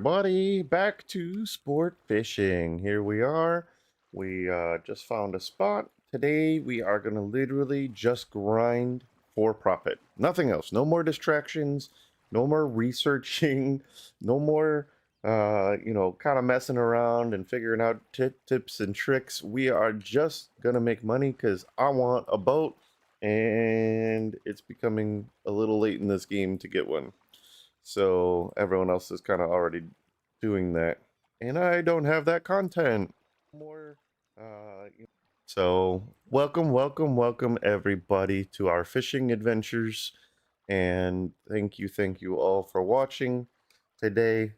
Buddy, back to sport fishing. Here we are. We just found a spot. Today we are going to literally just grind for profit. Nothing else. No more distractions. No more researching. No more, kind of messing around and figuring out tips and tricks. We are just going to make money because I want a boat and it's becoming a little late in this game to get one. So everyone else is kind of already doing that, and I don't have that content. More, so welcome everybody to our fishing adventures, and thank you all for watching. Today,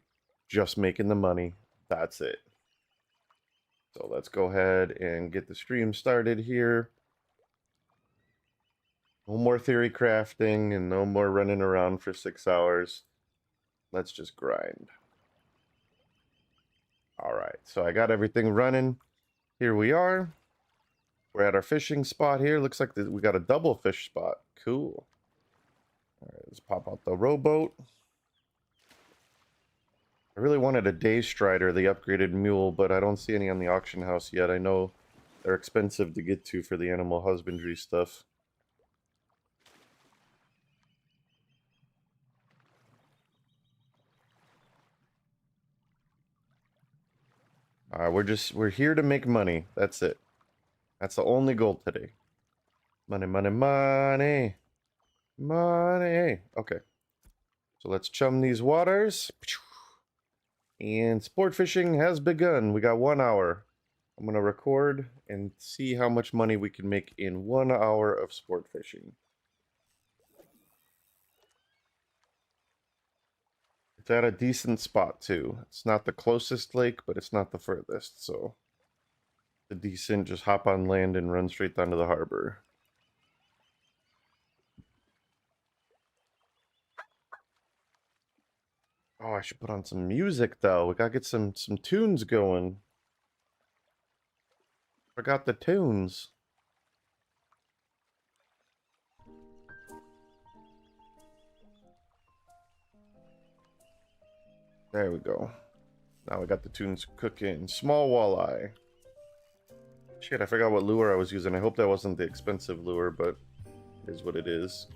just making the money. That's it. So let's go ahead and get the stream started here. No more theory crafting and no more running around for 6 hours. Let's just grind. All right, so I got everything running. Here we are. We're at our fishing spot here. Looks like we got a double fish spot. Cool. All right, let's pop out the rowboat. I really wanted a day strider, the upgraded mule, but I don't see any on the auction house yet. I know they're expensive to get to for the animal husbandry stuff. We're here to make money. That's it. That's the only goal today. Money, money, money. Money. Okay. So let's chum these waters. And sport fishing has begun. We got 1 hour. I'm going to record and see how much money we can make in 1 hour of sport fishing. It's at a decent spot too. It's not the closest lake, but it's not the furthest, so it's a decent, just hop on land and run straight down to the harbor. Oh, I should put on some music though. We gotta get some tunes going. Forgot the tunes. There we go. Now we got the tunes cooking. Small walleye. Shit, I forgot what lure I was using. I hope that wasn't the expensive lure, but it is what it is.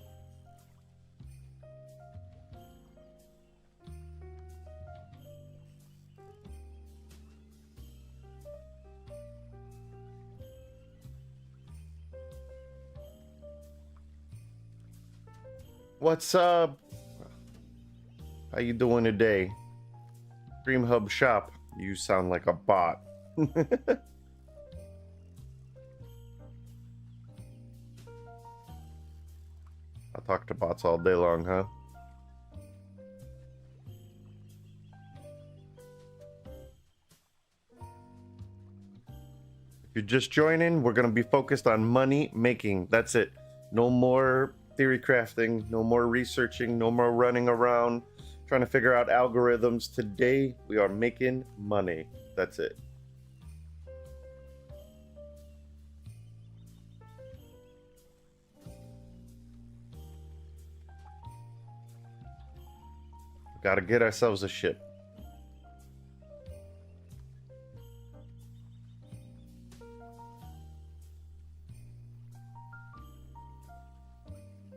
What's up? How you doing today? Dream Hub Shop. You sound like a bot. I talk to bots all day long, huh? If you're just joining, we're going to be focused on money making. That's it. No more theory crafting, no more researching, no more running around trying to figure out algorithms. Today, we are making money. That's it. Got to get ourselves a ship.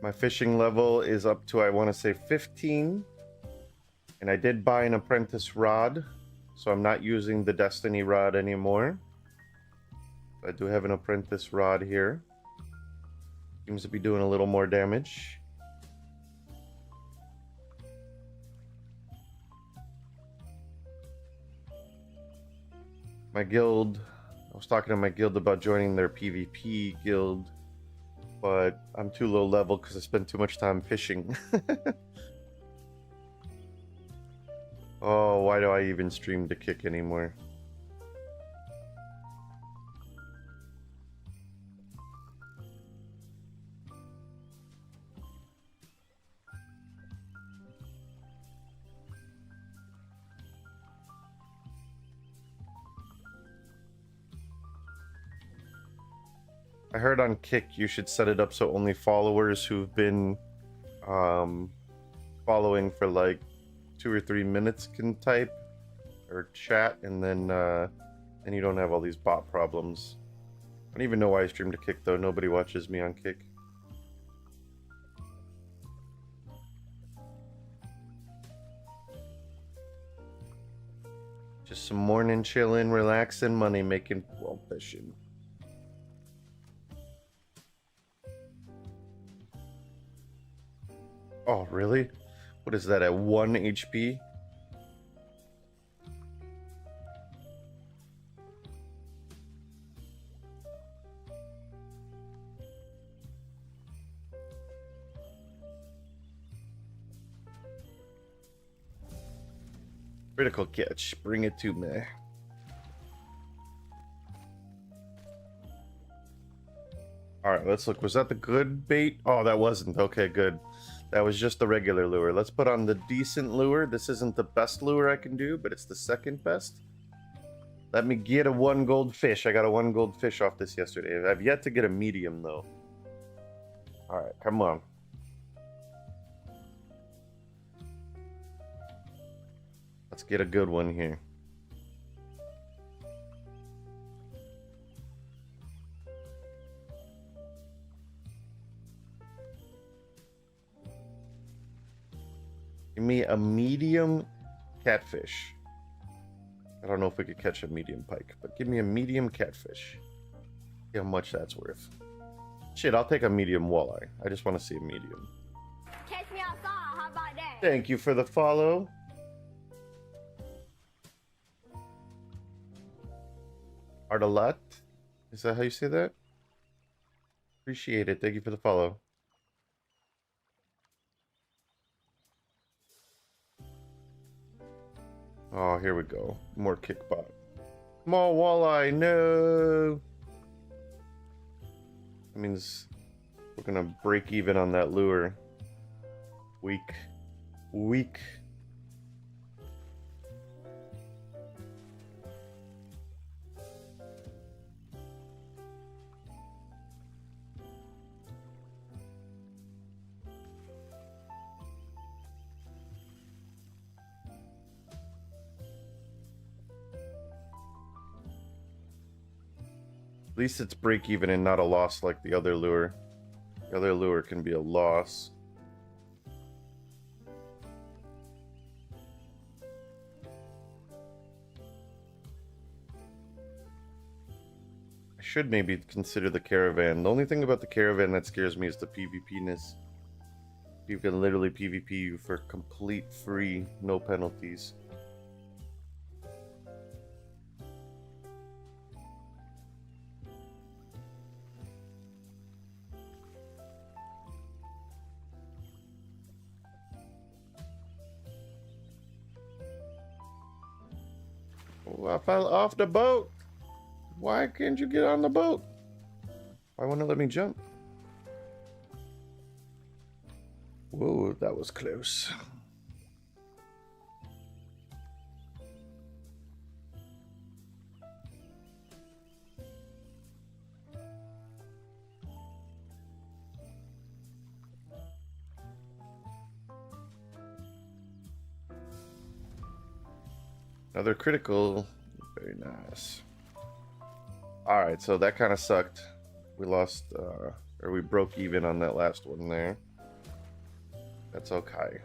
My fishing level is up to, I want to say, 15. And I did buy an apprentice rod, so I'm not using the Destiny rod anymore. I do have an apprentice rod here. Seems to be doing a little more damage. My guild, I was talking to my guild about joining their PvP guild, but I'm too low level because I spend too much time fishing. Oh, why do I even stream to kick anymore? I heard on Kick you should set it up so only followers who've been following for like 2 or 3 minutes can type or chat, and then you don't have all these bot problems. I don't even know why I stream to Kick though. Nobody watches me on Kick. Just some morning chilling, relaxing, money making while fishing. Oh, really? What is that, at 1 HP? Critical catch. Bring it to me. Alright, let's look. Was that the good bait? Oh, that wasn't. Okay, good. That was just the regular lure. Let's put on the decent lure. This isn't the best lure I can do, but it's the second best. Let me get a 1 gold fish. I got a 1 gold fish off this yesterday. I've yet to get a medium, though. Alright, come on. Let's get a good one here. Give me a medium catfish. I don't know if we could catch a medium pike, but give me a medium catfish. See how much that's worth. Shit, I'll take a medium walleye. I just want to see a medium. Catch me outside, how about that? Thank you for the follow. Ardalat? Is that how you say that? Appreciate it. Thank you for the follow. Oh, here we go. More kickbot. Small walleye, no! That means we're gonna break even on that lure. Weak. Weak. At least it's break even and not a loss like the other lure. The other lure can be a loss. I should maybe consider the caravan. The only thing about the caravan that scares me is the PvP-ness. You can literally PvP you for complete free, no penalties. Oh, I fell off the boat. Why can't you get on the boat? Why won't it let me jump? Whoa, that was close. Another critical. Very nice. Alright, so that kind of sucked. We lost, or we broke even on that last one there. That's okay.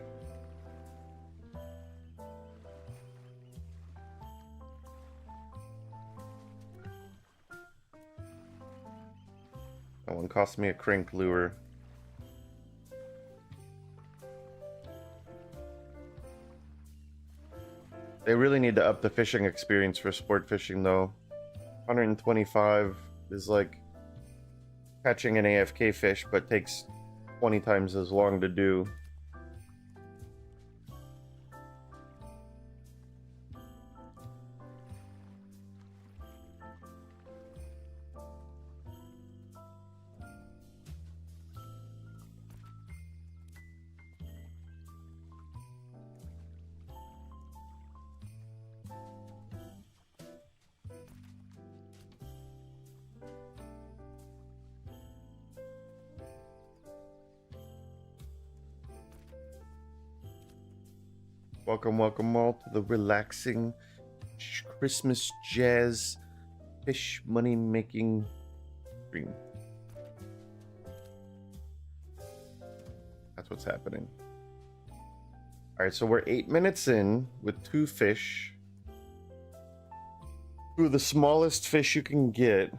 That one cost me a crank lure. They really need to up the fishing experience for sport fishing, though. 125 is like catching an AFK fish, but takes 20 times as long to do. Welcome, welcome all to the relaxing Christmas jazz fish money making stream. That's what's happening. Alright, so we're 8 minutes in with 2 fish. 2 of the smallest fish you can get.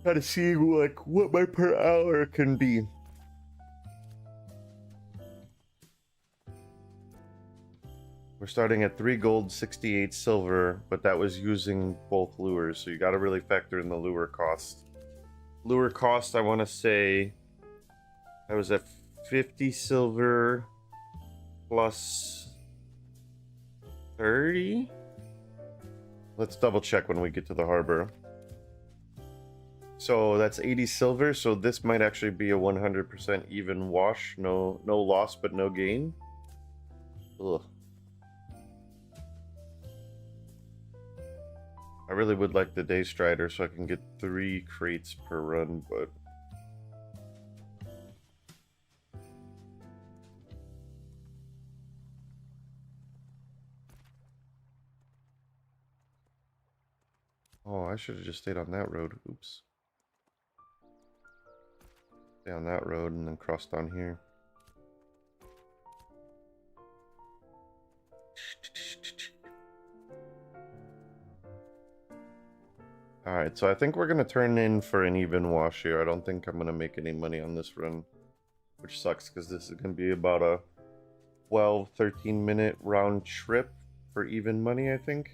Try to see like what my per hour can be. We're starting at 3 gold, 68 silver, but that was using both lures, so you got to really factor in the lure cost. Lure cost, I want to say, I was at 50 silver plus 30? Let's double check when we get to the harbor. So that's 80 silver, so this might actually be a 100% even wash. No loss, but no gain. Ugh. I really would like the day strider so I can get 3 crates per run, but oh, I should have just stayed on that road. Oops. Stay on that road and then cross down here. Alright, so I think we're going to turn in for an even wash here. I don't think I'm going to make any money on this run, which sucks because this is going to be about a 12-13 minute round trip for even money, I think.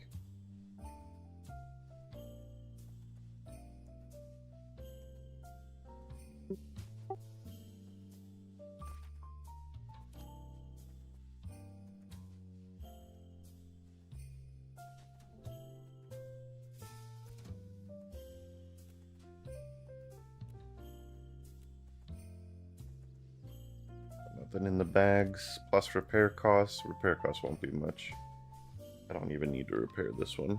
Nothing in the bags, plus repair costs. Repair costs won't be much. I don't even need to repair this one.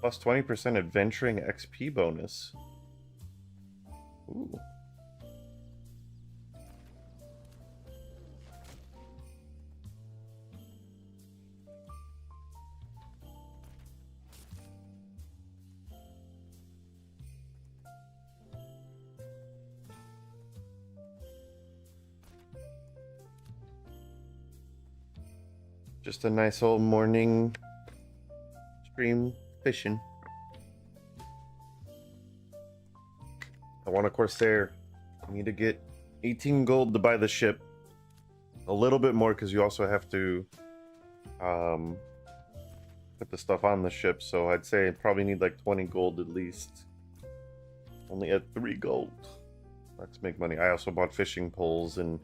Plus 20% adventuring XP bonus. Ooh. Just a nice old morning stream fishing. I want a Corsair. I need to get 18 gold to buy the ship. A little bit more because you also have to put the stuff on the ship. So I'd say I probably need like 20 gold at least. Only at 3 gold. Let's make money. I also bought fishing poles and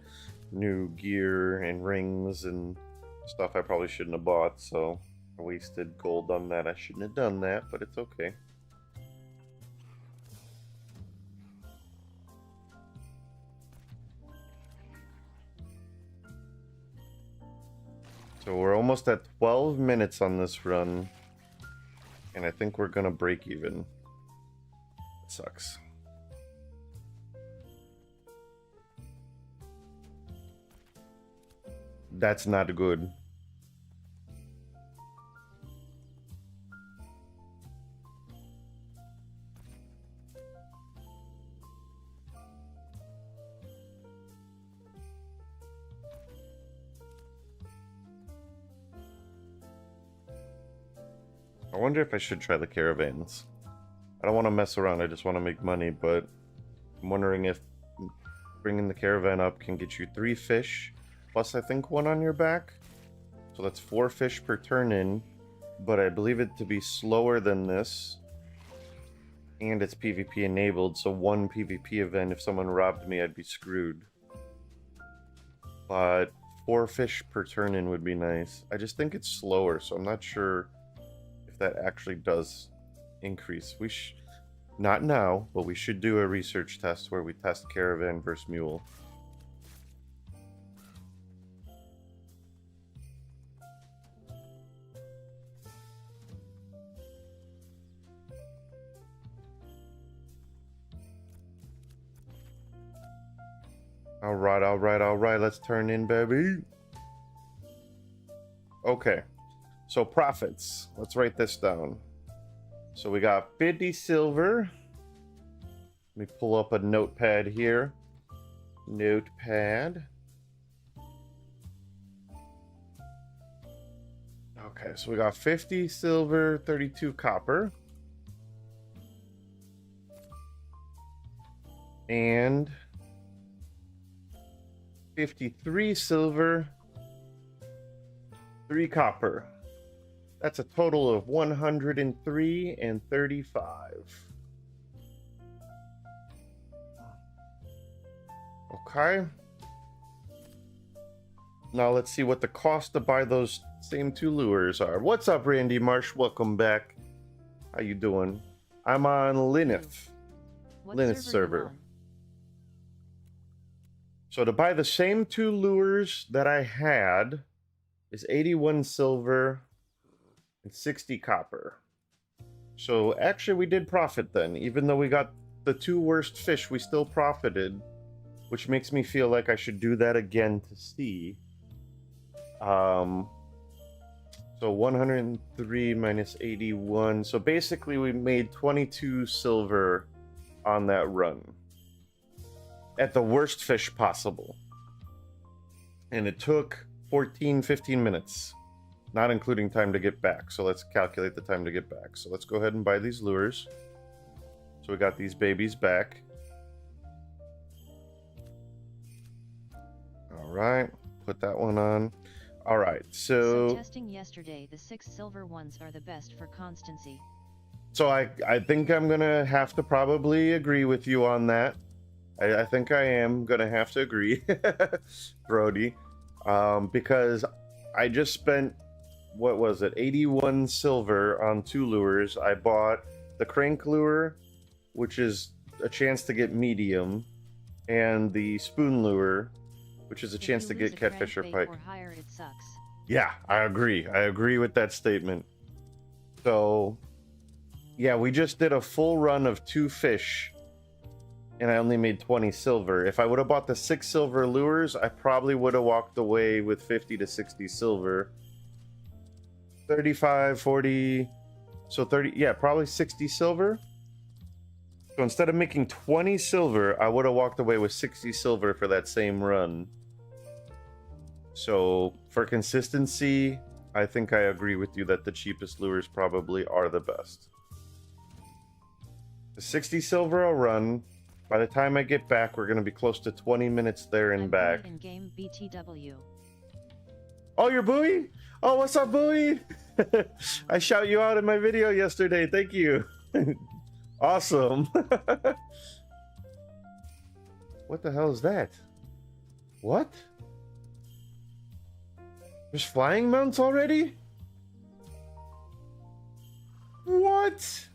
new gear and rings and stuff I probably shouldn't have bought, so I wasted gold on that. I shouldn't have done that, but it's okay. So we're almost at 12 minutes on this run, and I think we're gonna break even. It sucks. That's not good. I wonder if I should try the caravans. I don't want to mess around, I just want to make money, but I'm wondering if bringing the caravan up can get you 3 fish, plus I think 1 on your back. So that's 4 fish per turn in, but I believe it to be slower than this. And it's PvP enabled, so 1 PvP event, if someone robbed me, I'd be screwed. But 4 fish per turn in would be nice. I just think it's slower, so I'm not sure if that actually does increase. Not now, but we should do a research test where we test caravan versus mule. All right, all right, all right. Let's turn in, baby. Okay. So profits. Let's write this down. So we got 50 silver. Let me pull up a notepad here. Notepad. Okay, so we got 50 silver, 32 copper. And 53 silver, 3 copper. That's a total of 103 and 35. Okay. Now let's see what the cost to buy those same 2 lures are. What's up, Randy Marsh? Welcome back. How you doing? I'm on Linux. Linux server. So to buy the same 2 lures that I had is 81 silver and 60 copper. So actually we did profit then. Even though we got the 2 worst fish, we still profited, which makes me feel like I should do that again to see. So 103 minus 81. So basically we made 22 silver on that run. At the worst fish possible. And it took 15 minutes. Not including time to get back. So let's calculate the time to get back. So let's go ahead and buy these lures. So we got these babies back. Alright. Put that one on. Alright, so testing yesterday, the 6 silver ones are the best for constancy. So I think I'm gonna have to probably agree with you on that. I think I am gonna have to agree, Brody, because I just spent, what was it, 81 silver on 2 lures. I bought the crank lure, which is a chance to get medium, and the spoon lure, which is a chance to get catfish or pike. Higher, it sucks. Yeah, I agree. I agree with that statement. So, yeah, we just did a full run of 2 fish, and I only made 20 silver. If I would have bought the 6 silver lures, I probably would have walked away with 50 to 60 silver. 35, 40, so 30, yeah, probably 60 silver. So instead of making 20 silver, I would have walked away with 60 silver for that same run. So for consistency, I think I agree with you that the cheapest lures probably are the best. The 60 silver I'll run. By the time I get back, we're going to be close to 20 minutes there and back. In game BTW. Oh, you're Bowie? Oh, what's up, Bowie? I shout you out in my video yesterday. Thank you. Awesome. What the hell is that? What? There's flying mounts already? What?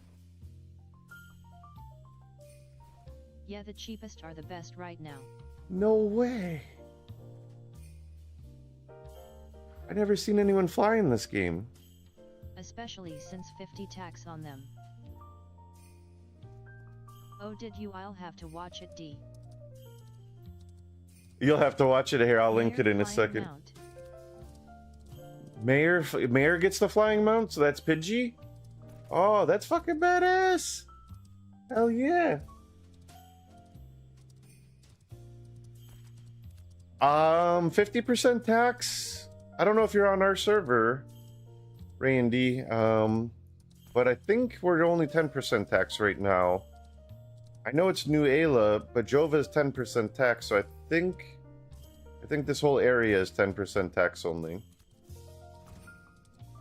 Yeah, the cheapest are the best right now. No way. I never seen anyone fly in this game. Especially since 50 tax on them. Oh, did you? I'll have to watch it, D. You'll have to watch it here. I'll link it in a second. Mount. Mayor gets the flying mount, so that's Pidgey? Oh, that's fucking badass. Hell yeah. 50% tax. I don't know if you're on our server, Randy, but I think we're only 10% tax right now. I know it's New Ayla, but Jova is 10% tax, so I think this whole area is 10% tax only.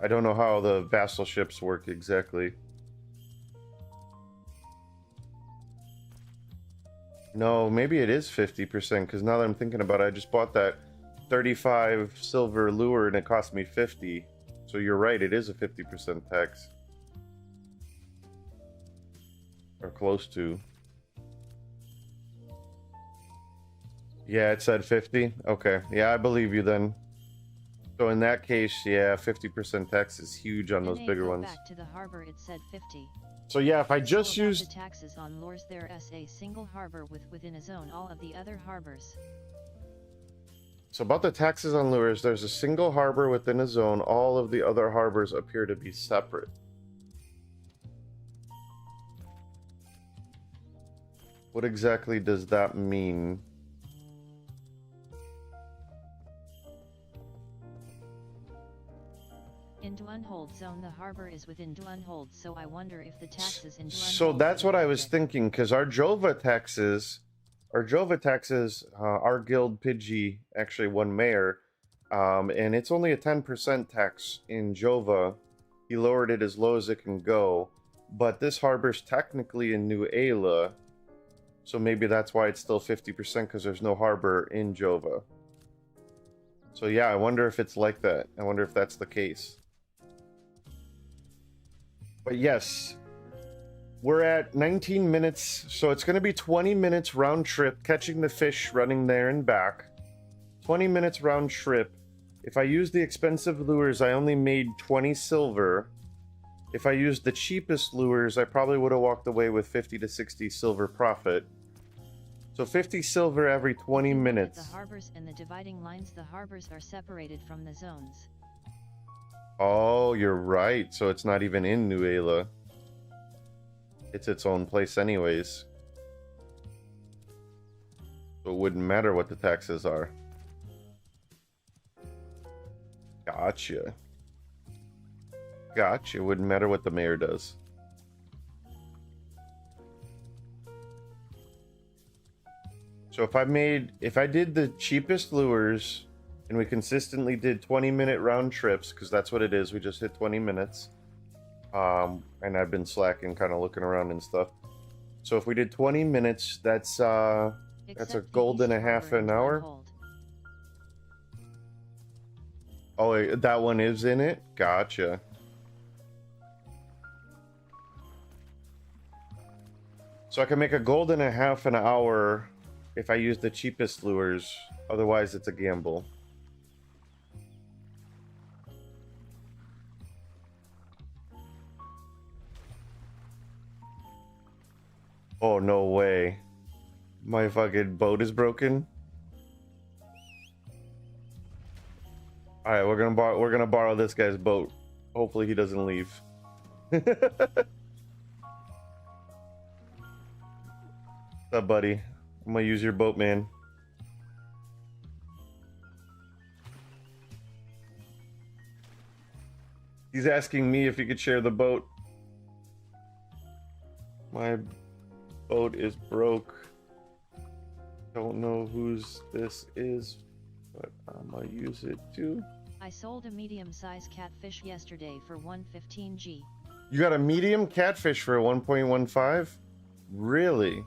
I don't know how the vassal ships work exactly. No, maybe it is 50%, because now that I'm thinking about it, I just bought that 35 silver lure and it cost me 50. So you're right, it is a 50% tax. Or close to. Yeah, it said 50. Okay, yeah, I believe you then. So in that case, yeah, 50% tax is huge on those NA bigger go ones. Back to the harbor, it said 50. So yeah, if I just So about used... the taxes on lures, there is a single harbor within a zone all of the other harbors. So about the taxes on lures, there's a single harbor within a zone. All of the other harbors appear to be separate. What exactly does that mean? In Duanhold zone, the harbor is within Duanhold, so I wonder if the taxes in Duanhold... So that's what I was thinking, because our Jova taxes, our guild Pidgey actually won mayor, and it's only a 10% tax in Jova. He lowered it as low as it can go, but this harbor's technically in New Ayla, so maybe that's why it's still 50%, because there's no harbor in Jova. So yeah, I wonder if it's like that. I wonder if that's the case. But yes, we're at 19 minutes, so it's going to be 20 minutes round trip, catching the fish, running there and back. 20 minutes round trip. If I use the expensive lures, I only made 20 silver. If I used the cheapest lures, I probably would have walked away with 50 to 60 silver profit. So 50 silver every 20 minutes. The harbors and the dividing lines, the harbors are separated from the zones. Oh, you're right. So it's not even in New Ayla. It's its own place anyways. So it wouldn't matter what the taxes are. Gotcha. Gotcha. Wouldn't matter what the mayor does. So if I did the cheapest lures and we consistently did 20-minute round trips, because that's what it is, we just hit 20 minutes. And I've been slacking, kind of looking around and stuff. So if we did 20 minutes, that's a gold and a half an hour. Oh, that one is in it? Gotcha. So I can make a gold and a half an hour if I use the cheapest lures. Otherwise, it's a gamble. Oh, no way. My fucking boat is broken. Alright, we're gonna borrow this guy's boat. Hopefully he doesn't leave. What's up, buddy? I'm gonna use your boat, man. He's asking me if he could share the boat. My boat is broke. Don't know whose this is, but I'm gonna use it too. I sold a medium-sized catfish yesterday for 115G. You got a medium catfish for 1.15? Really?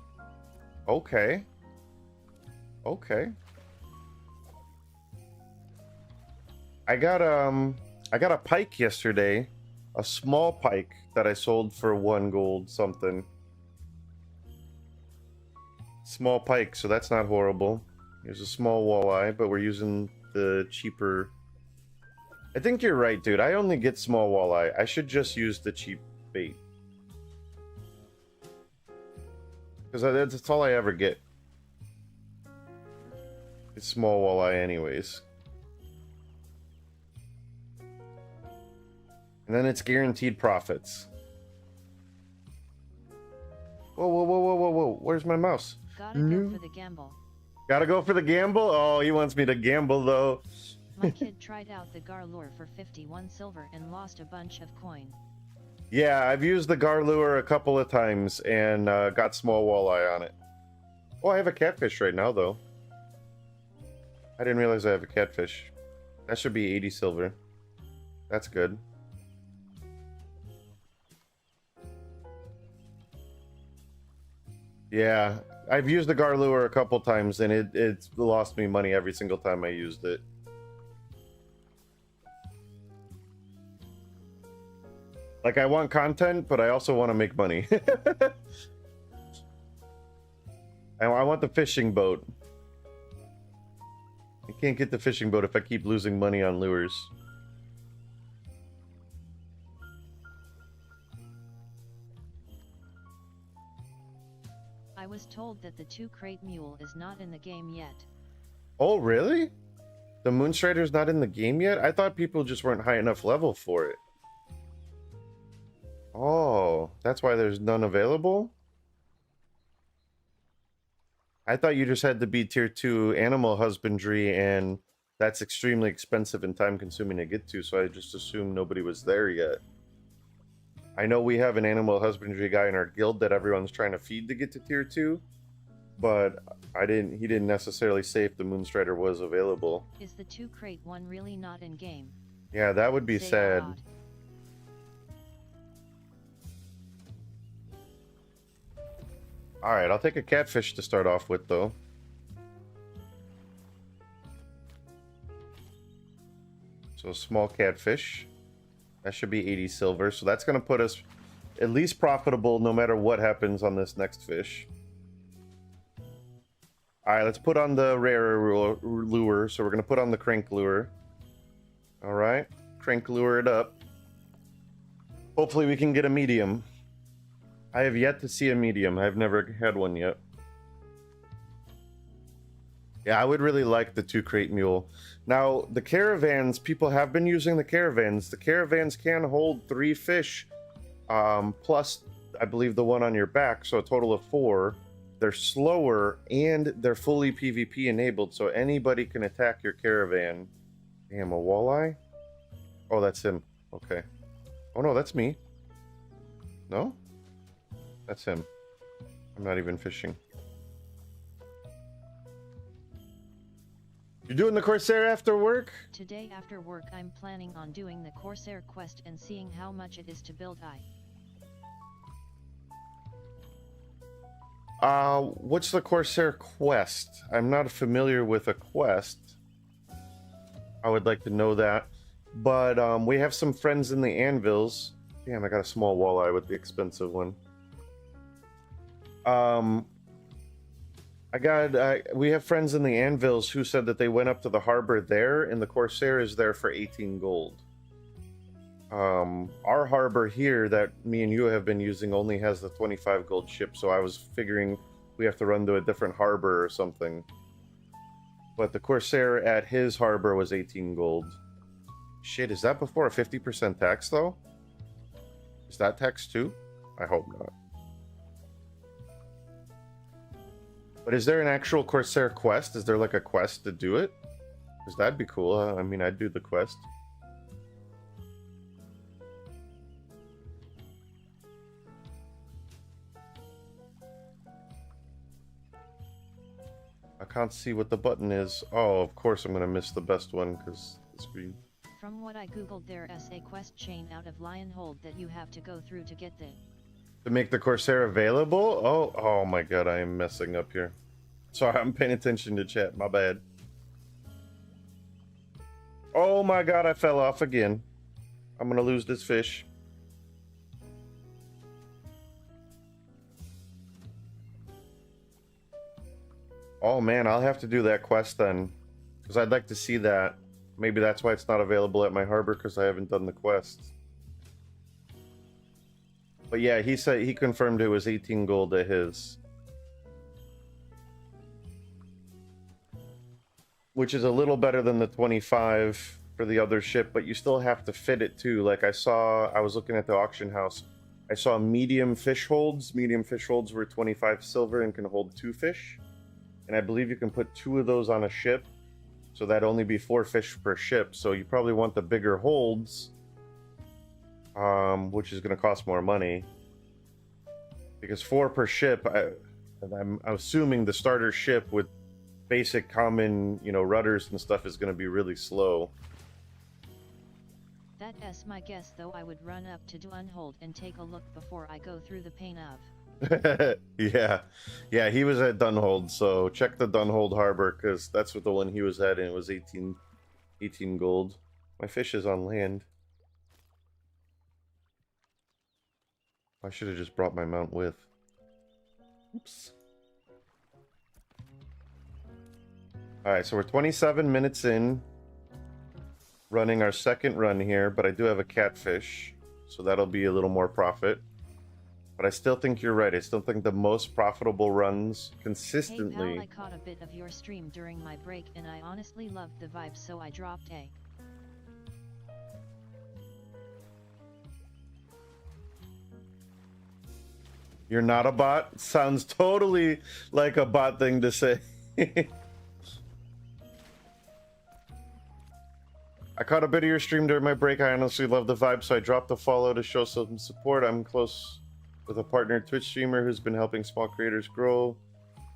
Okay. Okay. I got a pike yesterday, a small pike that I sold for 1 gold something. Small pike, so that's not horrible. Here's a small walleye, but we're using the cheaper. I think you're right, dude. I only get small walleye. I should just use the cheap bait. Because that's all I ever get. It's small walleye anyways. And then it's guaranteed profits. Whoa, whoa, whoa, whoa, whoa, whoa. Where's my mouse? Gotta go for the gamble. Gotta go for the gamble? Oh, he wants me to gamble, though. My kid tried out the gar lure for 51 silver and lost a bunch of coin. Yeah, I've used the gar lure a couple of times and got small walleye on it. Oh, I have a catfish right now, though. I didn't realize I have a catfish. That should be 80 silver. That's good. Yeah, I've used the gar lure a couple times and it's lost me money every single time I used it. Like, I want content, but I also want to make money. I want the fishing boat. Can't get the fishing boat if I keep losing money on lures. I was told that the 2-crate mule is not in the game yet. Oh, really? The Moonstrider's not in the game yet? I thought people just weren't high enough level for it. Oh, that's why there's none available? I thought you just had to be tier 2 animal husbandry, and that's extremely expensive and time consuming to get to, so I just assumed nobody was there yet. I know we have an animal husbandry guy in our guild that everyone's trying to feed to get to tier 2, but he didn't necessarily say if the Moonstrider was available. Is the 2-crate one really not in game? Yeah, that would be Say sad. odd. Alright, I'll take a catfish to start off with, though. So a small catfish. That should be 80 silver, so that's going to put us at least profitable no matter what happens on this next fish. Alright, let's put on the rarer lure. So we're going to put on the crank lure. Alright, crank lure it up. Hopefully we can get a medium. I have yet to see a medium. I've never had one yet. Yeah, I would really like the 2-crate mule. Now, the caravans, people have been using the caravans. The caravans can hold 3 fish, plus, I believe, the one on your back, so a total of 4. They're slower, and they're fully PvP enabled, so anybody can attack your caravan. Damn, a walleye? Oh, that's him. Okay. Oh, no, that's me. No? That's him. I'm not even fishing. You're doing the Corsair after work? Today after work I'm planning on doing the Corsair quest and seeing how much it is to build What's the Corsair quest? I'm not familiar with a quest. I would like to know that. But we have some friends in the anvils. Damn, I got a small walleye with the expensive one. We have friends in the anvils who said that they went up to the harbor there, and the Corsair is there for 18 gold. Our harbor here that me and you have been using only has the 25 gold ship, so I was figuring we have to run to a different harbor or something. But the Corsair at his harbor was 18 gold. Shit, is that before a 50% tax, though? Is that tax too? I hope not. But is there an actual Corsair quest? Is there like a quest to do it? Because that'd be cool. I mean, I'd do the quest. I can't see what the button is. Oh, of course I'm going to miss the best one because it's green. From what I googled, there is a quest chain out of Lionhold that you have to go through to get the... To make the Corsair available? Oh my god, I am messing up here. Sorry, I'm paying attention to chat. My bad. Oh my god, I fell off again. I'm gonna lose this fish. Oh man, I'll have to do that quest then. Because I'd like to see that. Maybe that's why it's not available at my harbor, because I haven't done the quest. But yeah, he said he confirmed it was 18 gold at his. Which is a little better than the 25 for the other ship, but you still have to fit it too. Like I was looking at the auction house. I saw medium fish holds. Medium fish holds were 25 silver and can hold 2 fish. And I believe you can put 2 of those on a ship. So that'd only be 4 fish per ship. So you probably want the bigger holds. Which is going to cost more money. Because 4 per ship, I'm assuming the starter ship with basic common, rudders and stuff is going to be really slow. That's my guess, though. I would run up to Dunhold and take a look before I go through the pain of. Yeah, he was at Dunhold, so check the Dunhold harbor, because that's what the one he was at, and it was 18 gold. My fish is on land. I should have just brought my mount with. Oops. All right, so we're 27 minutes in, running our second run here, but I do have a catfish, so that'll be a little more profit. But I still think you're right. I still think the most profitable runs consistently. Hey pal, I caught a bit of your stream during my break and I honestly loved the vibe, so I dropped a. You're not a bot? Sounds totally like a bot thing to say. I caught a bit of your stream during my break. I honestly love the vibe, so I dropped a follow to show some support. I'm close with a partner Twitch streamer who's been helping small creators grow.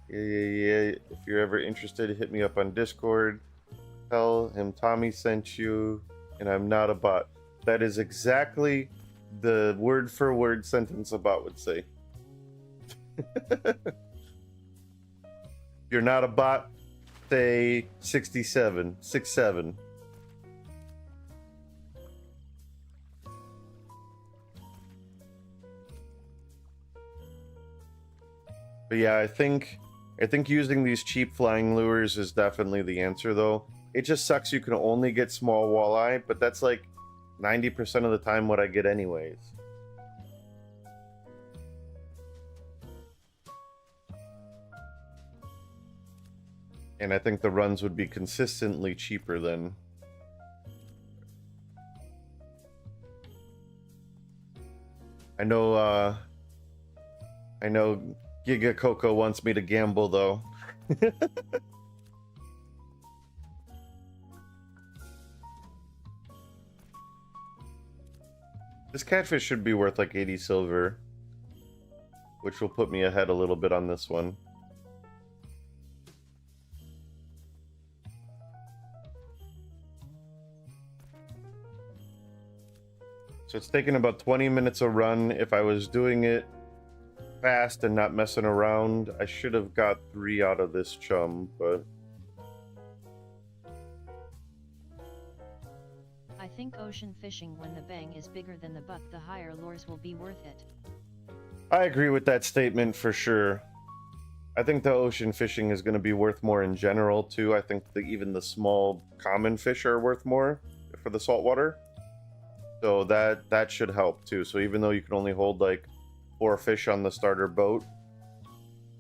Yeah. If you're ever interested, hit me up on Discord. Tell him Tommy sent you, and I'm not a bot. That is exactly the word-for-word sentence a bot would say. You're not a bot, say 67, 67. But yeah, I think using these cheap flying lures is definitely the answer, though. It just sucks you can only get small walleye, but that's like 90% of the time what I get anyways. And I think the runs would be consistently cheaper then. I know Giga Coco wants me to gamble though. This catfish should be worth like 80 silver, which will put me ahead a little bit on this one. So it's taken about 20 minutes a run. If I was doing it fast and not messing around, I should have got 3 out of this chum, but I think ocean fishing, when the bang is bigger than the buck, the higher lures will be worth it. I agree with that statement for sure. I think the ocean fishing is going to be worth more in general too. I think even the small common fish are worth more for the saltwater. So that should help too. So even though you can only hold like 4 fish on the starter boat,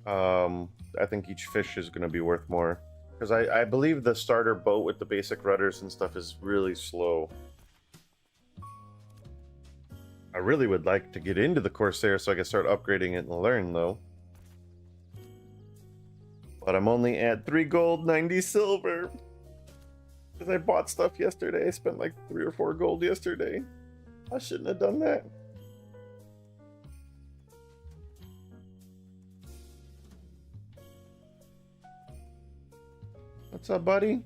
I think each fish is going to be worth more. Because I believe the starter boat with the basic rudders and stuff is really slow. I really would like to get into the Corsair so I can start upgrading it and learn though. But I'm only at 3 gold, 90 silver. Because I bought stuff yesterday. I spent like 3 or 4 gold yesterday. I shouldn't have done that. What's up, buddy?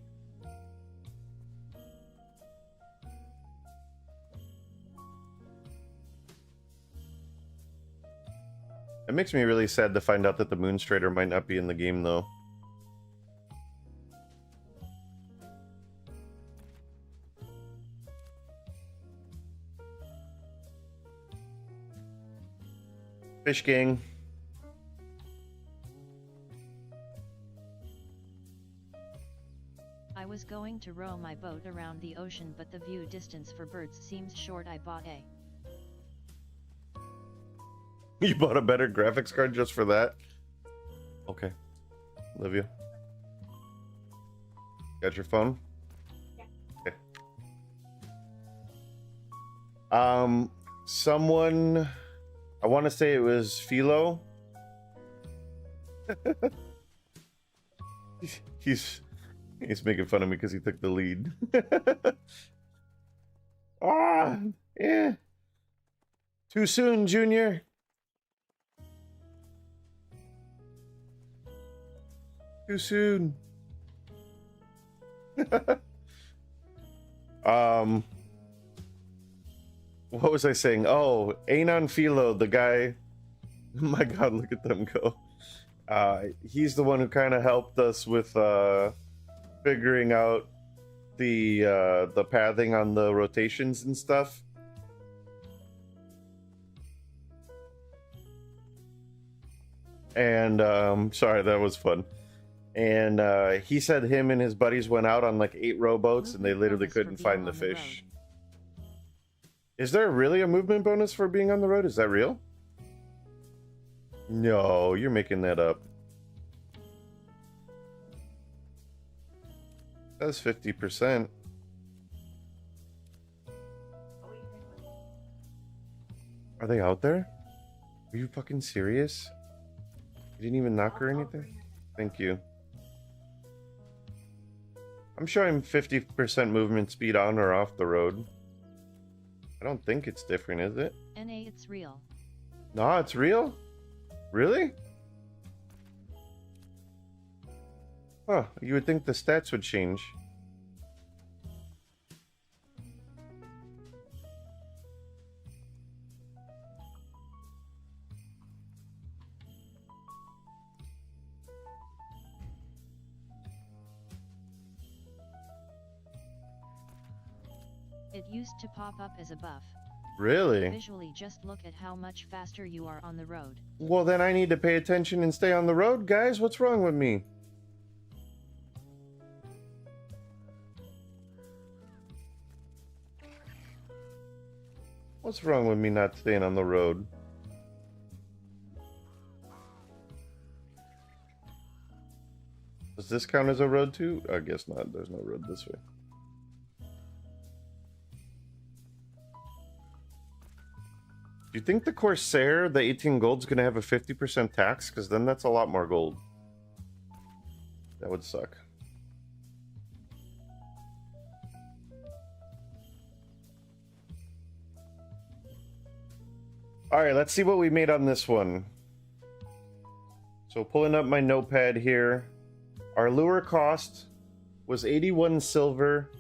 It makes me really sad to find out that the Moonstrader might not be in the game, though. Fish gang. I was going to row my boat around the ocean, but the view distance for birds seems short. I bought a. You bought a better graphics card just for that? Okay. Love you. Got your phone? Yeah. Okay. Someone, I want to say it was Philo. He's making fun of me because he took the lead. Yeah. Too soon, Junior. Too soon. What was I saying? Oh, Anon Philo, the guy. My God, look at them go. He's the one who kind of helped us with figuring out the pathing on the rotations and stuff. And sorry, that was fun. And he said him and his buddies went out on like 8 rowboats and they Movement literally bonus for couldn't being find the on fish. road. Is there really a movement bonus for being on the road? Is that real? No, you're making that up. That's 50%. Are they out there? Are you fucking serious? You didn't even knock or anything? Thank you. I'm showing 50% movement speed on or off the road. I don't think it's different, is it? NA, it's real. Nah, it's real? Really? Huh, you would think the stats would change. It used to pop up as a buff. Really? Visually, just look at how much faster you are on the road. Well, then I need to pay attention and stay on the road, guys. What's wrong with me? What's wrong with me not staying on the road? Does this count as a road too? I guess not. There's no road this way. Do you think the Corsair, the 18 gold, is going to have a 50% tax? Because then that's a lot more gold. That would suck. Alright, let's see what we made on this one. So pulling up my notepad here. Our lure cost was 81 silver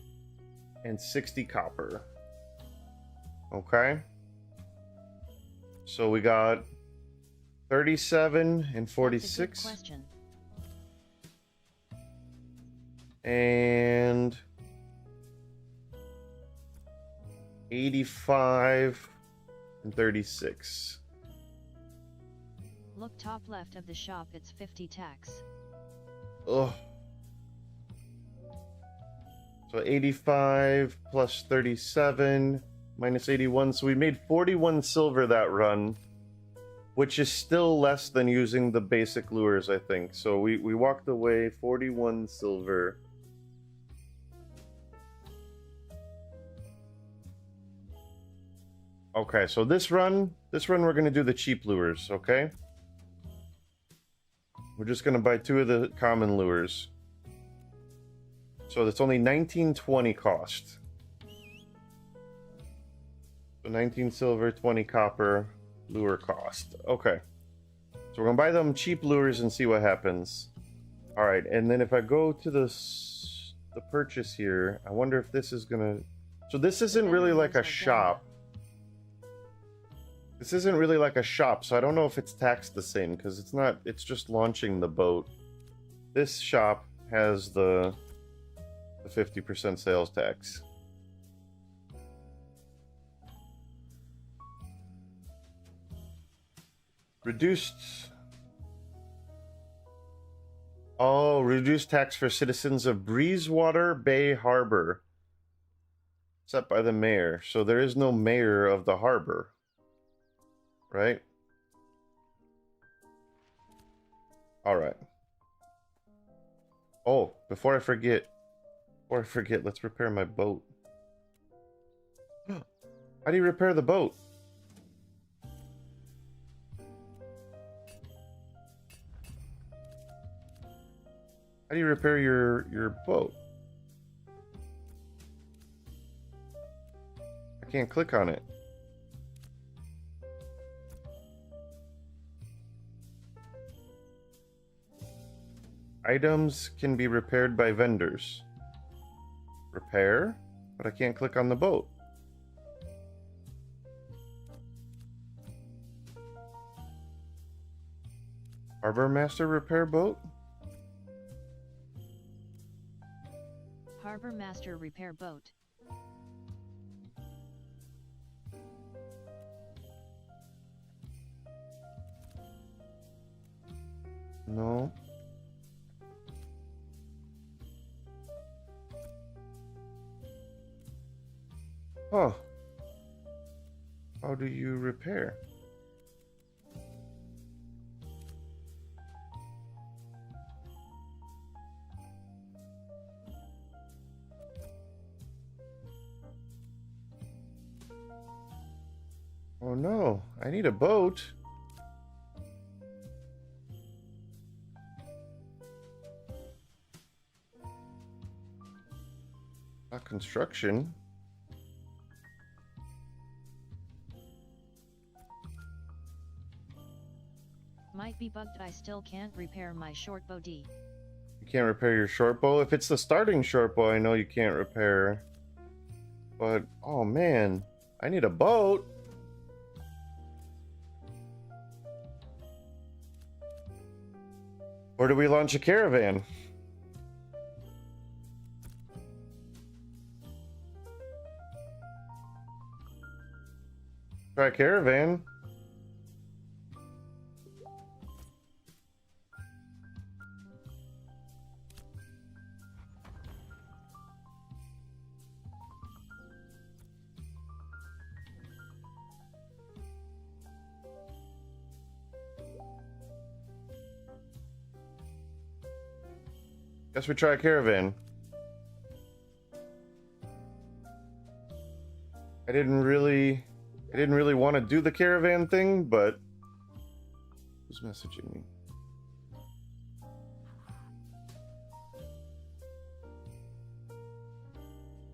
and 60 copper. Okay. So we got 37 and That's a 46. good question. And 85 and 36. Look top left of the shop, it's 50 tax. Ugh. So 85 plus 37 minus 81. So we made 41 silver that run, which is still less than using the basic lures, I think. So we walked away 41 silver. Okay, so this run we're gonna do the cheap lures, okay? We're just gonna buy 2 of the common lures. So that's only 1920 cost. So 19 silver, 20 copper lure cost. Okay. So we're gonna buy them cheap lures and see what happens. Alright, and then if I go to the purchase here, I wonder if this is gonna... So this isn't really like a shop. This isn't really like a shop, so I don't know if it's taxed the same, because it's not, it's just launching the boat. This shop has the 50% sales tax. Reduced... Oh, reduced tax for citizens of Breezewater Bay Harbor. Set by the mayor. So there is no mayor of the harbor. Right? Alright. Oh, before I forget, let's repair my boat. How do you repair the boat? How do you repair your boat? I can't click on it. Items can be repaired by vendors. Repair? But I can't click on the boat. Harbor Master repair boat? Harbor Master repair boat. No. Huh. How do you repair? Oh no, I need a boat. Not construction. Might be bugged. I still can't repair my short bow D. You can't repair your short bow? If it's the starting short bow, I know you can't repair. But, oh man, I need a boat. Or do we launch a caravan? Try a caravan. Guess we try a caravan. I didn't really want to do the caravan thing, but who's messaging me?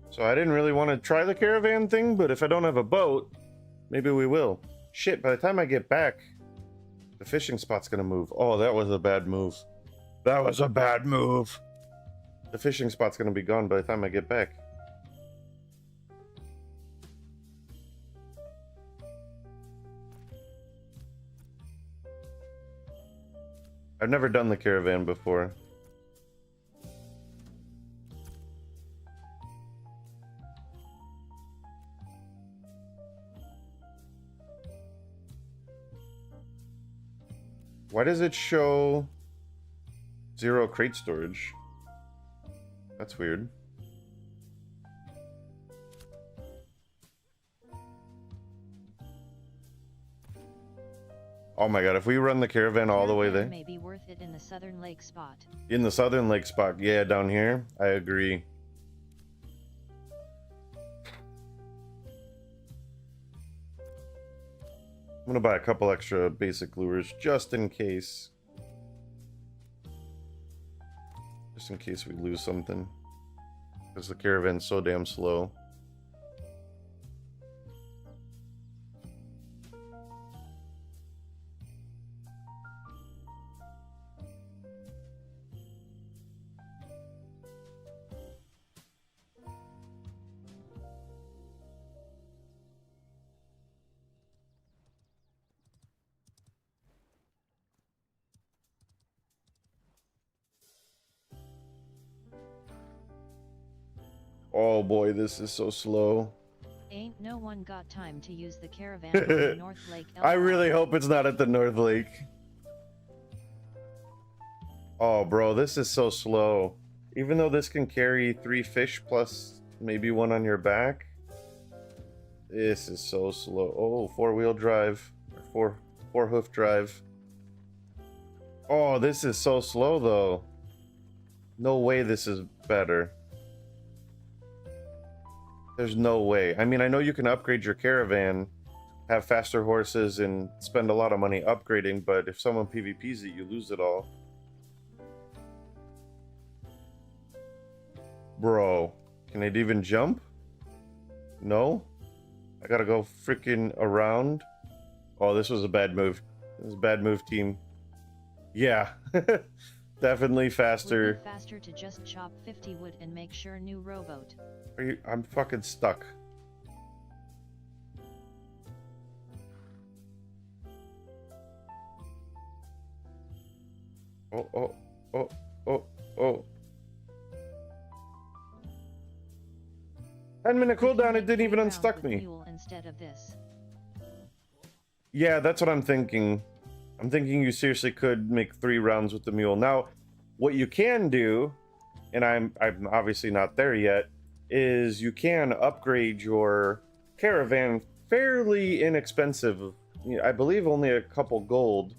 So I didn't really want to try the caravan thing, but if I don't have a boat, maybe we will. Shit, by the time I get back, the fishing spot's gonna move. Oh, that was a bad move. That was a bad move. The fishing spot's gonna be gone by the time I get back. I've never done the caravan before. Why does it show 0 crate storage? That's weird. Oh my god, if we run the caravan all the way there. May be worth it in the southern lake spot. In the southern lake spot, yeah, down here. I agree. I'm gonna buy a couple extra basic lures just in case. Just in case we lose something. Because the caravan's so damn slow. Oh boy, this is so slow. Ain't no one got time to use the caravan at the North Lake. I really hope it's not at the North Lake. Oh bro, this is so slow. Even though this can carry 3 fish plus maybe 1 on your back. This is so slow. Oh, 4-wheel drive. 4-hoof drive. Oh, this is so slow though. No way this is better. There's no way. I mean, I know you can upgrade your caravan, have faster horses, and spend a lot of money upgrading, but if someone PvPs it, you lose it all. Bro, can it even jump? No? I gotta go freaking around? Oh, this was a bad move. This was a bad move, team. Yeah. Definitely faster. Would be faster to just chop 50 wood and make sure new rowboat. I'm fucking stuck. Oh. 10-minute cooldown, it didn't even unstuck me. Instead of this. Yeah, that's what I'm thinking. I'm thinking you seriously could make 3 rounds with the mule. Now, what you can do, and I'm obviously not there yet, is you can upgrade your caravan fairly inexpensive. You know, I believe only a couple gold.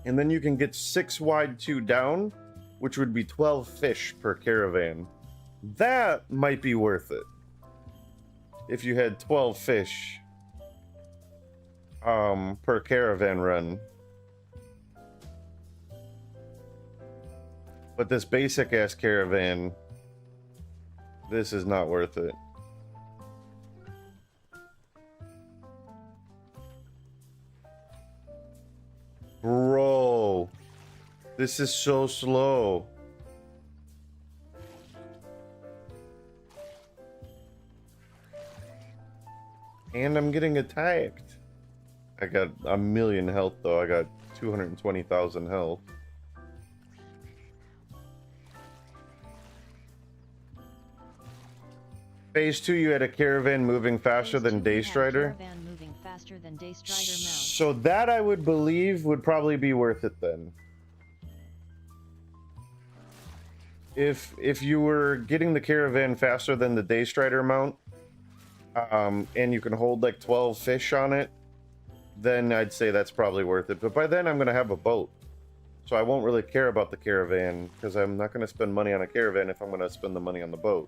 And then you can get 6 wide, 2 down, which would be 12 fish per caravan. That might be worth it. If you had 12 fish per caravan run. But this basic ass caravan, this is not worth it. Bro, this is so slow. And I'm getting attacked. I got a million health though. I got 220,000 health. Phase 2, you had a caravan moving faster than Daystrider. Caravan moving faster than Daystrider mount. So that I would believe would probably be worth it then. If you were getting the caravan faster than the Daystrider mount, and you can hold like 12 fish on it, then I'd say that's probably worth it. But by then I'm going to have a boat. So I won't really care about the caravan, because I'm not going to spend money on a caravan if I'm going to spend the money on the boat.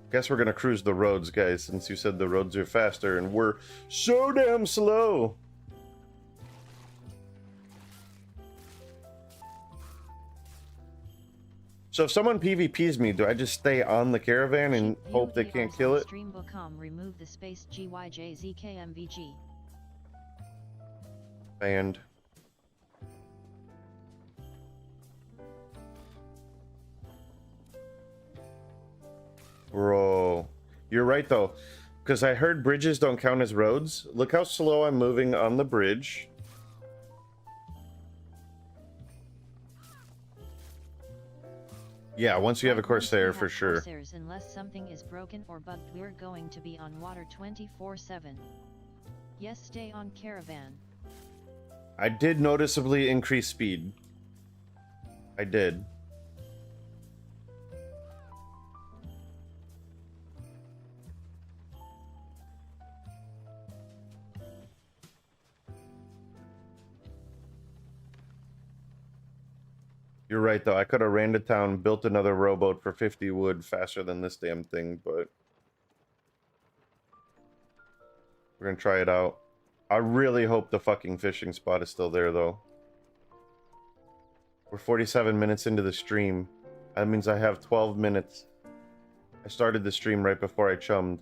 Guess we're gonna cruise the roads, guys, since you said the roads are faster, and we're so damn slow. So if someone PvPs me, do I just stay on the caravan and hope they can't kill it? Stream.com remove the space GYJZKMVG. Banned. Bro, you're right though, because I heard bridges don't count as roads. Look how slow I'm moving on the bridge. Yeah, once you have a Corsair, for sure. Corsairs, unless something is broken or bugged, we're going to be on water 24/7. Yes, stay on caravan. I did noticeably increase speed. I did. You're right, though. I could have ran to town, built another rowboat for 50 wood faster than this damn thing, but we're gonna try it out. I really hope the fucking fishing spot is still there, though. We're 47 minutes into the stream. That means I have 12 minutes. I started the stream right before I chummed.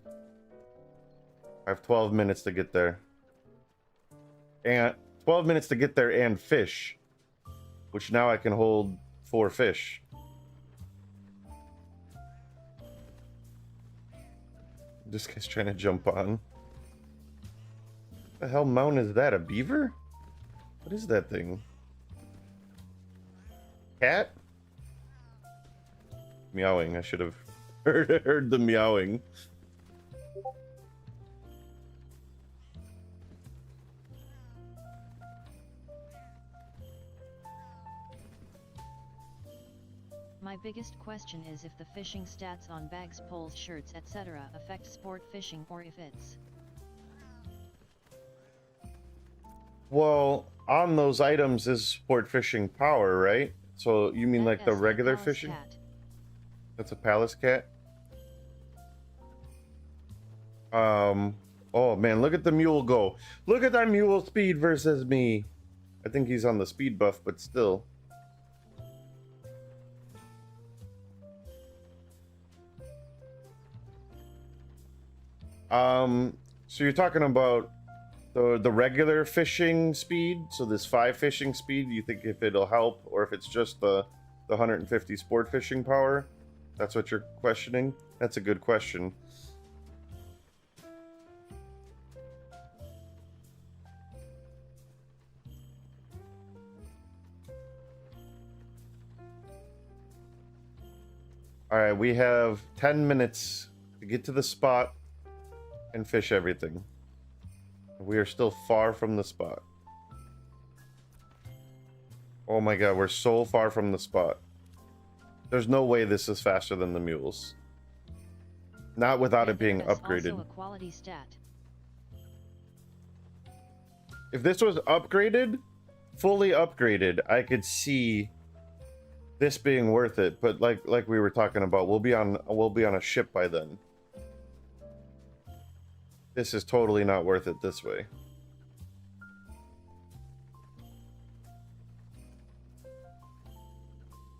I have 12 minutes to get there. And 12 minutes to get there and fish. Which now I can hold 4 fish. This guy's trying to jump on. What the hell mount is that? A beaver? What is that thing? Cat? Meowing. I should have heard the meowing. My biggest question is if the fishing stats on bags, poles, shirts, etc. affect sport fishing, or if it's... Well, on those items is sport fishing power, right? So you mean like the That is regular palace fishing? cat. That's a palace cat? Oh man, look at the mule go. Look at that mule speed versus me. I think he's on the speed buff, but still. So you're talking about the regular fishing speed, so this 5 fishing speed, you think if it'll help, or if it's just the 150 sport fishing power? That's what you're questioning? That's a good question. Alright, we have 10 minutes to get to the spot and fish everything. We are still far from the spot. Oh my god, we're so far from the spot. There's no way this is faster than the mules. Not without it being That's upgraded. also a quality stat. If this was upgraded, fully upgraded, I could see this being worth it. But like we were talking about, we'll be on a ship by then. This is totally not worth it this way.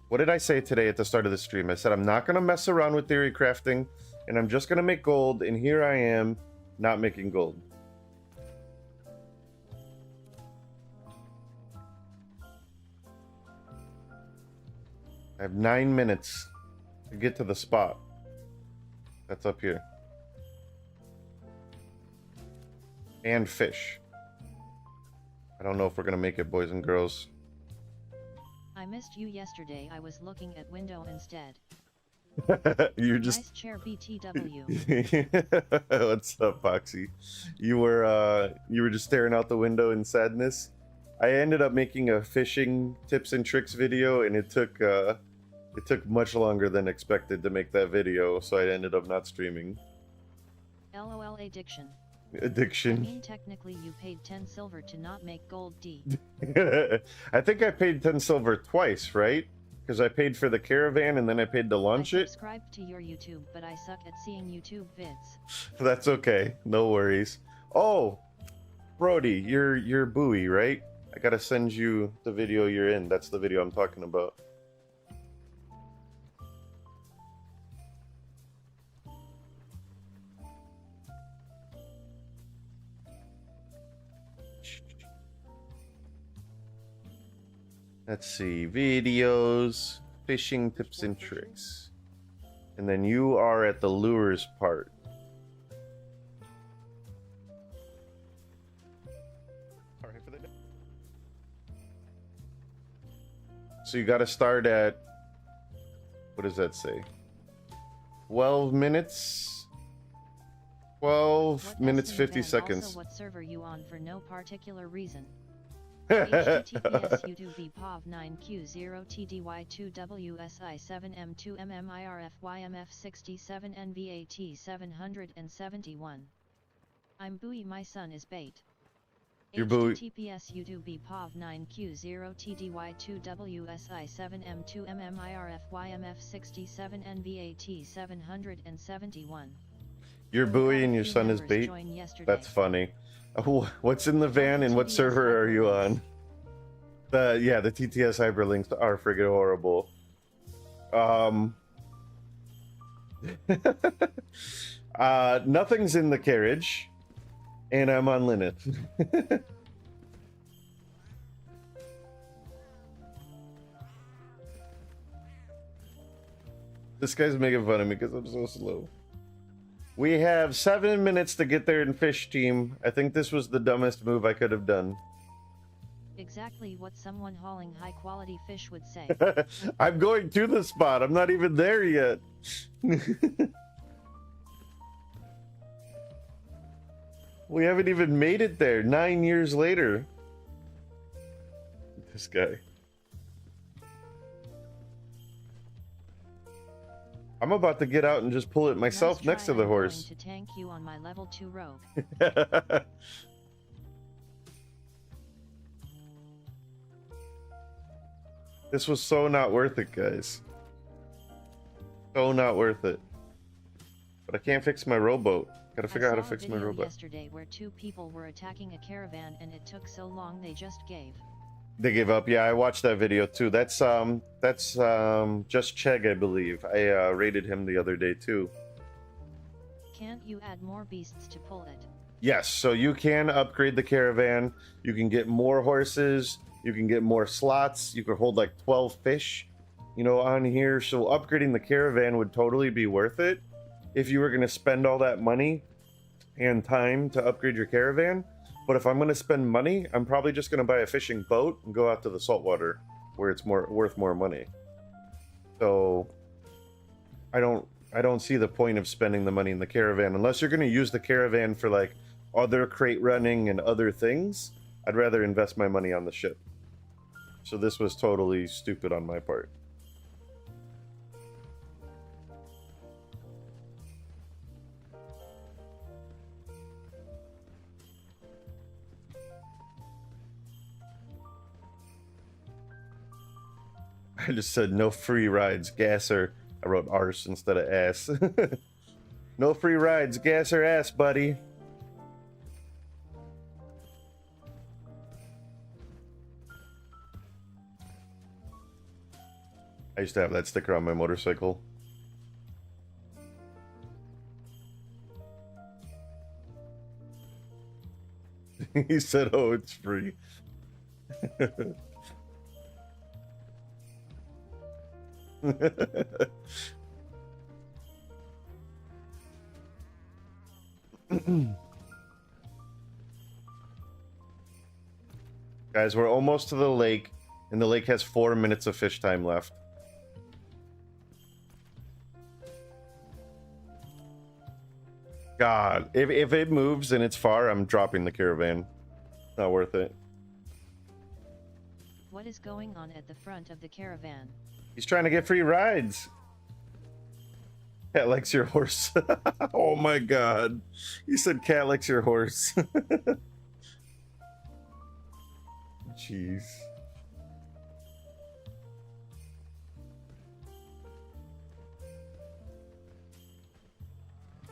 What did I say today at the start of the stream? I said I'm not going to mess around with theory crafting, and I'm just going to make gold, and here I am, not making gold. I have 9 minutes to get to the spot. That's up here. And fish. I don't know if we're going to make it, boys and girls. I missed you yesterday. I was looking at window instead. You're just Nice chair BTW. What's up, Foxy? You were just staring out the window in sadness. I ended up making a fishing tips and tricks video, and it took much longer than expected to make that video, so I ended up not streaming. LOL addiction. I Addiction. mean, technically you paid 10 silver to not make gold D. I think I paid 10 silver twice, right? Because I paid for the caravan and then I paid to launch I it. subscribed to your YouTube, but I suck at seeing YouTube vids. That's okay. No worries. Oh, Brody, you're buoy, right? I gotta send you the video you're in. That's the video I'm talking about. Let's see, videos, fishing tips and tricks. And then you are at the lures part. All right, for the So you got to start at, what does that say? 12 minutes? 12 What minutes, S 50 name seconds. Also, what server you on for no particular reason? HTTPS YouTube POV 9Q0 TDY2 WSI 7M2 MMIRF YMF 67 NVAT 771. I'm buoy, my son is bait. You're buoy. HTTPS YouTube POV 9Q0 TDY2 WSI 7M2 MMIRF YMF 67 NVAT 771. You're buoy and your son is bait? That's funny. Oh, what's in the van and what server are you on? The TTS hyperlinks are friggin' horrible. Nothing's in the carriage, and I'm on Linux. This guy's making fun of me because I'm so slow. We have 7 minutes to get there in fish team. I think this was the dumbest move I could have done. Exactly what someone hauling high quality fish would say. I'm going to the spot. I'm not even there yet. We haven't even made it there 9 years later. This guy. I'm about to get out and just pull it myself Nice next to try, the I'm horse. going to tank you on my level 2 rogue. This was so not worth it, guys. So not worth it. But I can't fix my rowboat. Gotta figure out how to fix my rowboat. Yesterday where 2 people were attacking a caravan and it took so long they just gave. They gave up. Yeah, I watched that video too. That's just Chegg, I believe. I rated him the other day too. Can't you add more beasts to pull it? Yes, so you can upgrade the caravan. You can get more horses. You can get more slots. You can hold like 12 fish, on here. So upgrading the caravan would totally be worth it if you were going to spend all that money and time to upgrade your caravan. But if I'm going to spend money, I'm probably just going to buy a fishing boat and go out to the saltwater where it's worth more money. So I don't see the point of spending the money in the caravan unless you're going to use the caravan for like other crate running and other things. I'd rather invest my money on the ship. So this was totally stupid on my part. I just said no free rides, gasser. I wrote arse instead of ass. No free rides, gas or ass, buddy. I used to have that sticker on my motorcycle. He said, oh, it's free. Guys, we're almost to the lake, and the lake has 4 minutes of fish time left. God, if it moves and it's far, I'm dropping the caravan. Not worth it. What is going on at the front of the caravan? He's trying to get free rides. Cat likes your horse. Oh my god. He said cat likes your horse. Jeez.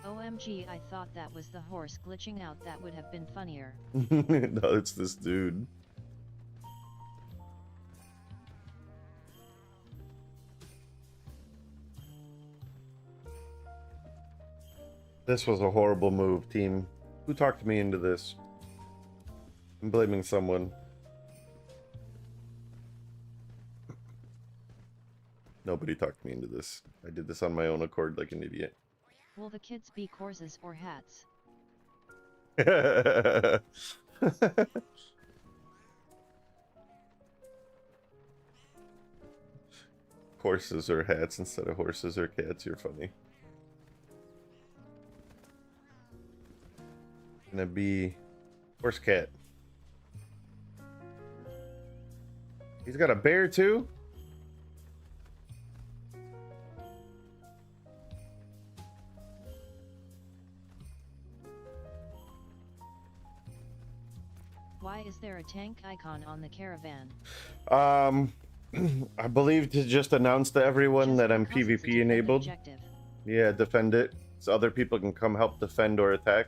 OMG, I thought that was the horse glitching out. That would have been funnier. No, it's this dude. This was a horrible move, team. Who talked me into this? I'm blaming someone. Nobody talked me into this. I did this on my own accord like an idiot. Will the kids be courses or hats? Horses or hats instead of horses or cats. You're funny. Gonna be horse cat. He's got a bear too? Why is there a tank icon on the caravan? I believe to just announce to everyone Just that I'm because it's a PvP different enabled. objective. Yeah, defend it. So other people can come help defend or attack.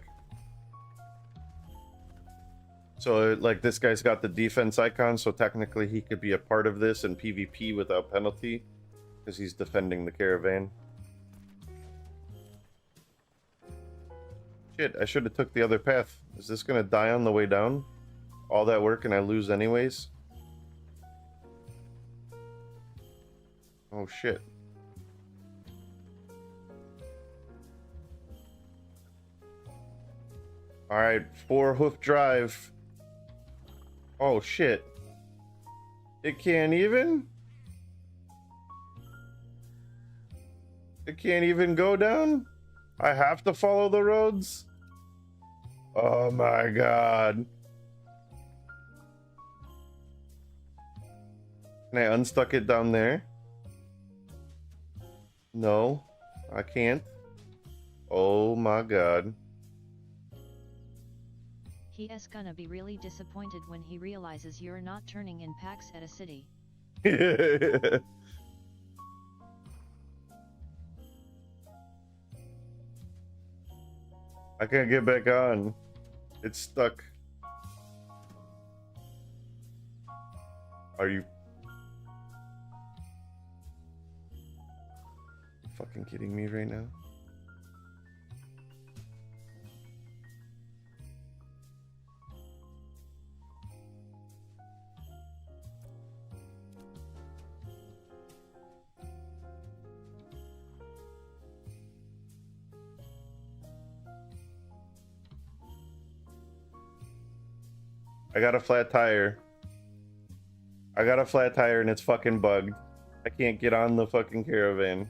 So, like, this guy's got the defense icon, so technically he could be a part of this in PvP without penalty, because he's defending the caravan. Shit, I should have took the other path. Is this gonna die on the way down? All that work and I lose anyways? Oh shit. Alright, 4-hoof drive. Oh shit. It can't even? It can't even go down? I have to follow the roads? Oh my god. Can I unstuck it down there? No, I can't. Oh my god. He is gonna be really disappointed when he realizes you're not turning in packs at a city. I can't get back on. It's stuck. Are you fucking kidding me right now? I got a flat tire. I got a flat tire and it's fucking bugged. I can't get on the fucking caravan.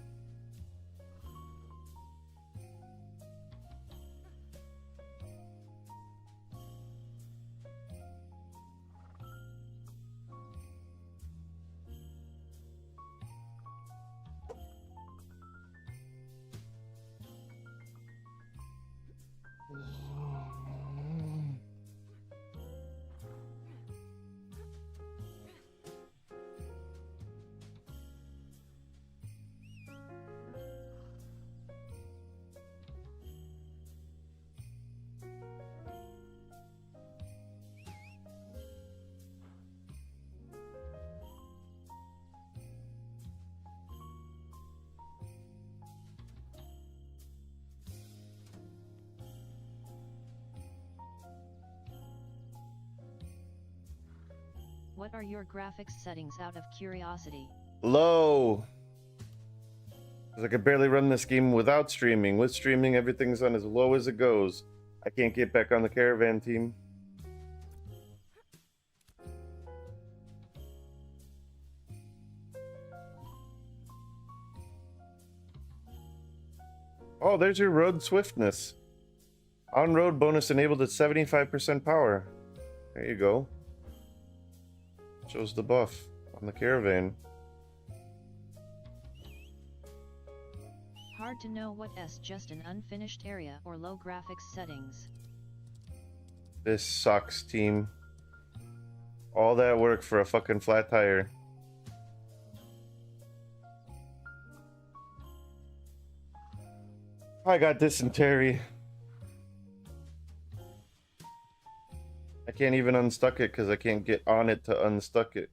What are your graphics settings out of curiosity? Low. 'Cause I could barely run this game without streaming. With streaming, everything's on as low as it goes. I can't get back on the caravan team. Oh, there's your road swiftness. On-road bonus enabled at 75% power. There you go. Shows the buff on the caravan. Hard to know what is just an unfinished area or low graphics settings. This sucks, team. All that work for a fucking flat tire. I got dysentery. I can't even unstuck it because I can't get on it to unstuck it.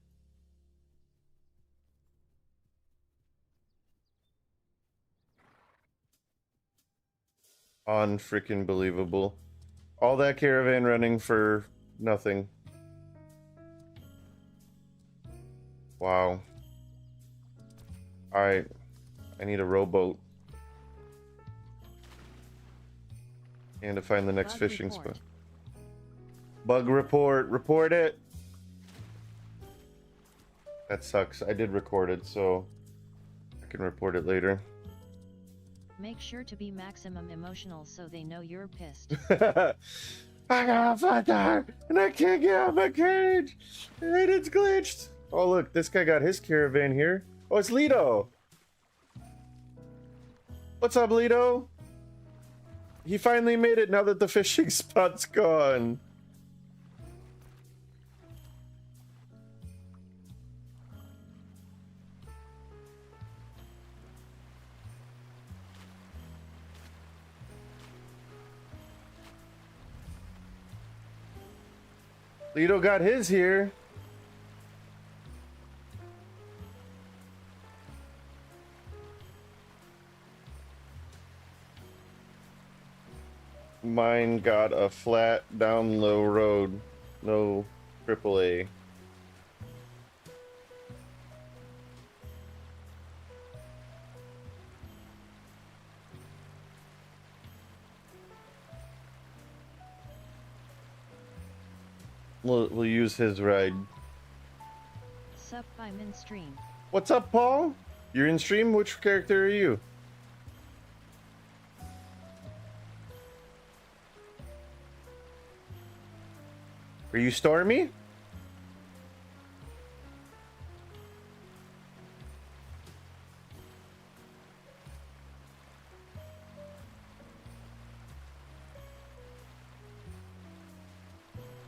Unfreaking believable. All that caravan running for nothing. Wow. Alright. I need a rowboat. And to find the next Bug fishing report. spot. Bug report. Report it. That sucks. I did record it, so I can report it later. Make sure to be maximum emotional so they know you're pissed. I got a flat tire and I can't get out of my cage. And it's glitched. Oh look, this guy got his caravan here. Oh, it's Lido. What's up, Lido? He finally made it now that the fishing spot's gone. Lido got his here. Mine got a flat down low road. No AAA. We'll use his ride. Sup, I'm in stream. What's up, Paul? You're in stream? Which character are you? Are you Stormy?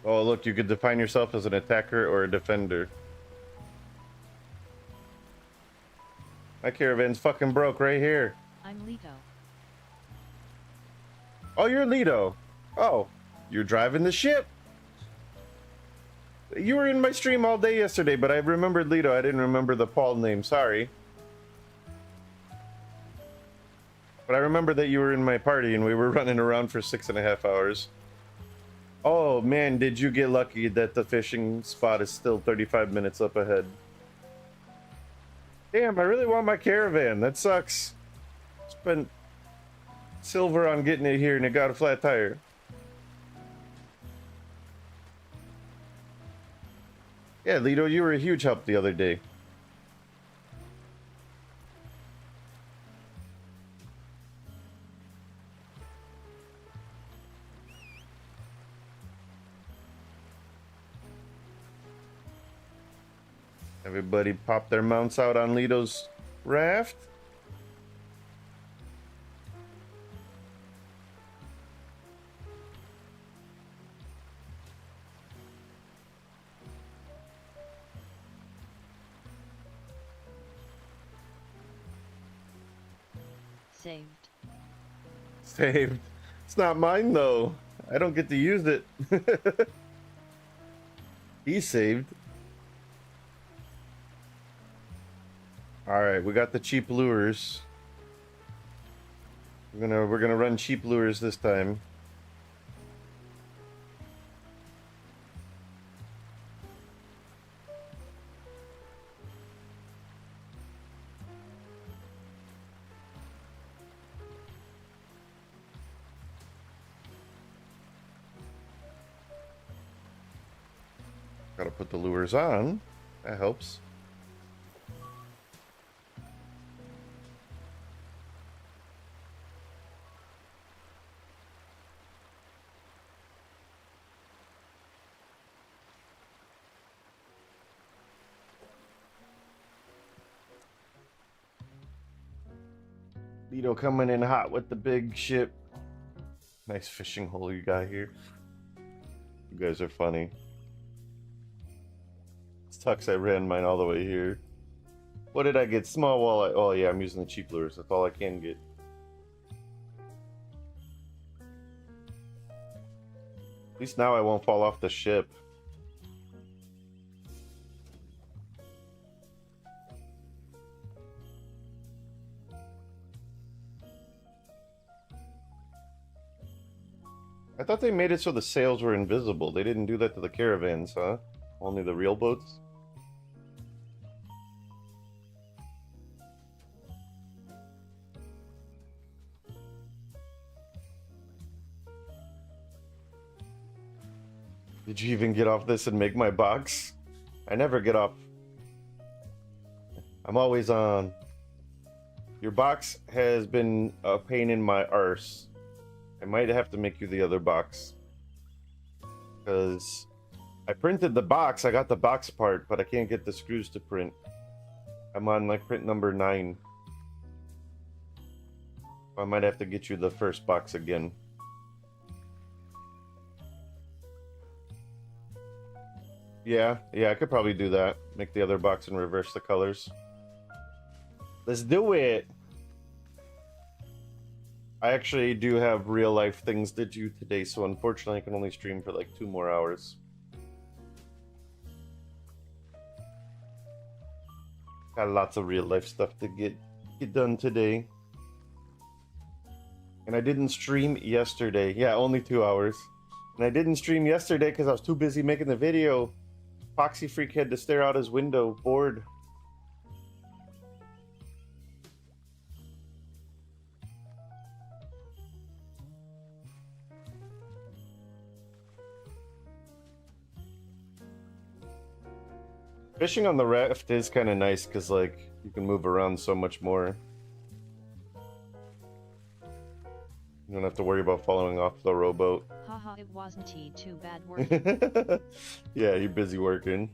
Oh, look, you could define yourself as an attacker or a defender. My caravan's fucking broke right here. I'm Leto. Oh, you're Lido. Oh, you're driving the ship. You were in my stream all day yesterday, but I remembered Lido. I didn't remember the Paul name. Sorry. But I remember that you were in my party and we were running around for 6.5 hours. Oh man, did you get lucky that the fishing spot is still 35 minutes up ahead? Damn, I really want my caravan. That sucks. Spent silver on getting it here and it got a flat tire. Yeah, Lido, you were a huge help the other day. Everybody pop their mounts out on Lido's raft. Saved. Saved. It's not mine though. I don't get to use it. He's saved. Alright, we got the cheap lures. We're gonna run cheap lures this time. Gotta put the lures on. That helps. Lido coming in hot with the big ship. Nice fishing hole you got here. You guys are funny. Sucks I ran mine all the way here. What did I get? Small walleye. Oh yeah, I'm using the cheap lures. That's all I can get. At least now I won't fall off the ship. I thought they made it so the sails were invisible. They didn't do that to the caravans, huh? Only the real boats? Did you even get off this and make my box? I never get off. I'm always on. Your box has been a pain in my arse. I might have to make you the other box. Because I printed the box, I got the box part, but I can't get the screws to print. I'm on like print number 9. I might have to get you the first box again. Yeah, I could probably do that. Make the other box and reverse the colors. Let's do it! I actually do have real life things to do today, so unfortunately I can only stream for like 2 more hours. Got lots of real life stuff to get done today. And I didn't stream yesterday. Yeah, only 2 hours. And I didn't stream yesterday because I was too busy making the video. Foxy Freak had to stare out his window, bored. Fishing on the raft is kind of nice because, like, you can move around so much more. You don't have to worry about falling off the rowboat. Haha, it wasn't too bad working. Yeah, you're busy working.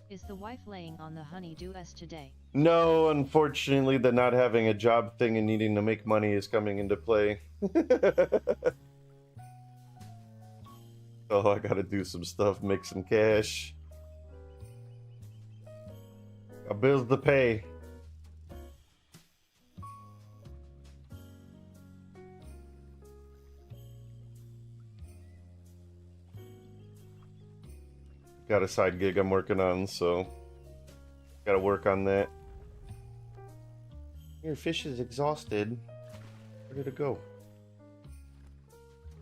Is the wife laying on the honey-do-us today? No, unfortunately, the not having a job thing and needing to make money is coming into play. Oh, I gotta do some stuff, make some cash. Got bills to pay. Got a side gig I'm working on, so gotta work on that. Your fish is exhausted. Where did it go?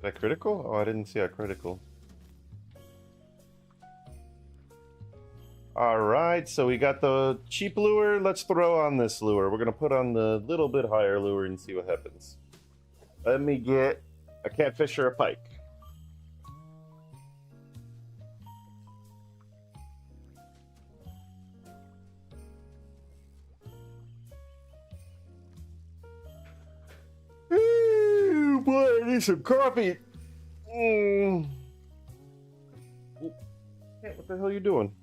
Did I critical? Oh, I didn't see a critical. Alright, so we got the cheap lure. Let's throw on this lure. We're gonna put on the little bit higher lure and see what happens. Let me get a catfish or a pike. Ooh, boy, I need some coffee. Oh, what the hell are you doing?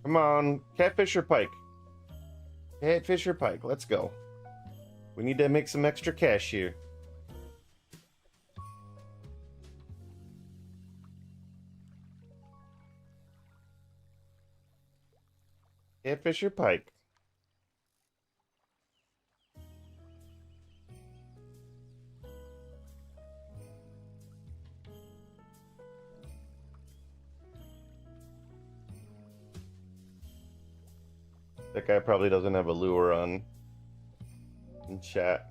Come on, catfish or pike? Catfish or pike, let's go. We need to make some extra cash here. Catfish or pike? That guy probably doesn't have a lure on in chat.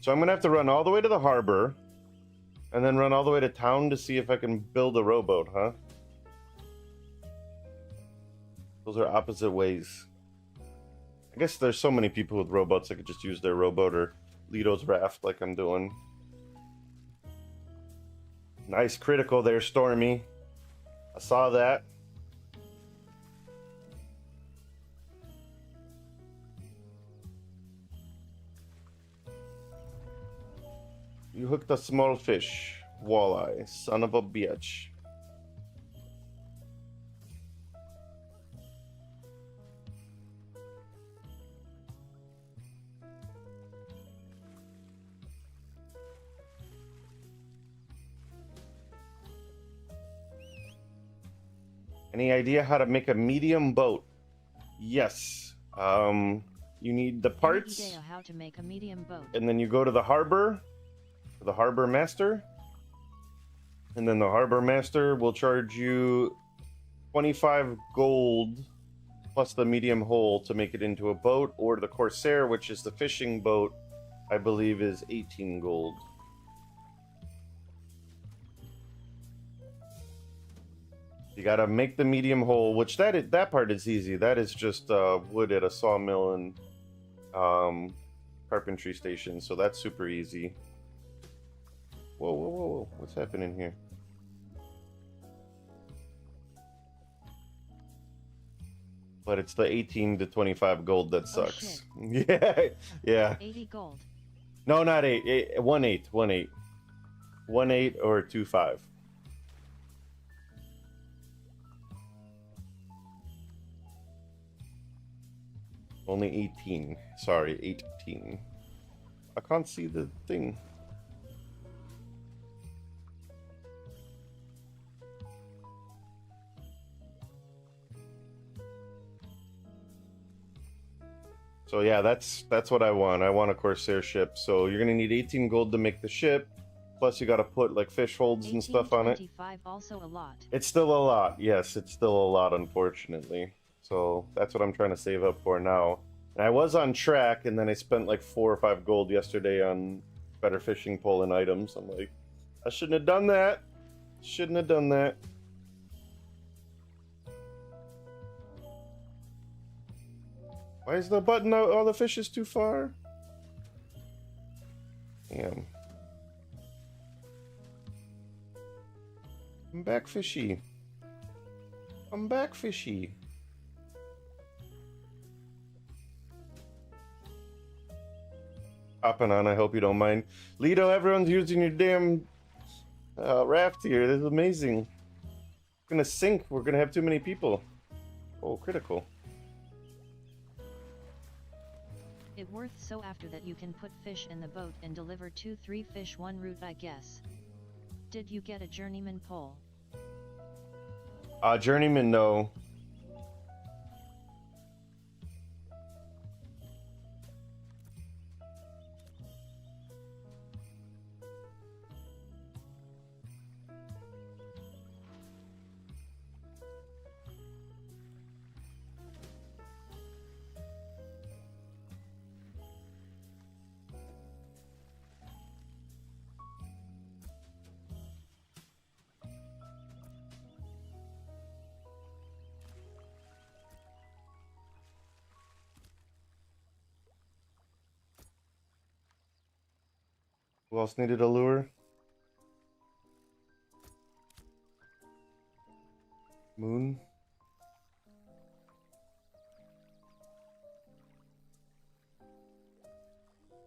So I'm gonna have to run all the way to the harbor and then run all the way to town to see if I can build a rowboat, huh? Those are opposite ways. I guess there's so many people with rowboats I could just use their rowboat or Lito's raft like I'm doing. Nice critical there, Stormy. I saw that. You hooked a small fish. Walleye, son of a bitch. Any idea how to make a medium boat? Yes. You need the parts. Any idea how to make a medium boat? And then you go to the harbor master, and then the harbor master will charge you 25 gold plus the medium hull to make it into a boat, or the Corsair, which is the fishing boat, I believe is 18 gold. You gotta make the medium hull, which that part is easy. That is just wood at a sawmill and carpentry station, so that's super easy. Whoa, whoa, whoa, whoa. What's happening here? But it's the 18 to 25 gold that sucks. Oh, yeah, yeah. 80 gold. No, not 8. 1/8. 1/8. 1/8 or 2/5. Only 18. Sorry, 18. I can't see the thing. So yeah, that's what I want. I want a Corsair ship. So you're gonna need 18 gold to make the ship. Plus you gotta put like fish holds and stuff on it. 25 also a lot. It's still a lot. Yes, it's still a lot, unfortunately. So that's what I'm trying to save up for now. And I was on track, and then I spent like 4 or 5 gold yesterday on better fishing pole and items. I'm like, I shouldn't have done that. Shouldn't have done that. Why is the button out? All the fish is too far? Damn. I'm back, fishy. I'm back, fishy. Hopping on, I hope you don't mind. Lito, everyone's using your damn raft here. This is amazing. It's gonna sink. We're gonna have too many people. Oh, critical. It worth so after that you can put fish in the boat and deliver 2-3 fish one route, I guess. Did you get a journeyman pole? Journeyman, no. Who else needed a lure? Moon?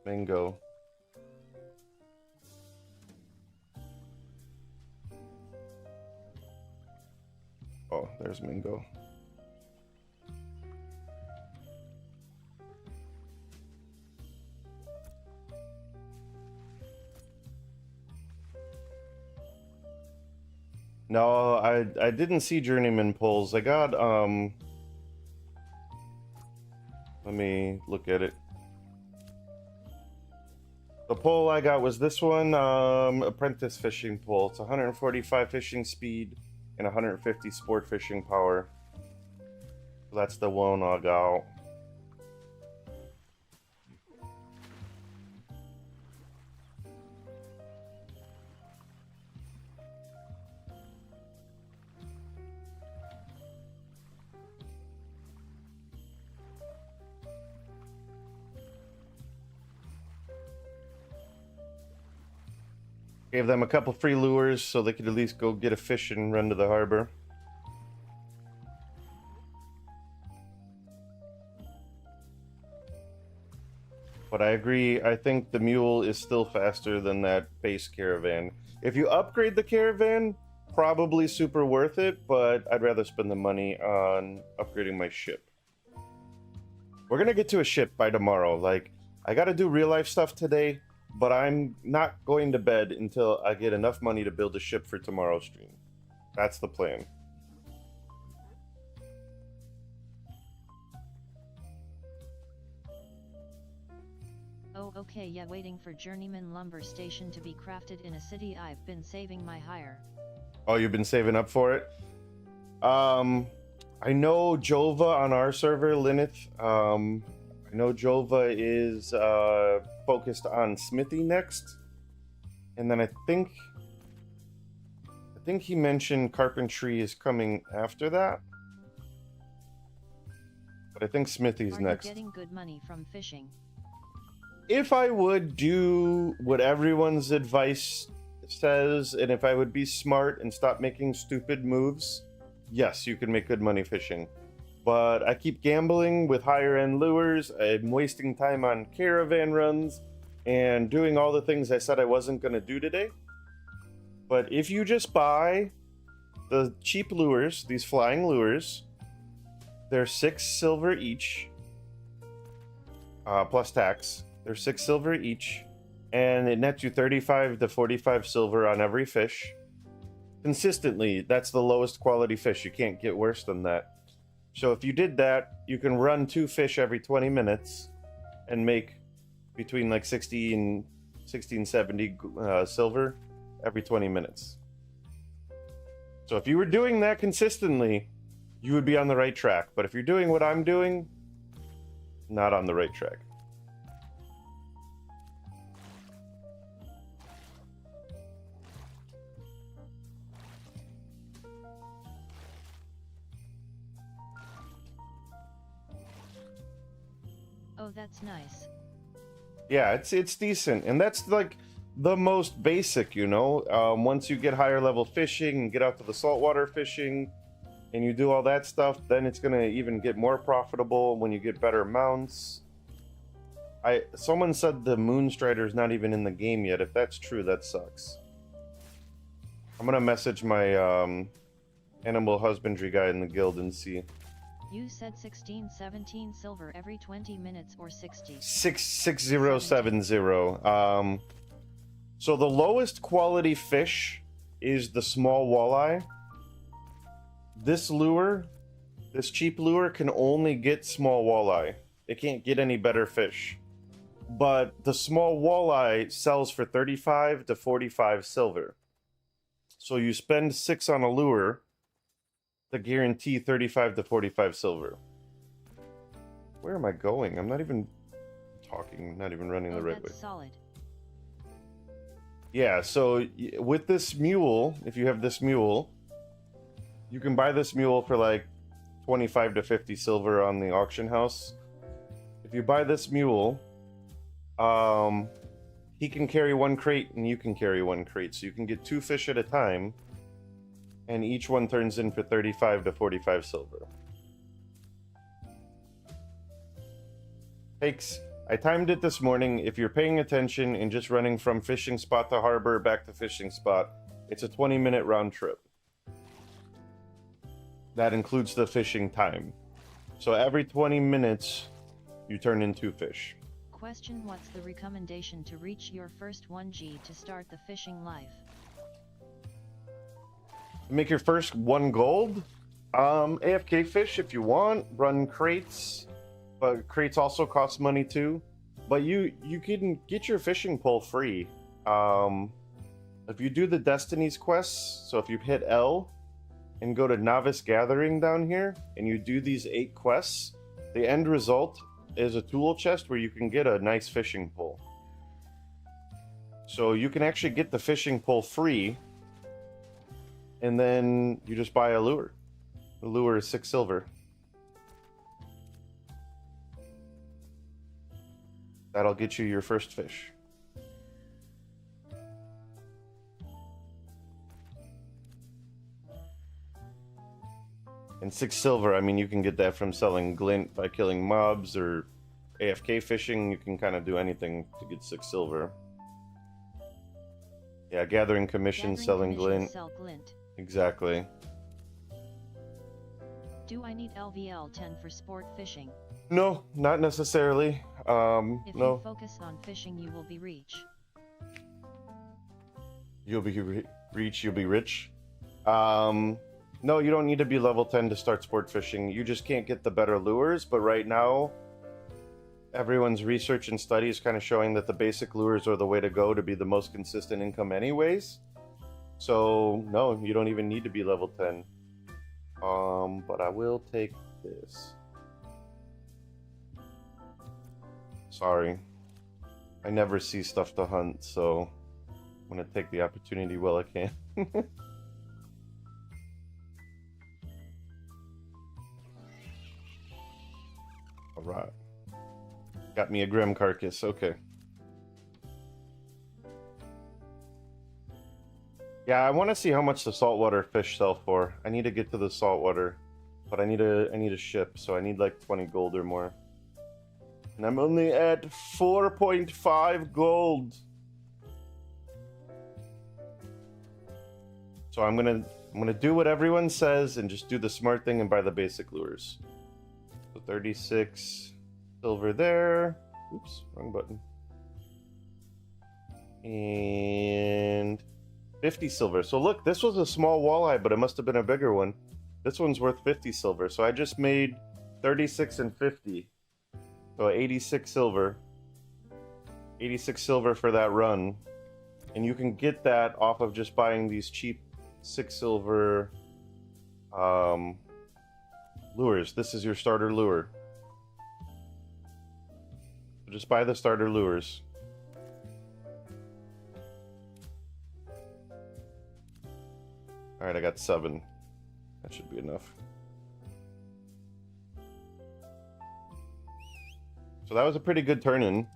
Mango. Oh, there's Mingo. No, I didn't see journeyman poles. I got let me look at it. The pole I got was this one, apprentice fishing pole. It's 145 fishing speed and 150 sport fishing power. So that's the one I got. Gave them a couple free lures so they could at least go get a fish and run to the harbor. But I agree, I think the mule is still faster than that base caravan. If you upgrade the caravan, probably super worth it, but I'd rather spend the money on upgrading my ship. We're gonna get to a ship by tomorrow. Like, I gotta do real life stuff today, but I'm not going to bed until I get enough money to build a ship for tomorrow's stream. That's the plan. Oh okay, yeah, waiting for journeyman lumber station to be crafted in a city. I've been saving my hire. Oh, you've been saving up for it? I know Jova on our server, Lineth. I know Jova is focused on smithy next, and then I think he mentioned carpentry is coming after that. But I think smithy's next. Are you getting good money from fishing? If I would do what everyone's advice says, and if I would be smart and stop making stupid moves, yes, you can make good money fishing. But I keep gambling with higher end lures. I'm wasting time on caravan runs and doing all the things I said I wasn't going to do today. But if you just buy the cheap lures, these flying lures, they're 6 silver each, plus tax. They're 6 silver each, and it nets you 35 to 45 silver on every fish. Consistently, that's the lowest quality fish. You can't get worse than that. So if you did that, you can run 2 fish every 20 minutes and make between like 60 and 70 silver every 20 minutes. So if you were doing that consistently, you would be on the right track. But if you're doing what I'm doing, not on the right track. Oh, that's nice. Yeah, it's decent, and that's like the most basic, you know. Once you get higher level fishing and get out to the saltwater fishing, and you do all that stuff, then it's gonna even get more profitable when you get better mounts. Someone said the Moonstrider is not even in the game yet. If that's true, that sucks. I'm gonna message my animal husbandry guy in the guild and see. You said 16, 17 silver every 20 minutes or 60? 6070. So the lowest quality fish is the small walleye. This lure, this cheap lure, can only get small walleye. It can't get any better fish. But the small walleye sells for 35 to 45 silver. So you spend 6 on a lure to guarantee 35 to 45 silver. Where am I going? I'm not even talking, not even running the right way. Solid. Yeah, so with this mule, if you have this mule, you can buy this mule for like 25 to 50 silver on the auction house. If you buy this mule, he can carry 1 crate and you can carry 1 crate. So you can get 2 fish at a time, and each one turns in for 35 to 45 silver. I timed it this morning. If you're paying attention and just running from fishing spot to harbor back to fishing spot, it's a 20-minute round trip. That includes the fishing time. So every 20 minutes, you turn in 2 fish. Question: what's the recommendation to reach your first 1G to start the fishing life? Make your first 1 gold. AFK fish if you want. Run crates. But crates also cost money too. But you can get your fishing pole free. If you do the Destiny's quests, so if you hit L and go to Novice Gathering down here, and you do these 8 quests, the end result is a tool chest where you can get a nice fishing pole. So you can actually get the fishing pole free, and then you just buy a lure. The lure is 6 silver. That'll get you your first fish. And 6 silver, I mean, you can get that from selling glint by killing mobs or AFK fishing. You can kind of do anything to get 6 silver. Yeah, gathering commission, selling glint. Sell glint. Exactly. Do I need LVL 10 for sport fishing? No, not necessarily. If no. you focus on fishing, you will be reach. You'll be reach, you'll be rich. No, you don't need to be level 10 to start sport fishing. You just can't get the better lures, but right now, everyone's research and study is kind of showing that the basic lures are the way to go to be the most consistent income anyways. So, no, you don't even need to be level 10. But I will take this. Sorry. I never see stuff to hunt, so I'm going to take the opportunity while I can. Alright. Got me a Grim Carcass, okay. Yeah, I want to see how much the saltwater fish sell for. I need to get to the saltwater, but I need a ship, so I need like 20 gold or more. And I'm only at 4.5 gold. So I'm gonna do what everyone says and just do the smart thing and buy the basic lures. So 36 silver there. Oops, wrong button. And 50 silver. So look, this was a small walleye, but it must have been a bigger one. This one's worth 50 silver. So I just made 36 and 50. So 86 silver. 86 silver for that run. And you can get that off of just buying these cheap 6 silver lures. This is your starter lure. So just buy the starter lures. Alright, I got 7. That should be enough. So that was a pretty good turn-in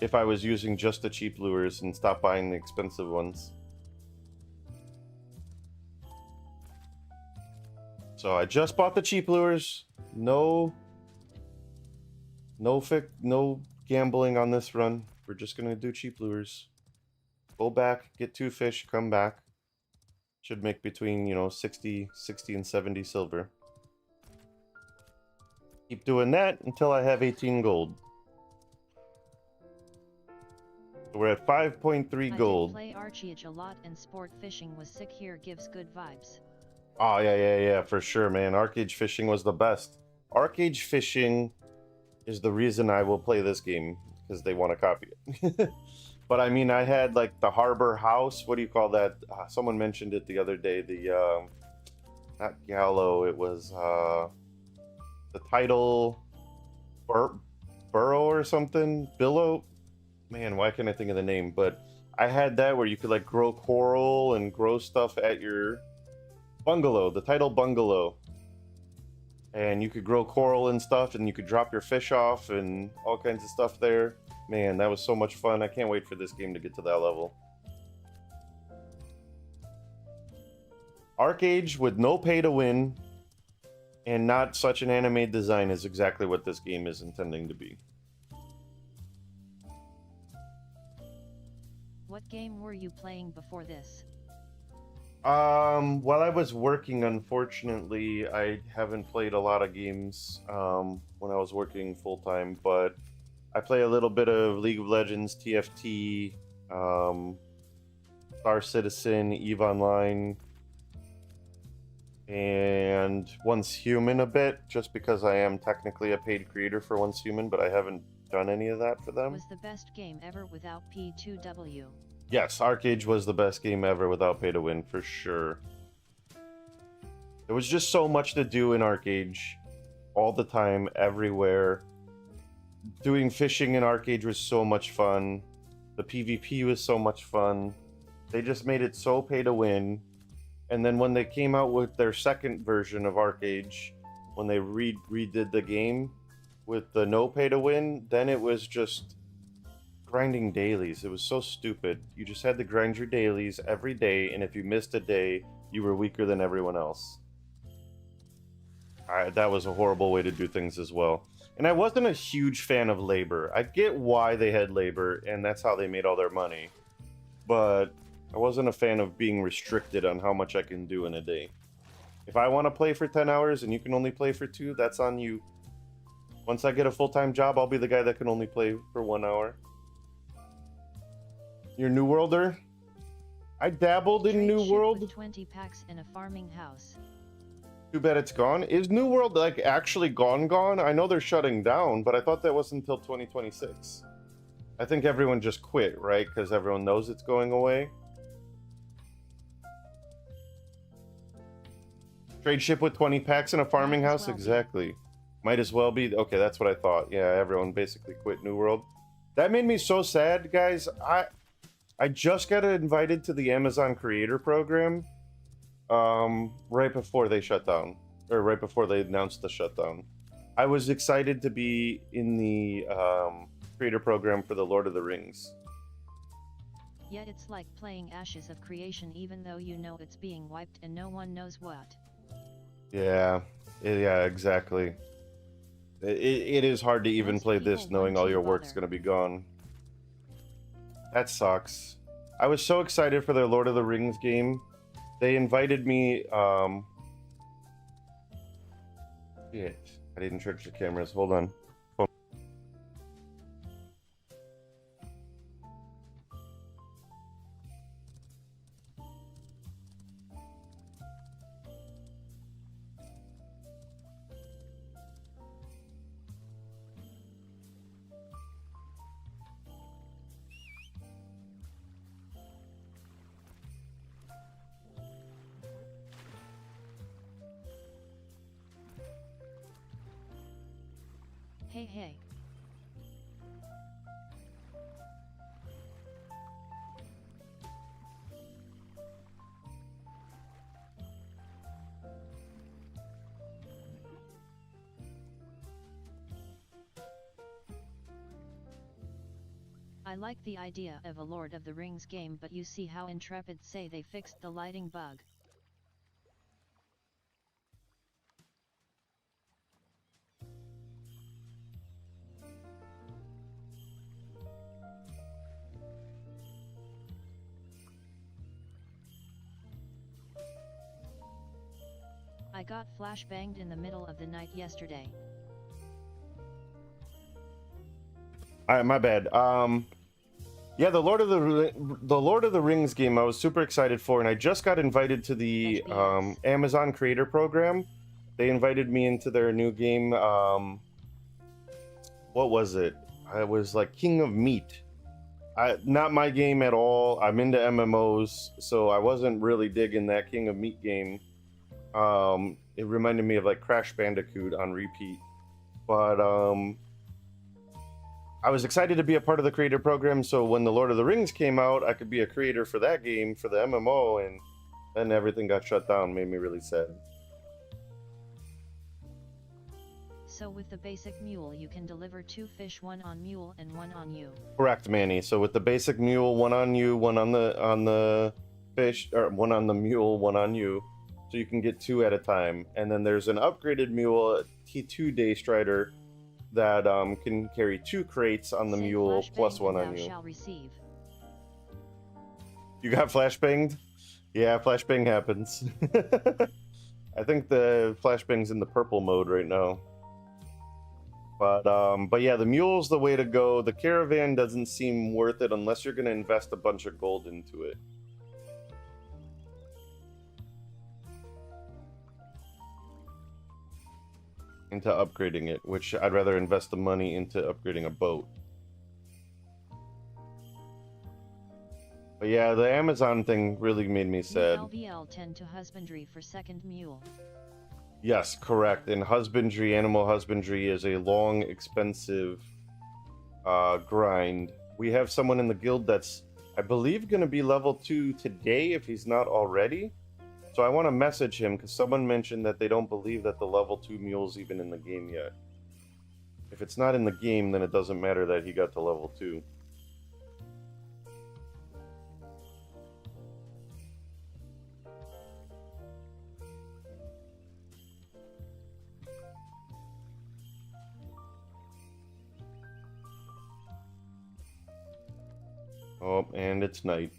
if I was using just the cheap lures and stopped buying the expensive ones. So I just bought the cheap lures. No gambling on this run. We're just gonna do cheap lures. Go back, get 2 fish, come back. Should make between, 60 and 70 silver. Keep doing that until I have 18 gold. So we're at 5.3 gold. I did play Archetype a lot, and sport fishing was sick. Here gives good vibes. Oh, yeah, for sure, man. Arcade fishing was the best. Arcade fishing is the reason I will play this game, because they want to copy it. But I mean, I had like the harbor house. What do you call that? Someone mentioned it the other day. The not Gallo. It was the title Burrow or something. Billow. Man, why can't I think of the name? But I had that where you could like grow coral and grow stuff at your bungalow. The title bungalow. And you could grow coral and stuff, and you could drop your fish off and all kinds of stuff there. Man, that was so much fun. I can't wait for this game to get to that level. Arcade with no pay to win and not such an anime design is exactly what this game is intending to be. What game were you playing before this? While I was working, unfortunately, I haven't played a lot of games when I was working full-time, but I play a little bit of League of Legends, TFT, Star Citizen, EVE Online, and Once Human a bit, just because I am technically a paid creator for Once Human, but I haven't done any of that for them. Was the best game ever without P2W. Yes, Arcade was the best game ever without pay to win for sure. There was just so much to do in Arcade, all the time, everywhere. Doing fishing in Arcade was so much fun. The PvP was so much fun. They just made it so pay to win. And then when they came out with their second version of Arcade, when they redid the game with the no pay to win, then it was just grinding dailies. It was so stupid. You just had to grind your dailies every day, and if you missed a day, you were weaker than everyone else. That was a horrible way to do things as well. And I wasn't a huge fan of labor. I get why they had labor, and that's how they made all their money. But I wasn't a fan of being restricted on how much I can do in a day. If I want to play for 10 hours and you can only play for 2, that's on you. Once I get a full-time job, I'll be the guy that can only play for 1 hour. You're New Worlder? I dabbled in Trade New ship World. with 20 packs in a farming house. Too bad it's gone. Is New World like actually gone? I know they're shutting down, but I thought that was until 2026. I think everyone just quit, right? Because everyone knows it's going away. Trade ship with 20 packs in a farming house? Well exactly. Might as well be. Okay, that's what I thought. Yeah, everyone basically quit New World. That made me so sad, guys. I just got invited to the Amazon Creator Program right before they shut down. Or right before they announced the shutdown. I was excited to be in the Creator Program for the Lord of the Rings. Yet it's like playing Ashes of Creation even though you know it's being wiped and no one knows what. Yeah, yeah, exactly. It is hard to even Most play people this knowing all won't your even work's bother. going to be gone. That sucks. I was so excited for their Lord of the Rings game. They invited me, shit, I didn't charge the cameras. Hold on. Hey. I like the idea of a Lord of the Rings game, but you see how Intrepid say they fixed the lighting bug. I got flashbanged in the middle of the night yesterday. Alright, my bad. Yeah, the Lord of the Rings game I was super excited for, and I just got invited to the HBS. Amazon Creator Program. They invited me into their new game. What was it? I was like King of Meat. Not my game at all. I'm into MMOs, so I wasn't really digging that King of Meat game. It reminded me of like Crash Bandicoot on repeat. But I was excited to be a part of the creator program, so when the Lord of the Rings came out, I could be a creator for that game, for the MMO, and then everything got shut down. Made me really sad. So with the basic mule you can deliver 2 fish, 1 on mule and 1 on you. Correct, Manny. So with the basic mule, 1 on you, 1 on the fish, or 1 on the mule, 1 on you. So you can get 2 at a time. And then there's an upgraded mule, a T2 Day Strider, that can carry 2 crates on the Say mule flashbang plus 1 and on thou you. shall receive. You got flashbanged? Yeah, flashbang happens. I think the flashbang's in the purple mode right now. But yeah, the mule's the way to go. The caravan doesn't seem worth it unless you're going to invest a bunch of gold into it. into upgrading it, which I'd rather invest the money into upgrading a boat. But yeah, the Amazon thing really made me sad. LVL 10 to husbandry for second mule. Yes, correct. And husbandry, animal husbandry is a long, expensive grind. We have someone in the guild that's, I believe, going to be level 2 today if he's not already. So I want to message him because someone mentioned that they don't believe that the level 2 mule's even in the game yet. If it's not in the game, then it doesn't matter that he got to level 2. Oh, and it's night.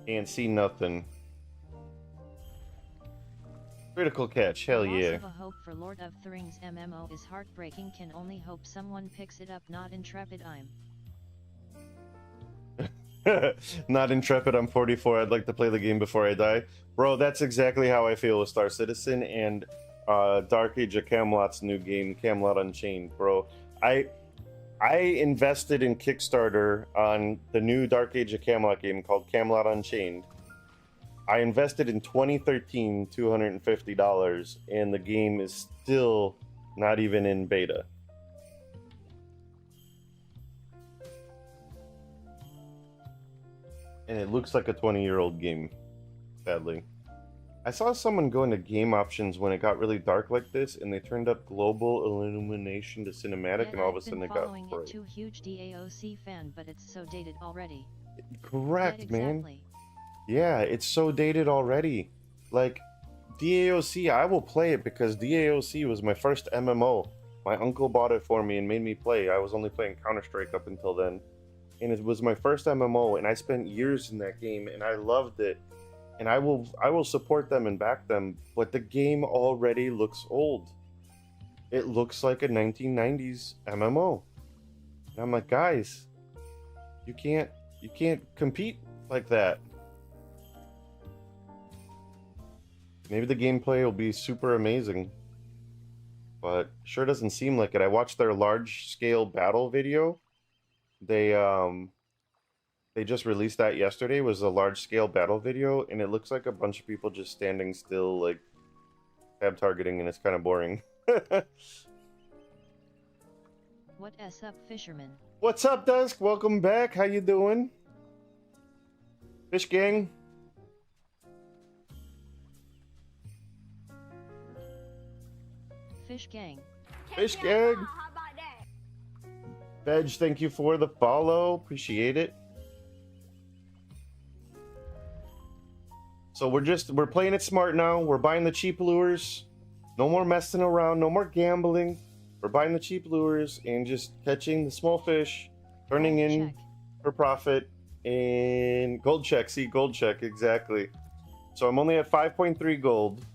Can't see nothing. Critical catch, hell The loss yeah. of a hope for Lord of the Rings MMO is heartbreaking. Can only hope someone picks it up. Not intrepid. Not intrepid, I'm 44. I'd like to play the game before I die. Bro, that's exactly how I feel with Star Citizen and Dark Age of Camelot's new game, Camelot Unchained, bro. I invested in Kickstarter on the new Dark Age of Camelot game called Camelot Unchained. I invested in 2013 $250, and the game is still not even in beta. And it looks like a 20-year-old game, sadly. I saw someone go into game options when it got really dark like this, and they turned up global illumination to cinematic, and all of a sudden it got bright. Too huge DAOC fan, but it's so dated already. Correct, Right, man. exactly. Yeah, it's so dated already. Like, DAOC, I will play it because DAOC was my first MMO. My uncle bought it for me and made me play. I was only playing Counter-Strike up until then. And it was my first MMO, and I spent years in that game, and I loved it. And I will support them and back them, but the game already looks old. It looks like a 1990s MMO. And I'm like, guys, you can't compete like that. Maybe the gameplay will be super amazing, but sure doesn't seem like it. I watched their large scale battle video. They just released that yesterday. It was a large scale battle video, and it looks like a bunch of people just standing still, like tab targeting, and it's kind of boring. What's up, fisherman? What's up, Dusk? Welcome back. How you doing? Fish gang? Fish gang. Fish Catch me outside, gang? how about that? Veg, thank you for the follow. Appreciate it. So we're playing it smart now. We're buying the cheap lures. No more messing around. No more gambling. We're buying the cheap lures and just catching the small fish, turning in Check. for profit, and gold check. See, gold check, exactly. So I'm only at 5.3 gold,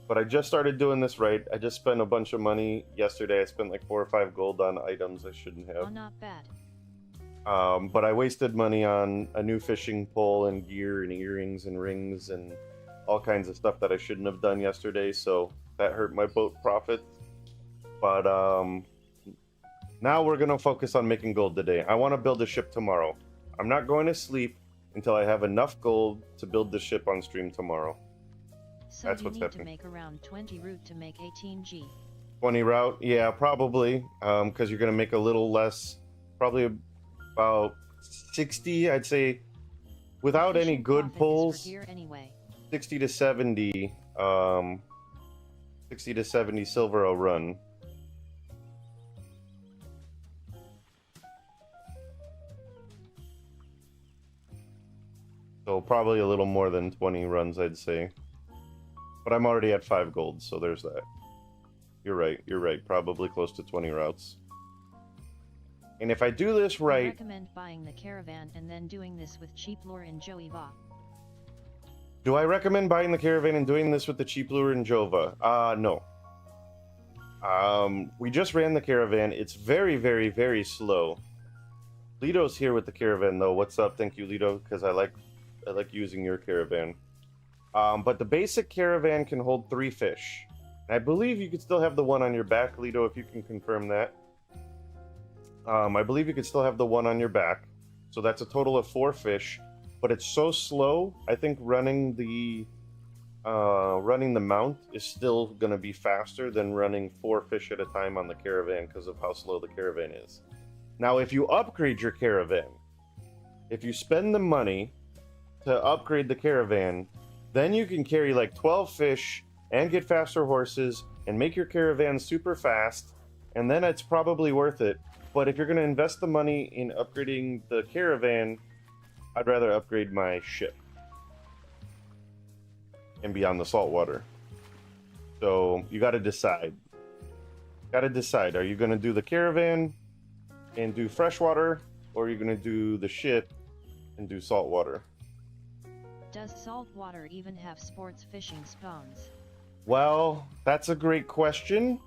but I just started doing this right. I just spent a bunch of money yesterday. I spent like 4 or 5 gold on items I shouldn't Oh, have. not bad. But I wasted money on a new fishing pole and gear and earrings and rings and all kinds of stuff that I shouldn't have done yesterday, so that hurt my boat profit. But now we're going to focus on making gold today. I want to build a ship tomorrow. I'm not going to sleep until I have enough gold to build the ship on stream tomorrow. So That's you what's need happening. to make around 20 route to make 18G. 20 route, yeah, probably, because you're going to make a little less, probably about 60, I'd say, without any Fishing good profit is for pulls, gear anyway. 60 to 70, 60 to 70 silver a run. So probably a little more than 20 runs, I'd say. But I'm already at 5 gold, so there's that. You're right, probably close to 20 routes. And if I do this I right... recommend buying the caravan and then doing this with cheap lure in Joeva. Do I recommend buying the caravan and doing this with the cheap lure in Jova? No. We just ran the caravan. It's very, very, very slow. Lito's here with the caravan, though. What's up? Thank you, Lito, because I like using your caravan. But the basic caravan can hold 3 fish. And I believe you could still have the one on your back, Lido, if you can confirm that. I believe you could still have the one on your back. So that's a total of 4 fish. But it's so slow, I think running the mount is still going to be faster than running 4 fish at a time on the caravan because of how slow the caravan is. Now, if you upgrade your caravan, if you spend the money to upgrade the caravan, then you can carry like 12 fish and get faster horses and make your caravan super fast, and then it's probably worth it. But if you're going to invest the money in upgrading the caravan, I'd rather upgrade my ship and be on the saltwater. So you got to decide. Are you going to do the caravan and do freshwater, or are you going to do the ship and do saltwater? Does saltwater even have sports fishing spawns? Well, that's a great question.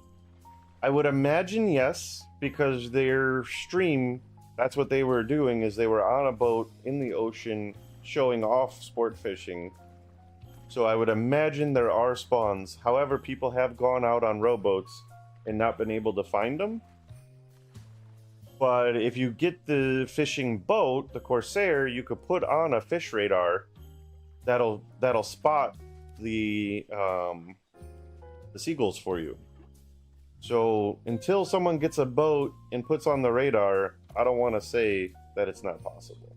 I would imagine yes, because their stream, that's what they were doing, is they were on a boat in the ocean showing off sport fishing. So I would imagine there are spawns. However, people have gone out on rowboats and not been able to find them. But if you get the fishing boat, the Corsair, you could put on a fish radar that'll spot the seagulls for you. So until someone gets a boat and puts on the radar, I don't want to say that it's not possible.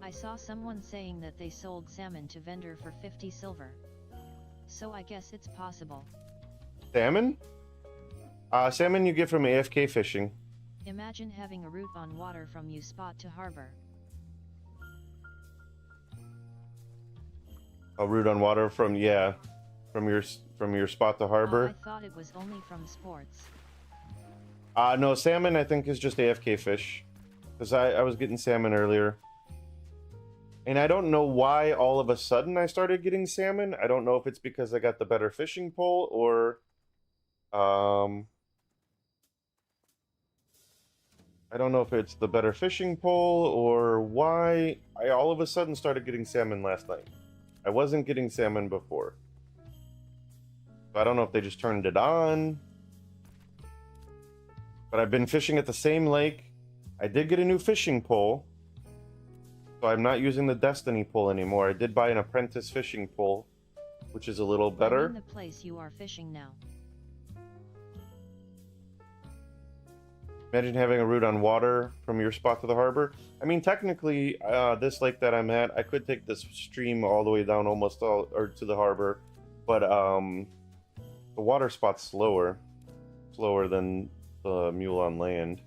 I saw someone saying that they sold salmon to vendor for 50 silver. So I guess it's possible. Salmon? Salmon you get from AFK fishing. Imagine having a route on water from you spot to harbor. A route on water from your spot to harbor. I thought it was only from sports. No, salmon I think is just AFK fish, because I was getting salmon earlier, and I don't know why all of a sudden I started getting salmon. I don't know if it's because I got the better fishing pole, or I don't know if it's the better fishing pole or why I all of a sudden started getting salmon last night. I wasn't getting salmon before. So I don't know if they just turned it on. But I've been fishing at the same lake. I did get a new fishing pole. So I'm not using the Destiny pole anymore. I did buy an apprentice fishing pole, which is a little better. I'm in the place you are fishing now. Imagine having a route on water from your spot to the harbor. I mean, technically, this lake that I'm at, I could take this stream all the way down or to the harbor, but the water spot's slower than the mule on land.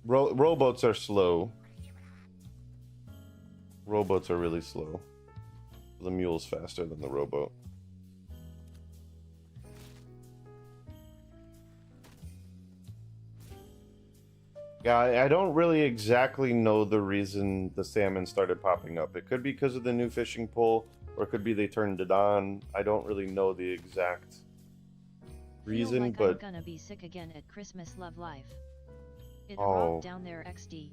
Rowboats are slow. Rowboats are really slow. The mule's faster than the rowboat. Yeah, I don't really exactly know the reason the salmon started popping up. It could be because of the new fishing pole, or it could be they turned it on. I don't really know the exact reason, Feel like but I'm gonna be sick again at Christmas. Love life. It Oh. rocked down there XD.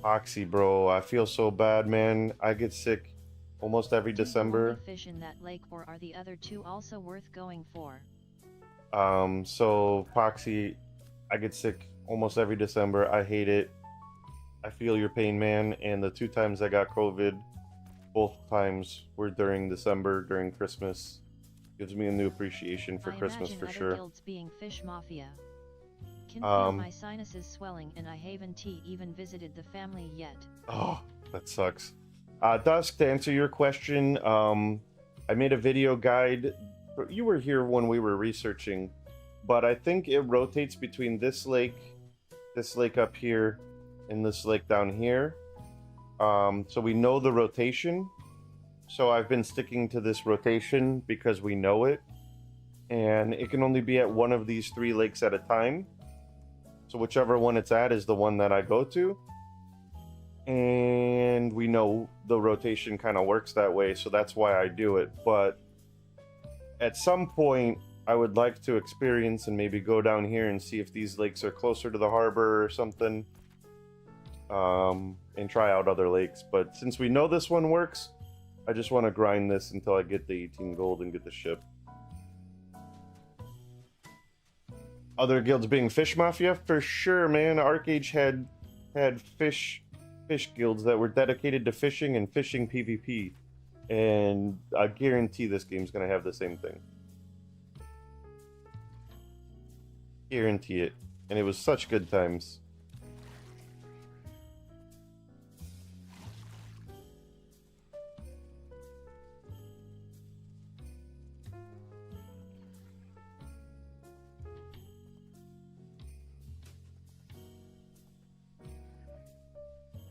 Oxy, bro, I feel so bad, man. I get sick almost every Do you December. only fish in that lake, or are the other two also worth going for? So Poxy, I get sick almost every December. I hate it. I feel your pain, man. And the 2 times I got COVID, both times were during December, during Christmas. Gives me a new appreciation for I Christmas imagine for other sure. guilds being fish mafia. Can feel Um, my sinuses swelling, and I haven't even visited the family yet. Oh, that sucks. Dusk, to answer your question, I made a video guide. You were here when we were researching, but I think it rotates between this lake up here, and this lake down here. So we know the rotation. So I've been sticking to this rotation because we know it. And it can only be at one of these 3 lakes at a time. So whichever one it's at is the one that I go to. And we know the rotation kind of works that way, so that's why I do it. But at some point, I would like to experience and maybe go down here and see if these lakes are closer to the harbor or something. And try out other lakes. But since we know this one works, I just want to grind this until I get the 18 gold and get the ship. Other guilds being Fish Mafia? For sure, man. Arcage had fish guilds that were dedicated to fishing and fishing PvP. And I guarantee this game's going to have the same thing. Guarantee it. And it was such good times.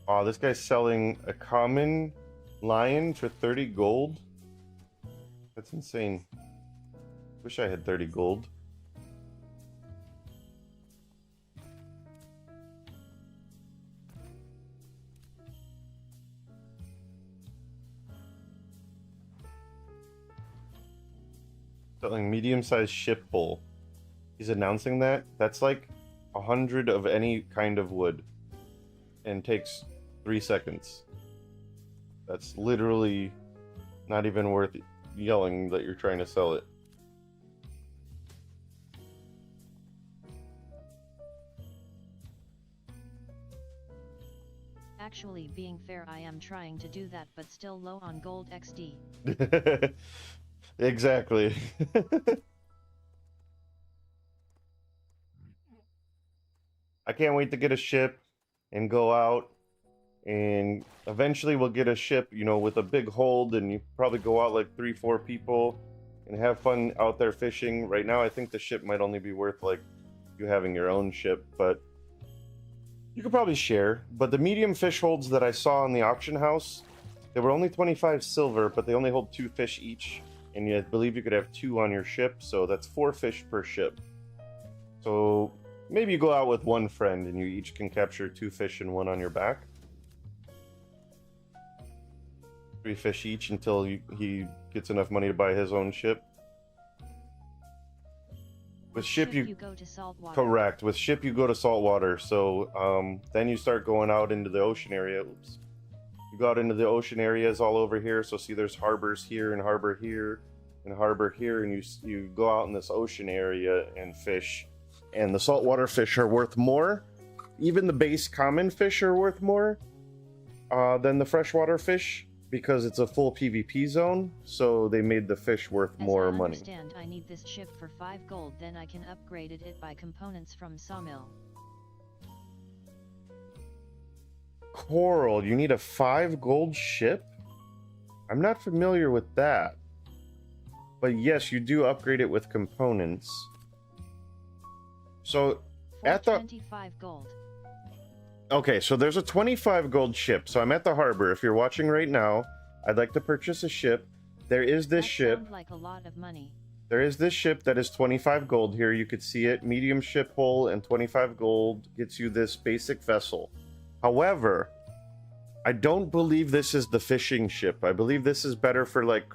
Oh, this guy's selling a common lion for 30 gold? That's insane. Wish I had 30 gold. Selling medium-sized ship bowl. He's announcing that? That's like 100 of any kind of wood. And takes 3 seconds. That's literally not even worth yelling that you're trying to sell it. Actually, being fair, I am trying to do that, but still low on gold XD. Exactly. I can't wait to get a ship and go out, and eventually we'll get a ship, you know, with a big hold, and you probably go out like 3-4 people and have fun out there fishing. Right now I think the ship might only be worth like you having your own ship, but you could probably share. But the medium fish holds that I saw in the auction house, they were only 25 silver, but they only hold 2 fish each, and I believe you could have 2 on your ship, so that's 4 fish per ship. So maybe you go out with 1 friend and you each can capture 2 fish and 1 on your back. 3 fish each until he gets enough money to buy his own ship. With ship you go to saltwater. Correct. With ship you go to saltwater. So then you start going out into the ocean area. Oops. You go out into the ocean areas all over here. So see, there's harbors here and harbor here and harbor here, and you go out in this ocean area and fish. And the saltwater fish are worth more. Even the base common fish are worth more than the freshwater fish, because it's a full PvP zone, so they made the fish worth more money. As I understand, I need this ship for 5 gold, then I can upgrade it by components from Sawmill. Coral, you need a 5 gold ship? I'm not familiar with that. But yes, you do upgrade it with components. So, at the 25 gold. Okay, so there's a 25 gold ship. So I'm at the harbor. If you're watching right now, I'd like to purchase a ship. There is this ship. Sounds like a lot of money. There is this ship that is 25 gold here. You could see it. Medium ship hull and 25 gold gets you this basic vessel. However, I don't believe this is the fishing ship. I believe this is better for like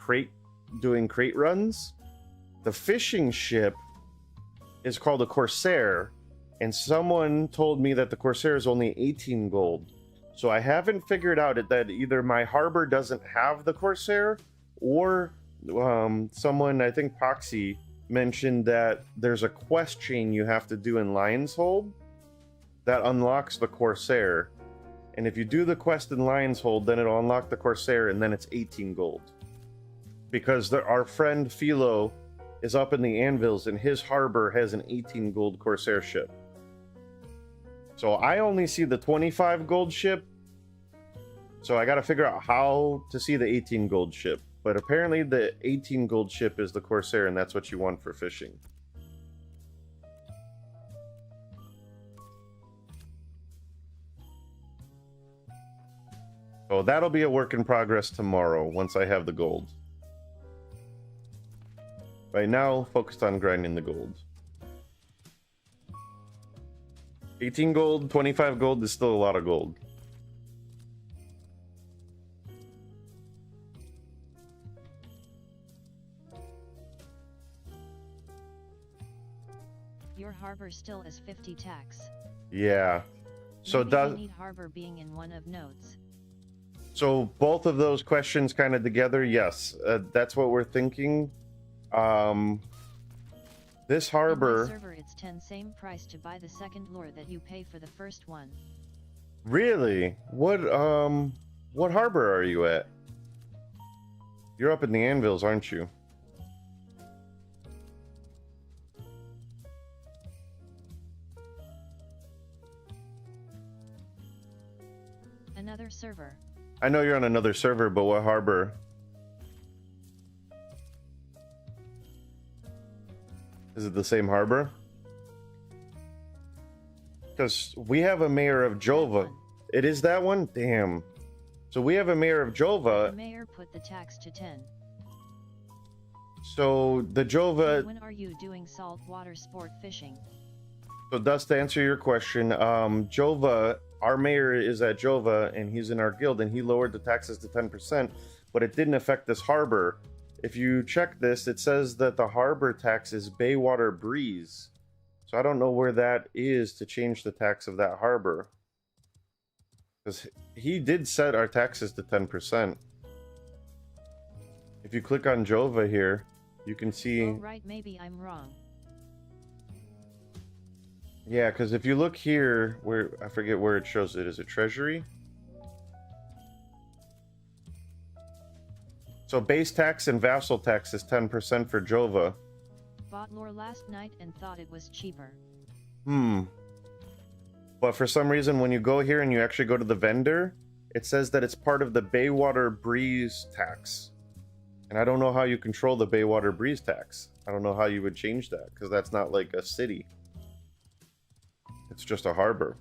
doing crate runs. The fishing ship is called a Corsair. And someone told me that the Corsair is only 18 gold. So I haven't figured out that either my harbor doesn't have the Corsair, or someone, I think Poxy, mentioned that there's a quest chain you have to do in Lion's Hold that unlocks the Corsair. And if you do the quest in Lion's Hold, then it'll unlock the Corsair, and then it's 18 gold. Because our friend Philo is up in the Anvils, and his harbor has an 18 gold Corsair ship. So I only see the 25 gold ship. So I got to figure out how to see the 18 gold ship. But apparently the 18 gold ship is the Corsair, and that's what you want for fishing. So that'll be a work in progress tomorrow once I have the gold. Right now, focused on grinding the gold. 18 gold, 25 gold is still a lot of gold. Your harbor still is 50 tax. Yeah. So Maybe does we need harbor being in one of notes. so both of those questions kind of together? Yes, that's what we're thinking. This In my harbor, server it's 10 same price to buy the second lure that you pay for the first one. really? What harbor are you at? You're up in the Anvils, aren't you? Another server. I know you're on another server, but what harbor? Is it the same harbor? Because we have a mayor of Jova. one. It is that one? Damn. So we have a mayor of The Jova. mayor put the tax to 10. So the Jova. When are you doing saltwater sport fishing? So thus to answer your question, Jova, our mayor is at Jova and he's in our guild and he lowered the taxes to 10%, but it didn't affect this harbor. If you check this, it says that the harbor tax is Baywater Breeze. So I don't know where that is to change the tax of that harbor. Because he did set our taxes to 10%. If you click on Jova here, you can see... Oh right, maybe I'm wrong. Yeah, because if you look here, where I forget where it shows it. Is it Treasury? So base tax and vassal tax is 10% for Jova. Bought lure last night and thought it was cheaper. But for some reason, when you go here and you actually go to the vendor, it says that it's part of the Baywater Breeze tax. And I don't know how you control the Baywater Breeze tax. I don't know how you would change that, because that's not like a city. It's just a harbor.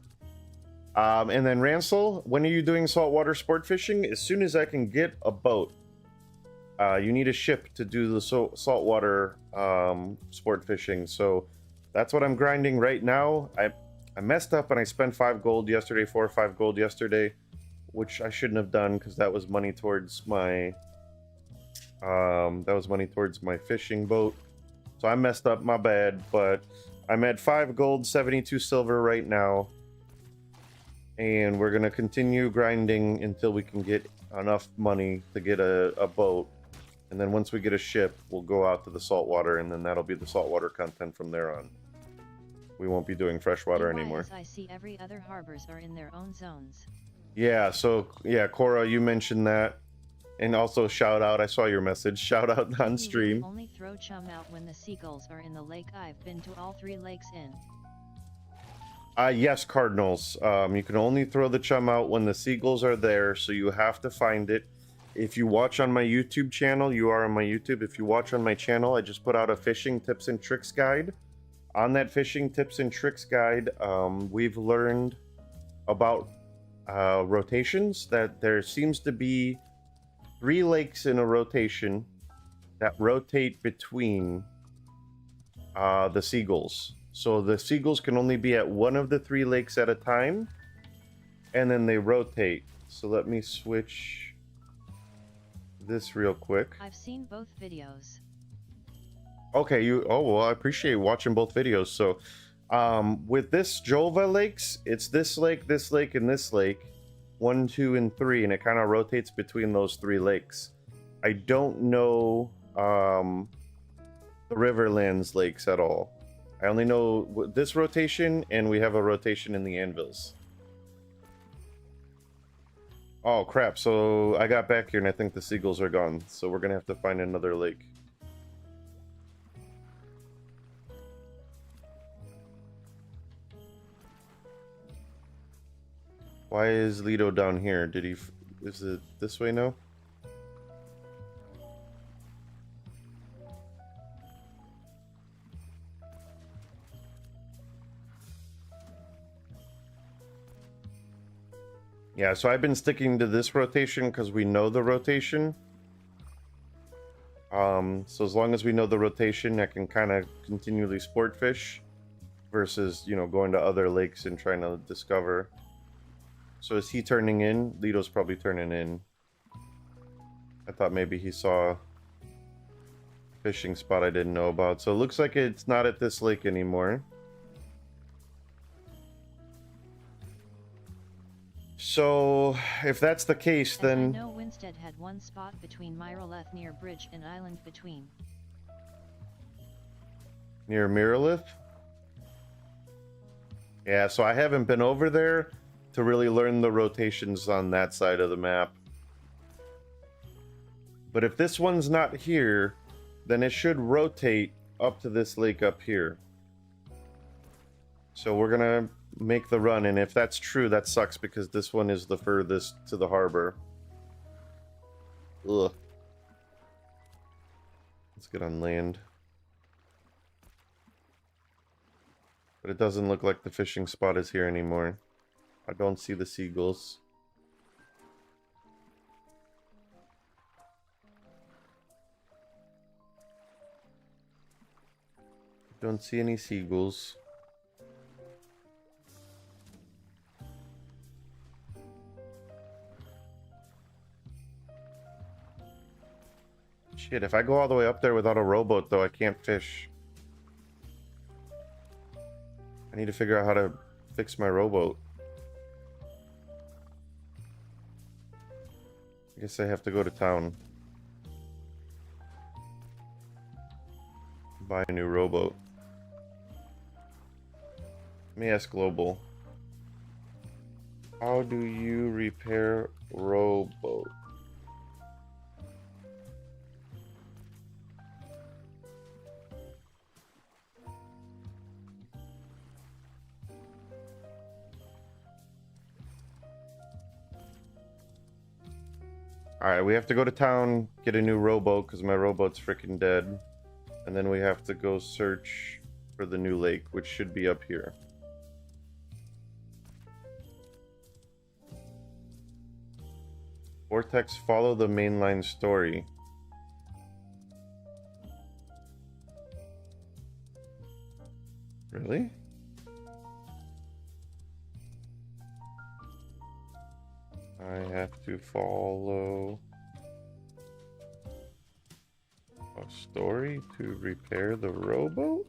And then Ransel, when are you doing saltwater sport fishing? As soon as I can get a boat. You need a ship to do the saltwater sport fishing. So that's what I'm grinding right now. I messed up and I spent 5 gold yesterday, 4 or 5 gold yesterday, which I shouldn't have done because that was money towards my fishing boat. So I messed up, my bad, but I'm at 5 gold, 72 silver right now. And we're going to continue grinding until we can get enough money to get a boat. And then once we get a ship, we'll go out to the saltwater, and then that'll be the saltwater content from there on. We won't be doing freshwater anymore. I see every other harbors are in their own zones. Yeah, so, yeah, Cora, you mentioned that. And also, shout out, I saw your message. Shout out on stream. Only throw chum out when the seagulls are in the lake. I've been to all 3 lakes in. Yes, Cardinals. You can only throw the chum out when the seagulls are there, so you have to find it. If you watch on my YouTube channel, you are on my YouTube. If you watch on my channel, I just put out a fishing tips and tricks guide. On that fishing tips and tricks guide, we've learned about rotations, that there seems to be 3 lakes in a rotation that rotate between the seagulls. So the seagulls can only be at one of the 3 lakes at a time, and then they rotate. So let me switch this real quick. I've seen both videos. Okay, well, I appreciate watching both videos. So with this Jova lakes, it's this lake, and this lake, 1, 2, and 3, and it kind of rotates between those 3 lakes. I don't know the Riverlands lakes at all. I only know this rotation, and we have a rotation in the Anvils. Oh crap, so I got back here and I think the seagulls are gone, so we're gonna have to find another lake. Why is Lido down here? Is it this way now? Yeah, so I've been sticking to this rotation because we know the rotation. So as long as we know the rotation, I can kind of continually sport fish versus, you know, going to other lakes and trying to discover. So is he turning in? Lido's probably turning in. I thought maybe he saw a fishing spot I didn't know about. So it looks like it's not at this lake anymore. So, if that's the case, As I then know Winstead had one spot between Myroleth near bridge and island between. near Miralith? Yeah, so I haven't been over there to really learn the rotations on that side of the map. But if this one's not here, then it should rotate up to this lake up here. So we're gonna make the run, and if that's true, that sucks because this one is the furthest to the harbor. Ugh. Let's get on land. But it doesn't look like the fishing spot is here anymore. I don't see the seagulls. Don't see any seagulls. Shit, if I go all the way up there without a rowboat, though, I can't fish. I need to figure out how to fix my rowboat. I guess I have to go to town. Buy a new rowboat. Let me ask Global. How do you repair rowboat? Alright, we have to go to town, get a new rowboat, because my rowboat's freaking dead. And then we have to go search for the new lake, which should be up here. Vortex, follow the mainline story. Really? I have to follow a story to repair the rowboat?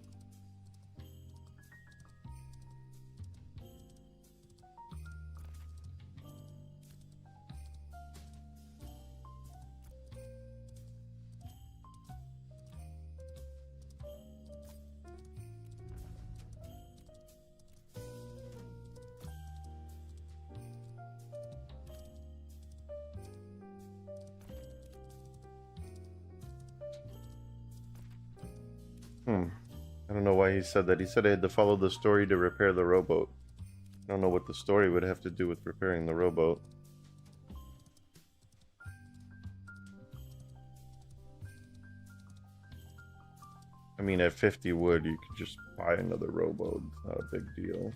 I don't know why he said that. He said I had to follow the story to repair the rowboat. I don't know what the story would have to do with repairing the rowboat. I mean, at 50 wood, you could just buy another rowboat. It's not a big deal.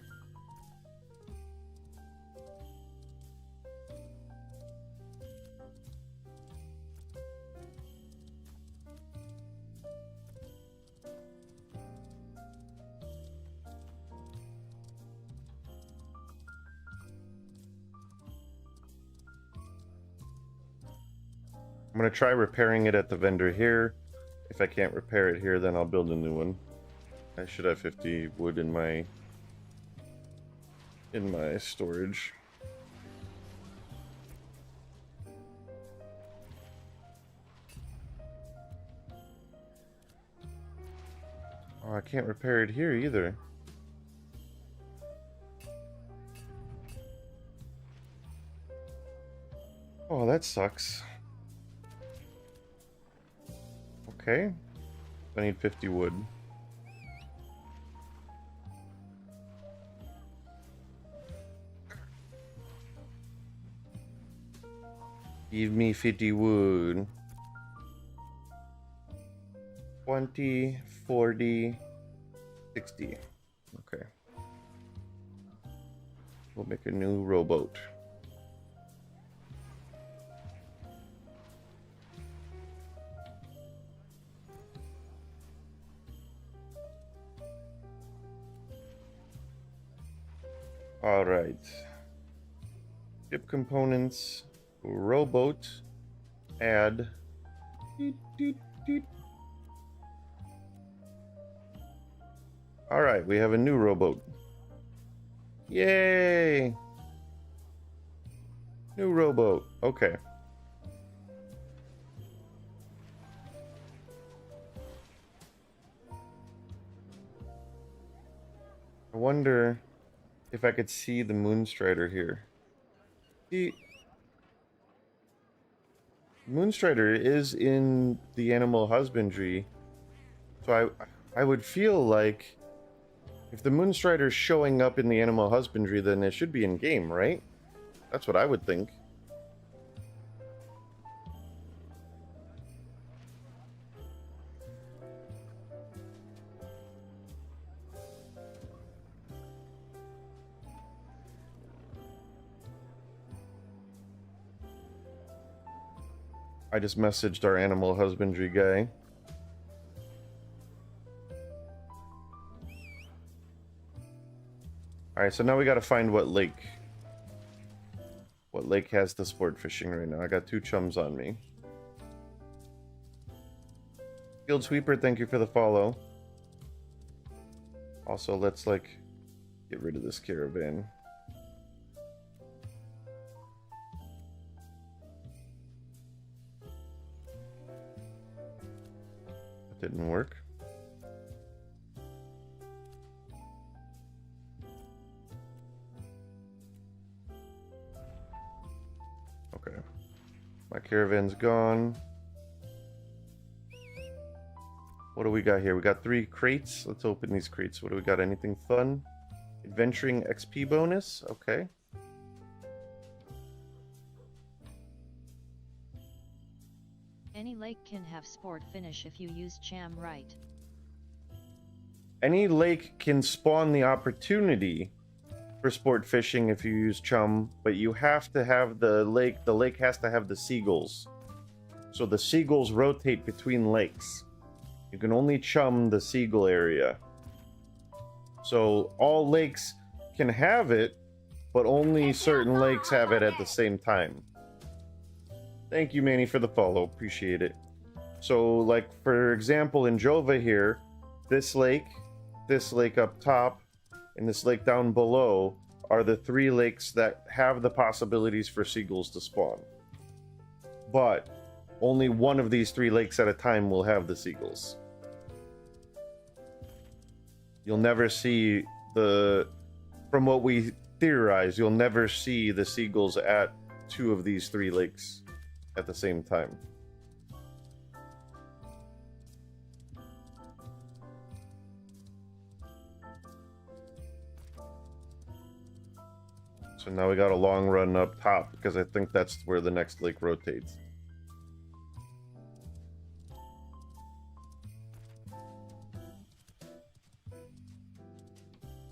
I'm going to try repairing it at the vendor here. If I can't repair it here, then I'll build a new one. I should have 50 wood in my storage. Oh, I can't repair it here either. Oh, that sucks. Okay. I need 50 wood. Give me 50 wood. 20, 40, 60. Okay. We'll make a new rowboat. All right. Ship components, rowboat, add. All right, we have a new rowboat. Yay! New rowboat. Okay. I wonder if I could see the Moonstrider here. See, Moonstrider is in the animal husbandry, so I would feel like if the Moonstrider is showing up in the animal husbandry, then it should be in game, right? That's what I would think. I just messaged our animal husbandry guy. Alright, so now we gotta find what lake. What lake has the sport fishing right now? I got 2 chums on me. Field Sweeper, thank you for the follow. Also, let's, like, get rid of this caravan. That didn't work. Okay. My caravan's gone. What do we got here? We got 3 crates. Let's open these crates. What do we got? Anything fun? Adventuring XP bonus? Okay. Any lake can have sport finish if you use cham right. Any lake can spawn the opportunity for sport fishing if you use chum, but you have to have the lake has to have the seagulls. So the seagulls rotate between lakes. You can only chum the seagull area. So all lakes can have it, but only certain lakes have it at the same time. Thank you, Manny, for the follow. Appreciate it. So, like, for example, in Jova here, this lake up top, and this lake down below are the 3 lakes that have the possibilities for seagulls to spawn. But only one of these 3 lakes at a time will have the seagulls. You'll never see from what we theorize, you'll never see the seagulls at 2 of these 3 lakes at the same time. So now we got a long run up top because I think that's where the next lake rotates.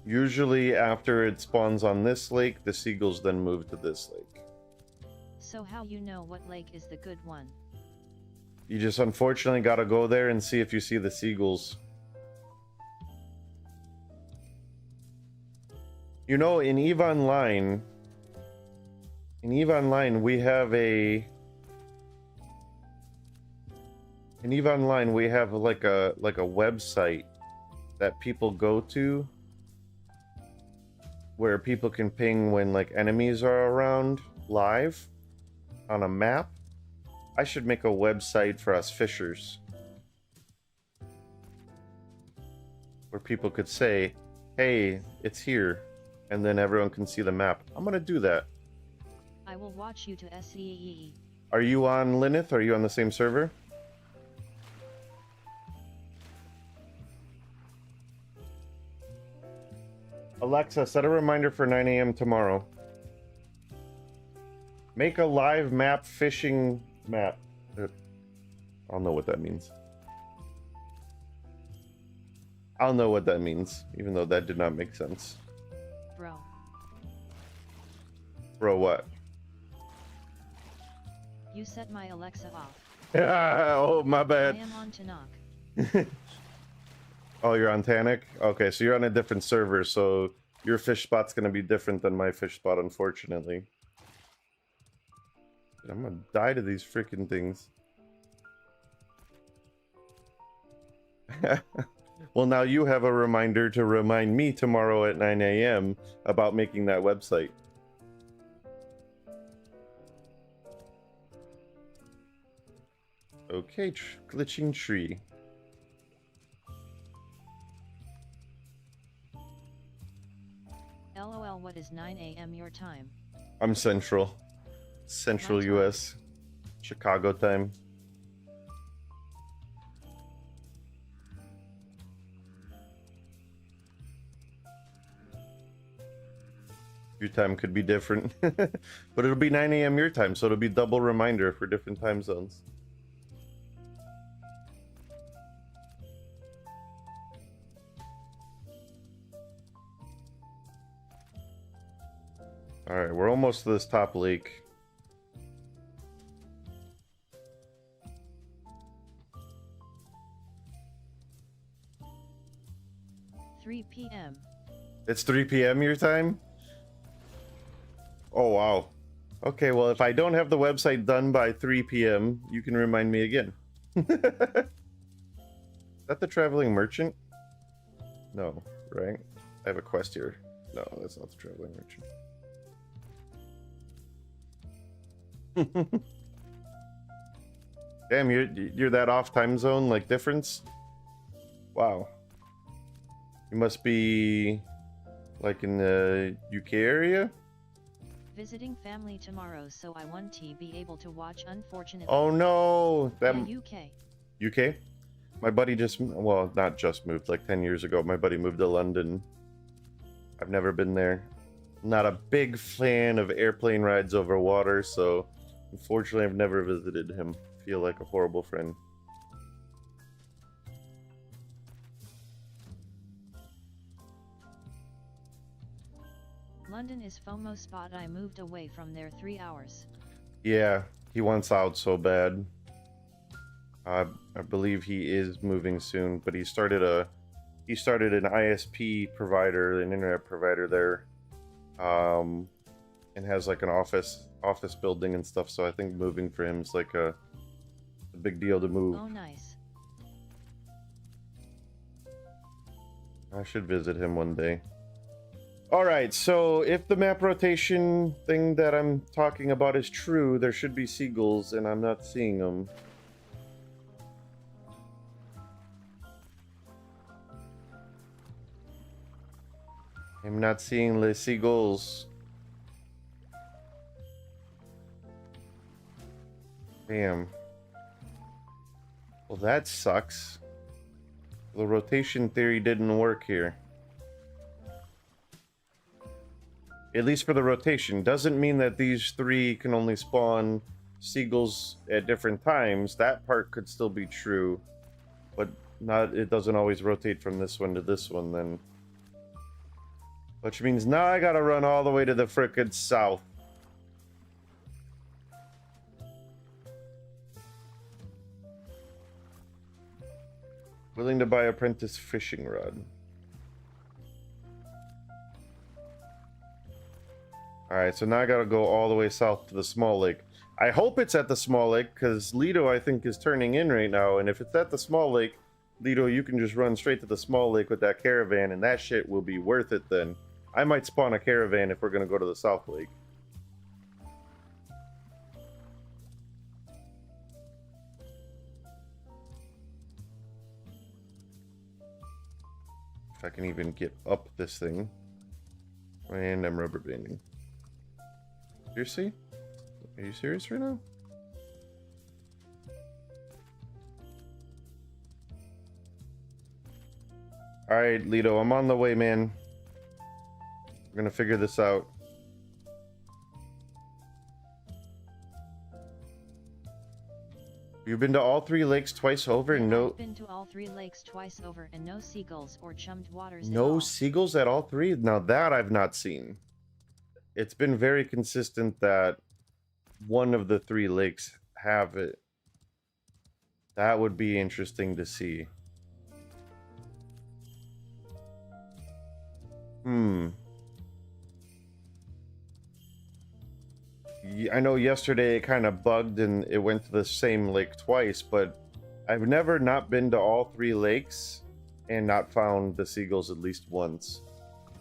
Usually after it spawns on this lake, the seagulls then move to this lake. So how you know what lake is the good one? You just unfortunately gotta go there and see if you see the seagulls. You know, in EVE Online, we have like a website that people go to where people can ping when like enemies are around live on a map. I should make a website for us fishers where people could say, hey, it's here, and then everyone can see the map. I'm gonna do that. I will watch you to SEE. Are you on Lineth? Are you on the same server? Alexa, set a reminder for 9 a.m. tomorrow. Make a live map fishing map. I'll know what that means. I'll know what that means, even though that did not make sense. Bro. Bro, what? You set my Alexa off. Oh, my I bad. am on to knock. Oh, you're on Tanic? Okay, so you're on a different server, so your fish spot's gonna be different than my fish spot, unfortunately. I'm gonna die to these freaking things. Well, now you have a reminder to remind me tomorrow at 9 a.m. about making that website. Okay, glitching tree. LOL, what is 9 a.m. your time? I'm Central. Central My time. US. Chicago time. Your time could be different. But it'll be 9 a.m. your time, so it'll be double reminder for different time zones. Alright, we're almost to this top lake. Three p.m. It's 3 p.m. your time? Oh, wow. Okay, well, if I don't have the website done by 3 p.m., you can remind me again. Is that the traveling merchant? No, right? I have a quest here. No, that's not the traveling merchant. Damn, you're that off time zone, like, difference? Wow. You must be, like, in the UK area? Visiting family tomorrow, so I want to be able to watch. Unfortunately. Oh no, that Yeah, UK. UK. My buddy just, well, not just moved, like 10 years ago. My buddy moved to London. I've never been there. Not a big fan of airplane rides over water, so unfortunately, I've never visited him. Feel like a horrible friend. London is FOMO spot. I moved away from there 3 hours. Yeah, he wants out so bad. I believe he is moving soon, but he started an ISP provider, an internet provider there, and has like an office building and stuff. So I think moving for him is like a big deal to move. Oh, nice. I should visit him one day. Alright, so if the map rotation thing that I'm talking about is true, there should be seagulls, and I'm not seeing them. I'm not seeing the seagulls. Damn. Well, that sucks. The rotation theory didn't work here. At least for the rotation. Doesn't mean that these three can only spawn seagulls at different times. That part could still be true. But not. It doesn't always rotate from this one to this one then. Which means now I gotta run all the way to the frickin' south. Willing to buy apprentice fishing rod. Alright, so now I gotta go all the way south to the small lake. I hope it's at the small lake, because Lido, I think, is turning in right now. And if it's at the small lake, Lido, you can just run straight to the small lake with that caravan, and that shit will be worth it then. I might spawn a caravan if we're gonna go to the south lake. If I can even get up this thing. And I'm rubber banding. Seriously? Are you serious right now? Alright, Lido, I'm on the way, man. We're gonna figure this out. You've been to all three lakes twice over and no... I've been to all 3 lakes twice over and no seagulls or chummed waters at No all. seagulls at all three? Now that I've not seen. It's been very consistent that one of the 3 lakes have it. That would be interesting to see. I know yesterday it kind of bugged and it went to the same lake twice, but I've never not been to all 3 lakes and not found the seagulls at least once.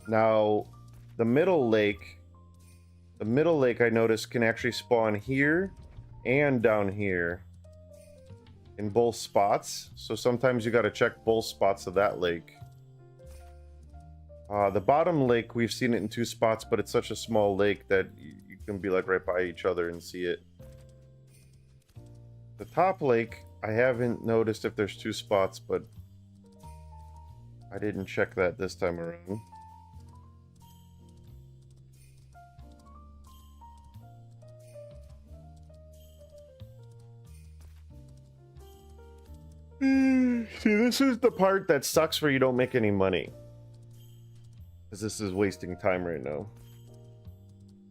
Now, the middle lake I noticed can actually spawn here and down here. in both spots. So sometimes you got to check both spots of that lake. The bottom lake, we've seen it in 2 spots, but it's such a small lake that you can be like right by each other and see it. The top lake, I haven't noticed if there's 2 spots, but I didn't check that this time around. See, this is the part that sucks where you don't make any money. Because this is wasting time right now.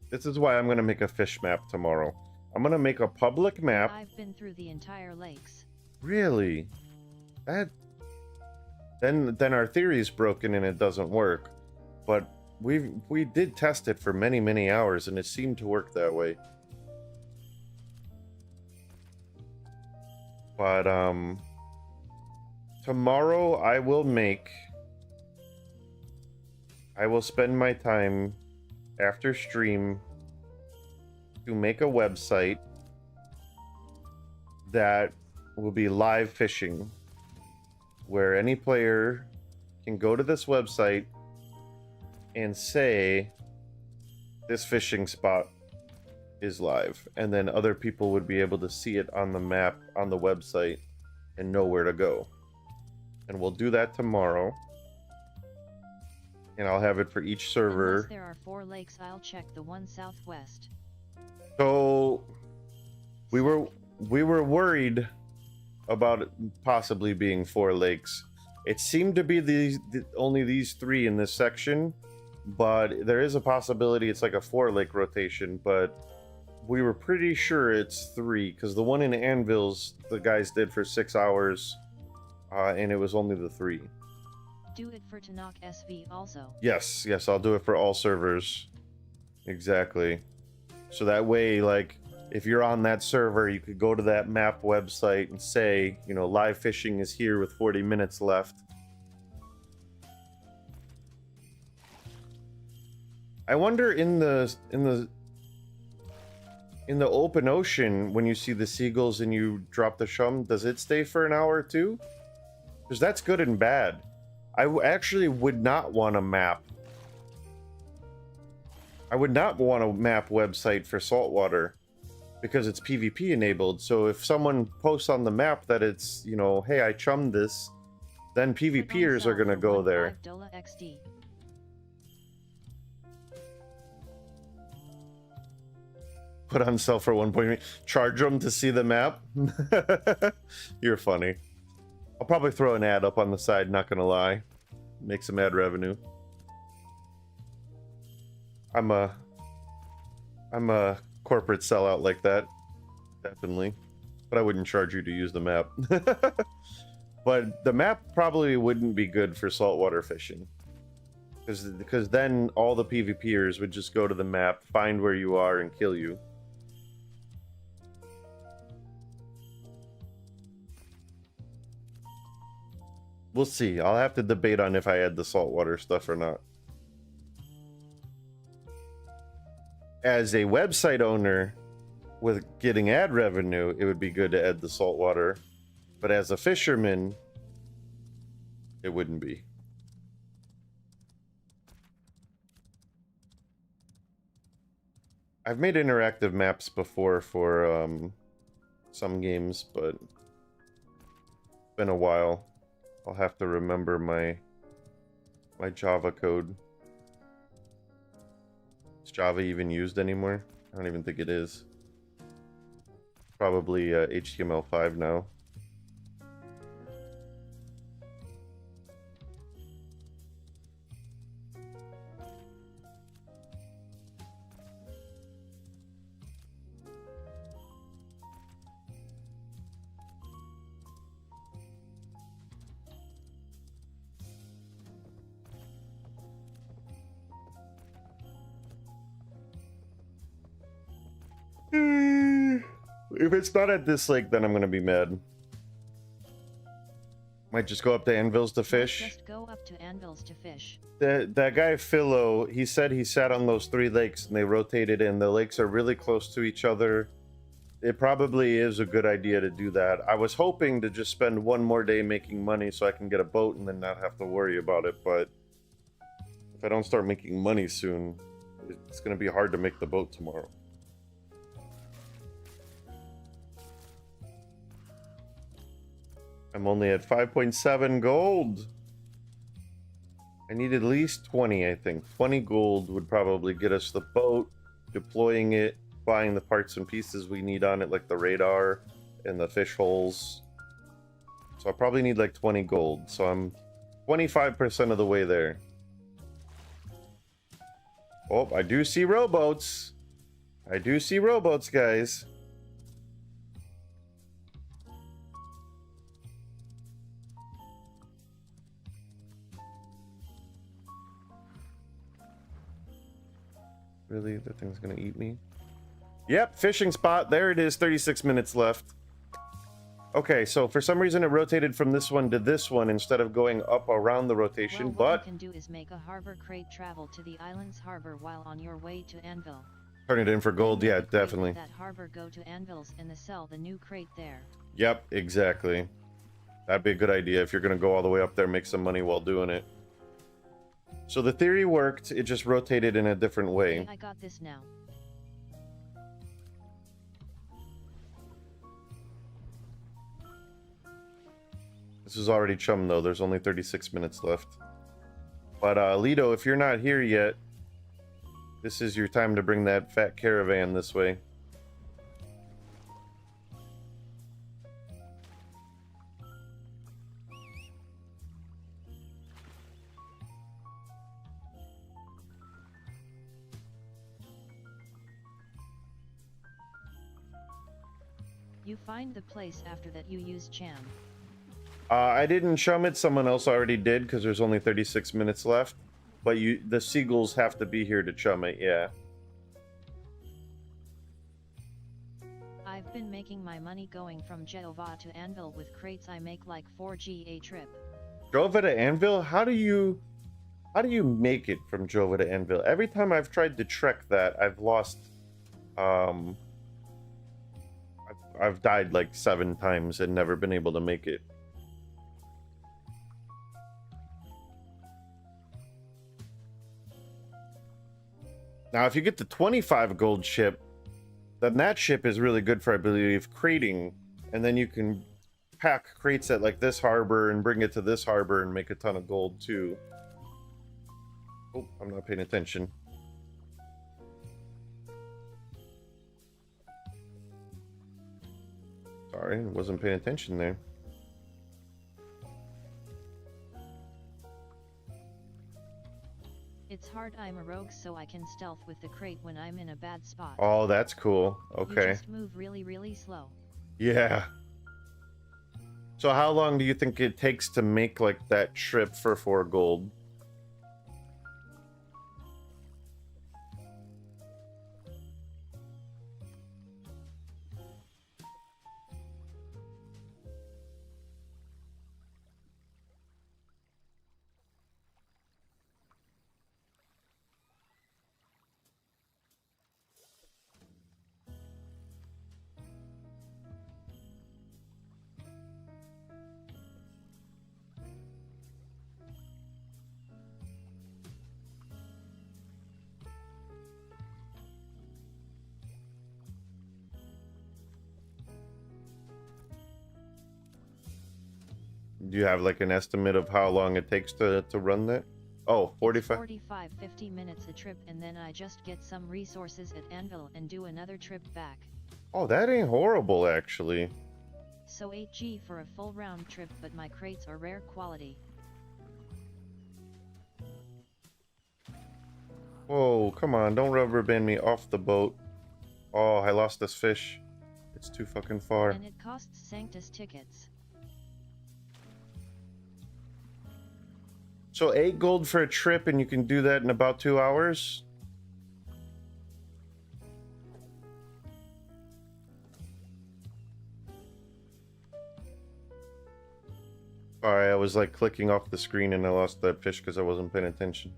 This is why I'm going to make a fish map tomorrow. I'm going to make a public map. I've been through the entire lakes. Really? That... Then our theory is broken and it doesn't work. But we did test it for many, many hours and it seemed to work that way. But, tomorrow I will spend my time after stream to make a website that will be live fishing, where any player can go to this website and say this fishing spot is live, and then other people would be able to see it on the map on the website and know where to go. And we'll do that tomorrow. And I'll have it for each server. Unless there are 4 lakes, I'll check the one southwest. So we were worried about it possibly being 4 lakes. It seemed to be only these 3 in this section, but there is a possibility it's like a 4-lake rotation, but we were pretty sure it's 3 because the one in Anvils the guys did for 6 hours, and it was only the 3. Do it for Tanakh SV also. Yes, I'll do it for all servers. Exactly. So that way, like, if you're on that server, you could go to that map website and say, you know, live fishing is here with 40 minutes left. I wonder in the open ocean, when you see the seagulls and you drop the shum, does it stay for an hour too? Because that's good and bad. I actually would not want a map. I would not want a map website for saltwater because it's PvP enabled. So if someone posts on the map that it's, you know, hey, I chummed this, then PvPers are going to go there. $XD. Put on sale for 1 point. Charge them to see the map. You're funny. I'll probably throw an ad up on the side, not gonna lie. Make some ad revenue. I'm a corporate sellout like that. Definitely. But I wouldn't charge you to use the map. But the map probably wouldn't be good for saltwater fishing. Because then all the PvPers would just go to the map, find where you are, and kill you. We'll see. I'll have to debate on if I add the saltwater stuff or not. As a website owner with getting ad revenue, it would be good to add the saltwater. But as a fisherman, it wouldn't be. I've made interactive maps before for some games, but it's been a while. I'll have to remember my Java code. Is Java even used anymore? I don't even think it is. Probably HTML5 now. If it's not at this lake, then I'm gonna be mad. Might just go up to Anvils to fish. Just go up to Anvils to fish. That guy Philo, he said he sat on those 3 lakes and they rotated in. The lakes are really close to each other. it probably is a good idea to do that. I was hoping to just spend one more day making money so I can get a boat and then not have to worry about it, but if I don't start making money soon, it's going to be hard to make the boat tomorrow. I'm only at 5.7 gold. I need at least 20, I think. 20 gold would probably get us the boat, deploying it, buying the parts and pieces we need on it, like the radar and the fish holes. So I probably need like 20 gold. So I'm 25% of the way there. Oh, I do see rowboats. I do see rowboats, guys. Really? That thing's gonna eat me? Yep, fishing spot. There it is. 36 minutes left. Okay, so for some reason it rotated from this one to this one instead of going up around the rotation, Well, what but... you can do is make a harbor crate travel to the island's harbor while on your way to Anvil. Turn it in for gold, Then yeah, make a crate definitely. with that harbor go to Anvil's and sell the new crate there. Yep, exactly. That'd be a good idea if you're gonna go all the way up there, make some money while doing it. So the theory worked, it just rotated in a different way. Okay, I got this now. This is already chum though, there's only 36 minutes left. But Lido, if you're not here yet, this is your time to bring that fat caravan this way. You find the place after that you use Cham. I didn't chum it, someone else already did because there's only 36 minutes left. But the seagulls have to be here to chum it, yeah. I've been making my money going from Jehovah to Anvil with crates. I make like 4G a trip. Jova to Anvil? How do you make it from Jova to Anvil? Every time I've tried to trek that, I've lost I've died like 7 times and never been able to make it. Now, if you get the 25 gold ship, then that ship is really good for, I believe, crating. And then you can pack crates at like this harbor and bring it to this harbor and make a ton of gold too. Oh, I'm not paying attention. Sorry, I wasn't paying attention there. It's hard, I'm a rogue, so I can stealth with the crate when I'm in a bad spot. Oh, that's cool. You Okay. just move really slow. Yeah. So how long do you think it takes to make like that trip for 4 gold? Do you have like an estimate of how long it takes to run that? Oh, 45. 50 minutes a trip, and then I just get some resources at Anvil and do another trip back. Oh, that ain't horrible actually. So 8G for a full round trip, but my crates are rare quality. Whoa, come on, don't rubber band me off the boat. Oh, I lost this fish. It's too fucking far. And it costs Sanctus tickets. So 8 gold for a trip and you can do that in about 2 hours? Sorry, I was like clicking off the screen and I lost that fish because I wasn't paying attention.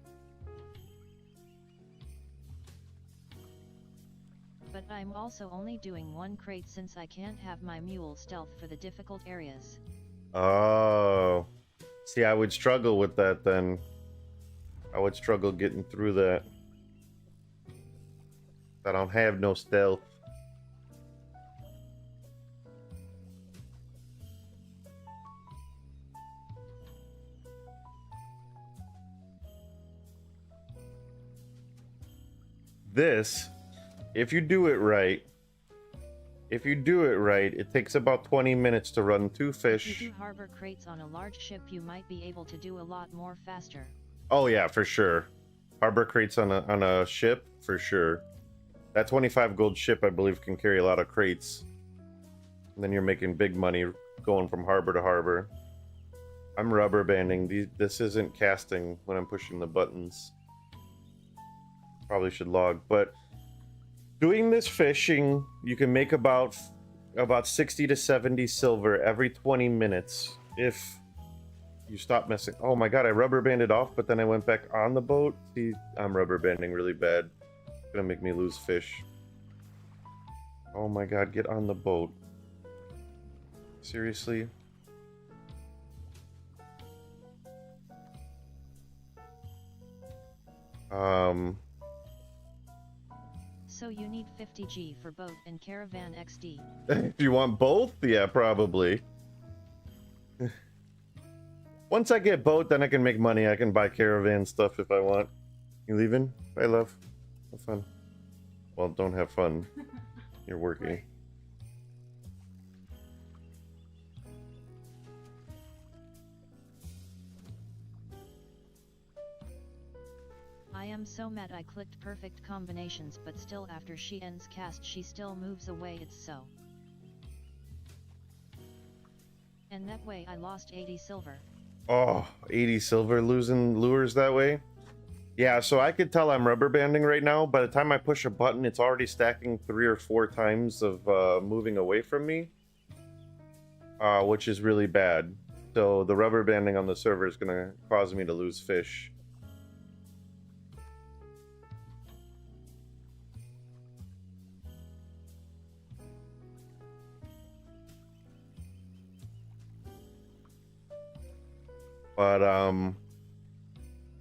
But I I'm also only doing 1 crate since I can't have my mule stealth for the difficult areas. Oh. See, I would struggle with that then. I would struggle getting through that. I don't have no stealth. This, if you do it right, it takes about 20 minutes to run 2 If fish. you do harbor crates on a large ship, you might be able to do a lot more faster. Oh yeah, for sure. Harbor crates on a ship, for sure. That 25 gold ship, I believe, can carry a lot of crates. And then you're making big money going from harbor to harbor. I'm rubber banding. This isn't casting when I'm pushing the buttons. Probably should log, but doing this fishing, you can make about 60 to 70 silver every 20 minutes if you stop messing. Oh my god, I rubber banded off, but then I went back on the boat. See, I'm rubber banding really bad. It's gonna make me lose fish. Oh my god, get on the boat. Seriously? So you need 50G for boat and caravan XD. If you want both, yeah, probably. Once I get boat, then I can make money. I can buy caravan stuff if I want. You leaving? Bye, love. Have fun. Well, don't have fun. You're working. Right. I am so mad I clicked perfect combinations, but still after she ends cast she still moves away, it's so. And that way I lost 80 silver. Oh, 80 silver losing lures that way? Yeah, so I could tell I'm rubber banding right now. By the time I push a button, it's already stacking 3 or 4 times of moving away from me. Which is really bad. So the rubber banding on the server is going to cause me to lose fish. But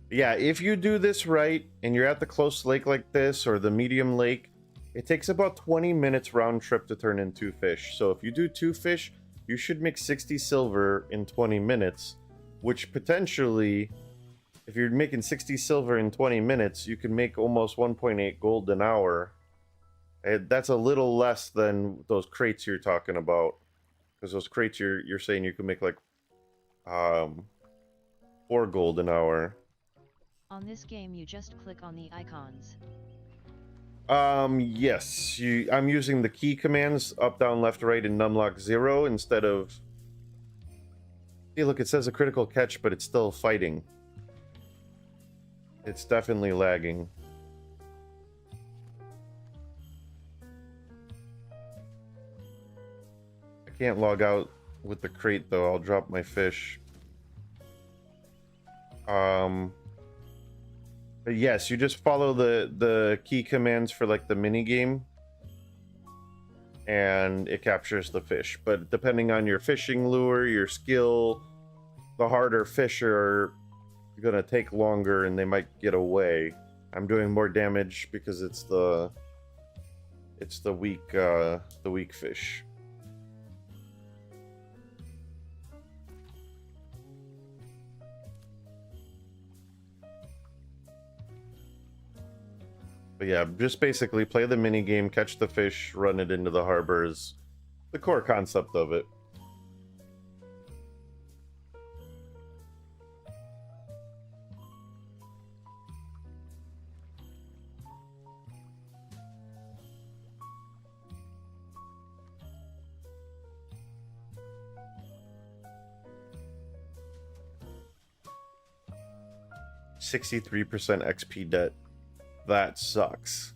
yeah, if you do this right and you're at the close lake like this or the medium lake, it takes about 20 minutes round trip to turn in 2 fish. So if you do 2 fish, you should make 60 silver in 20 minutes, which potentially, if you're making 60 silver in 20 minutes, you can make almost 1.8 gold an hour. And that's a little less than those crates you're talking about, because those crates you're saying you can make like 4 gold an hour. On this game you just click on the icons. Yes, I'm using the key commands up, down, left, right, and numlock 0 instead of. See, look, it says a critical catch, but it's still fighting. It's definitely lagging. I can't log out with the crate though. I'll drop my fish. But yes, you just follow the key commands for like the mini game, and it captures the fish. But depending on your fishing lure, your skill, the harder fish are gonna take longer, and they might get away. I'm doing more damage because it's the weak fish. But yeah, just basically play the mini game, catch the fish, run it into the harbor is the core concept of it. $63% XP debt. That sucks.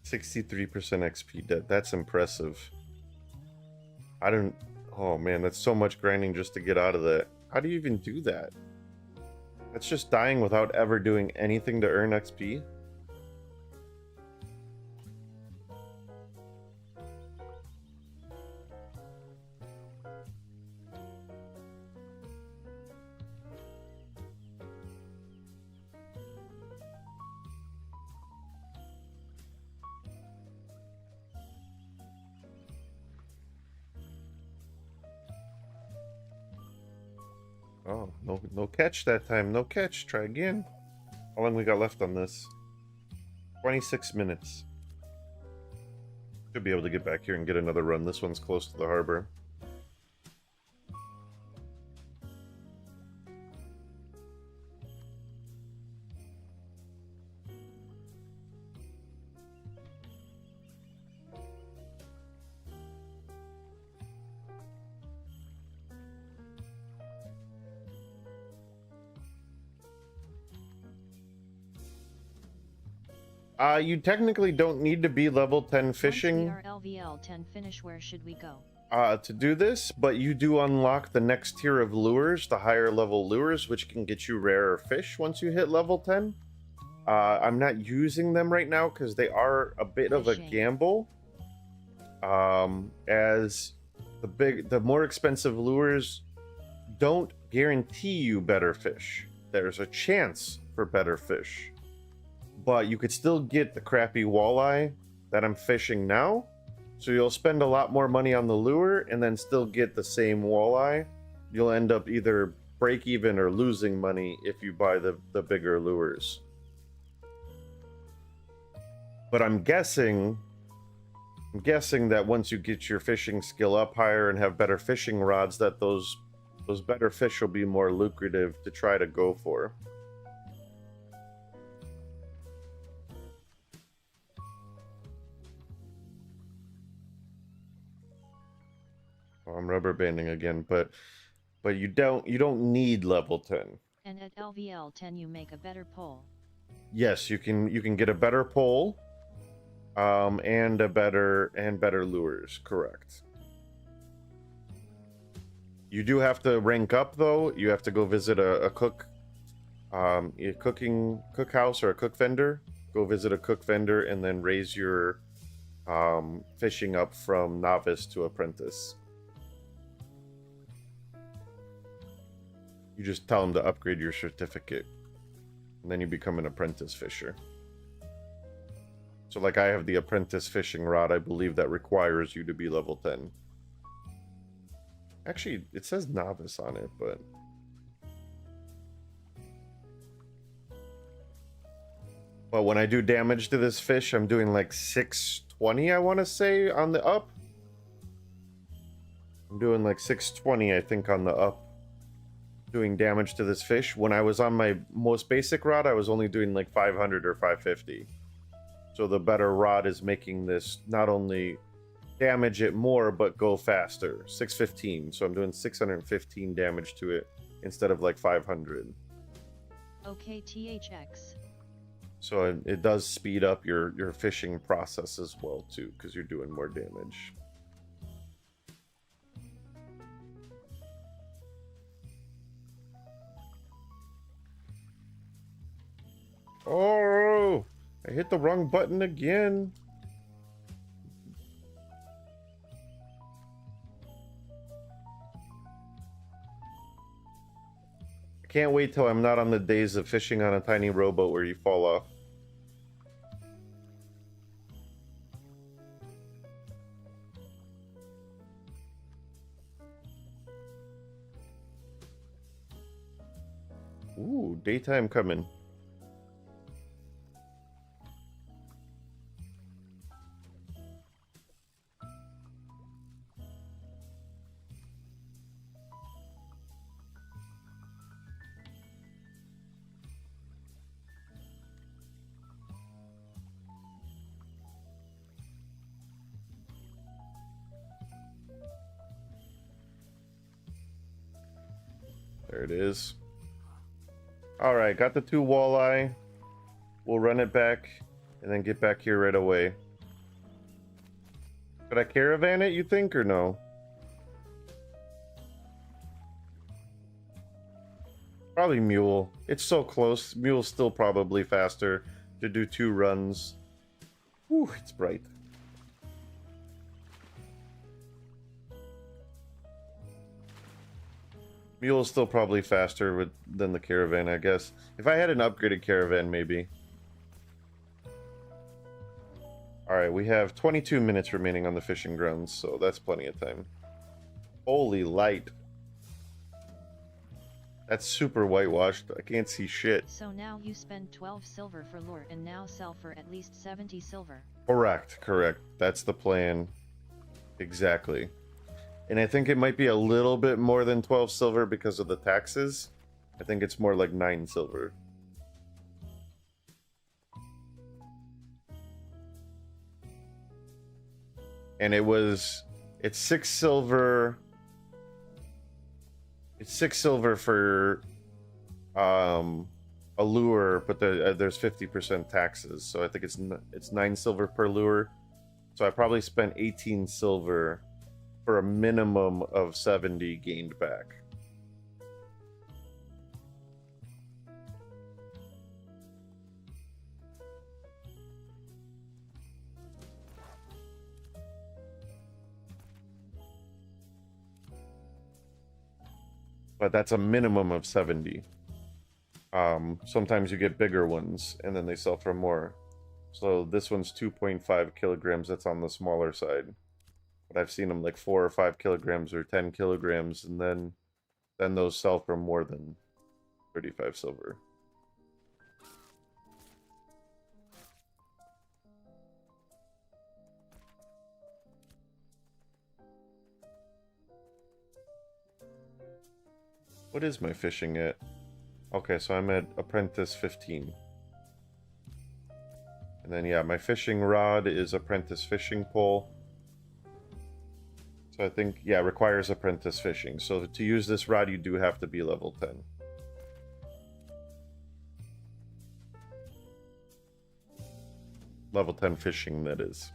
63% XP. That's impressive. I don't. Oh man, that's so much grinding just to get out of that. How do you even do that? That's just dying without ever doing anything to earn XP. Oh, no catch that time. No catch. Try again. How long we got left on this? 26 minutes. Should be able to get back here and get another run. This one's close to the harbor. You technically don't need to be level 10 fishing. Once we are LVL 10 finish, where should we go? To do this, but you do unlock the next tier of lures, the higher level lures, which can get you rarer fish once you hit level 10. I'm not using them right now because they are a bit of a gamble. As the more expensive lures don't guarantee you better fish. There's a chance for better fish, but you could still get the crappy walleye that I'm fishing now. So you'll spend a lot more money on the lure and then still get the same walleye. You'll end up either break even or losing money if you buy the bigger lures. But I'm guessing that once you get your fishing skill up higher and have better fishing rods, that those better fish will be more lucrative to try to go for. I'm rubber banding again, but you don't need level 10. And at LVL 10 you make a better pole. Yes, you can get a better pole, and better lures. Correct. You do have to rank up though. You have to go visit a cook, a cookhouse or a cook vendor. Go visit a cook vendor and then raise your fishing up from novice to apprentice. You just tell them to upgrade your certificate, and then you become an apprentice fisher. So like I have the apprentice fishing rod, I believe that requires you to be level 10. Actually, it says novice on it, but... But when I do damage to this fish, I'm doing like 620, I want to say, on the up. I'm doing like 620, I think, on the up. Doing damage to this fish. When I was on my most basic rod, I was only doing like 500 or 550. So the better rod is making this not only damage it more, but go faster. 615. So I'm doing 615 damage to it instead of like 500. Okay, THX. So it does speed up your fishing process as well too, because you're doing more damage. Oh, I hit the wrong button again. I can't wait till I'm not on the days of fishing on a tiny rowboat where you fall off. Ooh, daytime coming. There it is. All right, got the 2 walleye. We'll run it back and then get back here right away. Could I caravan it, you think, or no? Probably mule. It's so close. Mule's still probably faster to do 2 runs. Whew, it's bright. Mule's still probably faster than the caravan, I guess. If I had an upgraded caravan, maybe. Alright, we have 22 minutes remaining on the fishing grounds, so that's plenty of time. Holy light. That's super whitewashed. I can't see shit. So now you spend 12 silver for lure and now sell for at least 70 silver. Correct, correct. That's the plan. Exactly. And I think it might be a little bit more than 12 silver because of the taxes. I think it's more like 9 silver. And it's 6 silver. It's 6 silver for a lure, but there's 50% taxes. So I think it's 9 silver per lure. So I probably spent 18 silver for a minimum of 70 gained back. But that's a minimum of 70. Sometimes you get bigger ones, and then they sell for more. So this one's 2.5 kilograms. That's on the smaller side. But I've seen them like 4 or 5 kilograms or 10 kilograms, and then those sell for more than 35 silver. What is my fishing at? Okay, so I'm at apprentice 15. And then yeah, my fishing rod is apprentice fishing pole. So I think, yeah, requires apprentice fishing. So to use this rod, you do have to be level 10. Level 10 fishing, that is.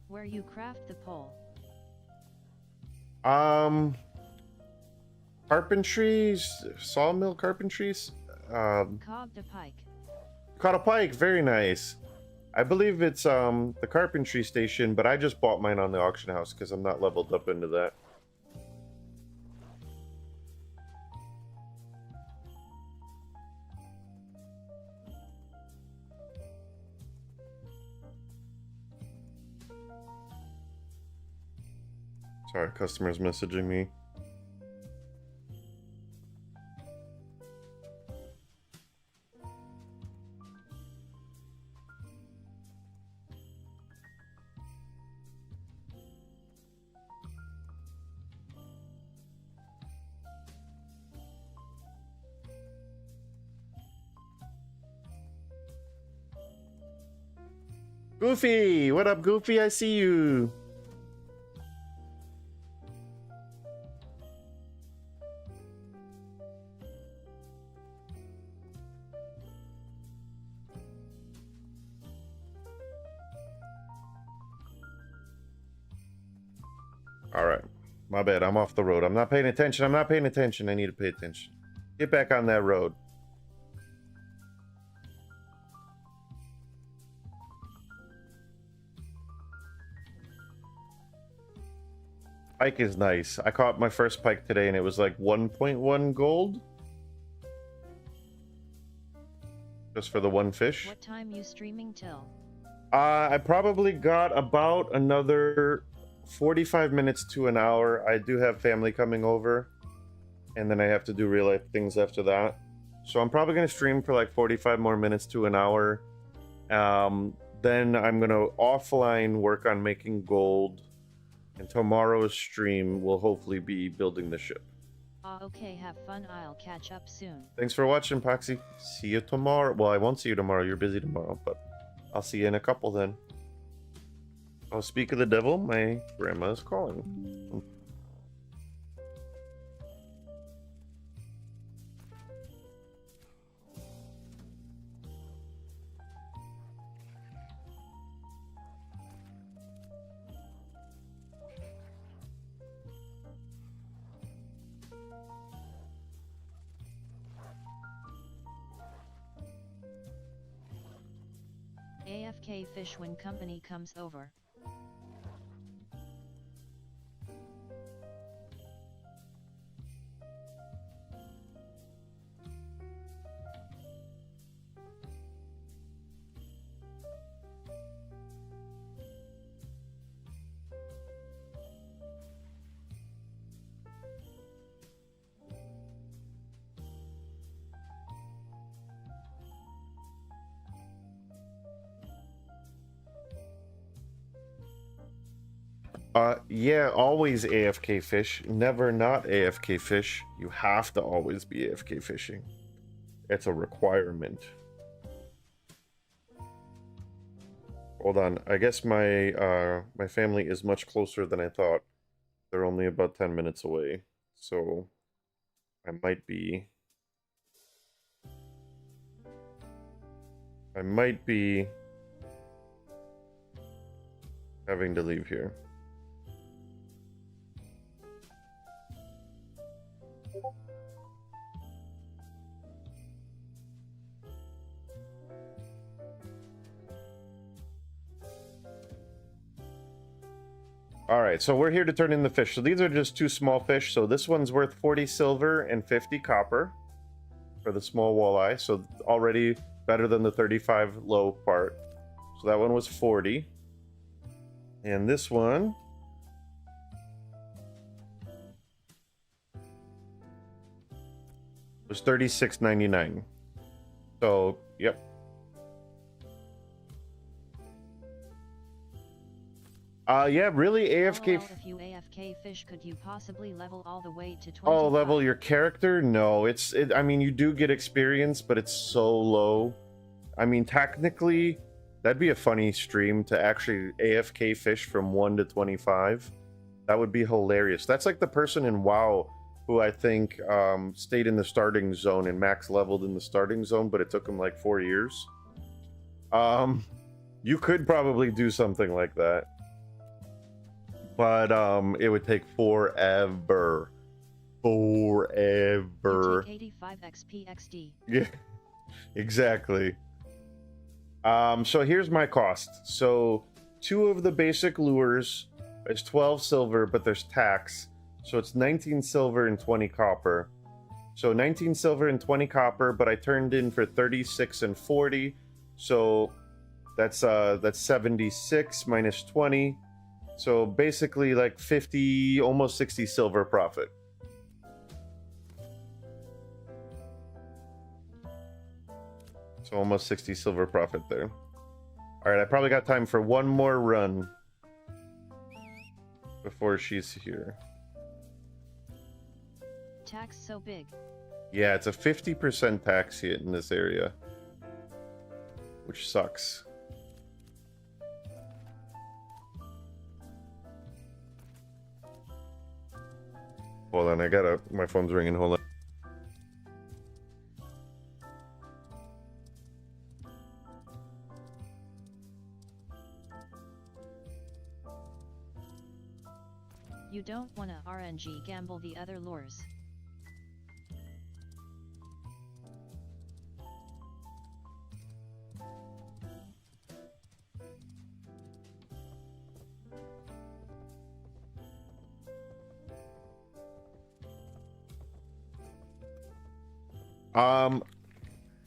Where you craft the pole. Carpentries, sawmill carpentries. Cobbed a pike. Caught a pike, very nice. I believe it's the carpentry station, but I just bought mine on the auction house because I'm not leveled up into that. Sorry, customers messaging me. Goofy! What up, Goofy? I see you. Alright. My bad. I'm off the road. I'm not paying attention. I'm not paying attention. I need to pay attention. Get back on that road. Pike is nice. I caught my first pike today and it was like 1.1 gold. Just for the one fish. What time you streaming till? I probably got about another 45 minutes to an hour. I do have family coming over. And then I have to do real life things after that. So I'm probably going to stream for like 45 more minutes to an hour. Then I'm going to offline work on making gold. And tomorrow's stream will hopefully be building the ship. Okay, have fun. I'll catch up soon. Thanks for watching, Poxy. See you tomorrow. Well, I won't see you tomorrow. You're busy tomorrow, but I'll see you in a couple then. Oh, speak of the devil, my grandma is calling. AFK fish when company comes over. Yeah, always AFK fish. Never not AFK fish. You have to always be AFK fishing. It's a requirement. Hold on. I guess my my family is much closer than I thought. They're only about 10 minutes away. So I might be having to leave here. Alright, so we're here to turn in the fish. So these are just two small fish. So this one's worth 40 silver and 50 copper for the small walleye. So already better than the 35 low part. So that one was 40. And this one was 36.99. So, yep. Yeah, really, AFK. If you AFK fish, could you possibly level all the way to 25? Oh, level your character? No, I mean, you do get experience, but it's so low. I mean, technically, that'd be a funny stream to actually AFK fish from 1 to 25. That would be hilarious. That's like the person in WoW who I think stayed in the starting zone and max leveled in the starting zone, but it took him like 4 years. You could probably do something like that. But it would take forever. Forever. You take 85 XP XD. Yeah, exactly. So here's my cost. So 2 of the basic lures is 12 silver, but there's tax. So it's 19 silver and 20 copper. So 19 silver and 20 copper, but I turned in for 36 and 40. So that's 76 minus 20. So basically like 50, almost 60 silver profit. So almost 60 silver profit there. All right, I probably got time for one more run before she's here. Tax so big. Yeah, it's a 50% tax hit in this area, which sucks. Hold on, my phone's ringing, hold on. You don't wanna RNG gamble the other lures.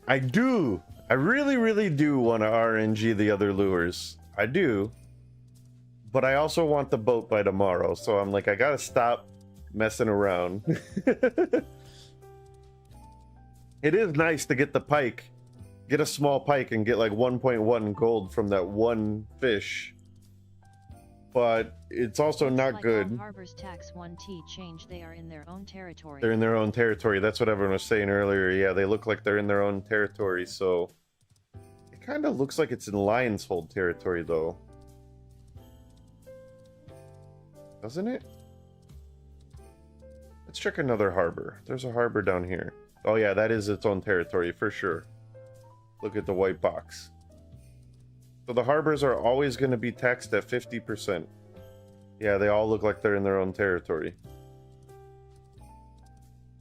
I do. I really, really do want to RNG the other lures. I do. But I also want the boat by tomorrow, so I'm like, I gotta stop messing around. It is nice to get the pike. Get a small pike and get like 1.1 gold from that one fish. but it's also Looks not like good. All harbors tax 1T change. They are in their own territory. They're in their own territory. That's what everyone was saying earlier. Yeah, they look like they're in their own territory, so it kind of looks like it's in Lion's Hold territory, though. Doesn't it? Let's check another harbor. There's a harbor down here. Oh yeah, that is its own territory for sure. Look at the white box. So the harbors are always going to be taxed at 50%. Yeah, they all look like they're in their own territory.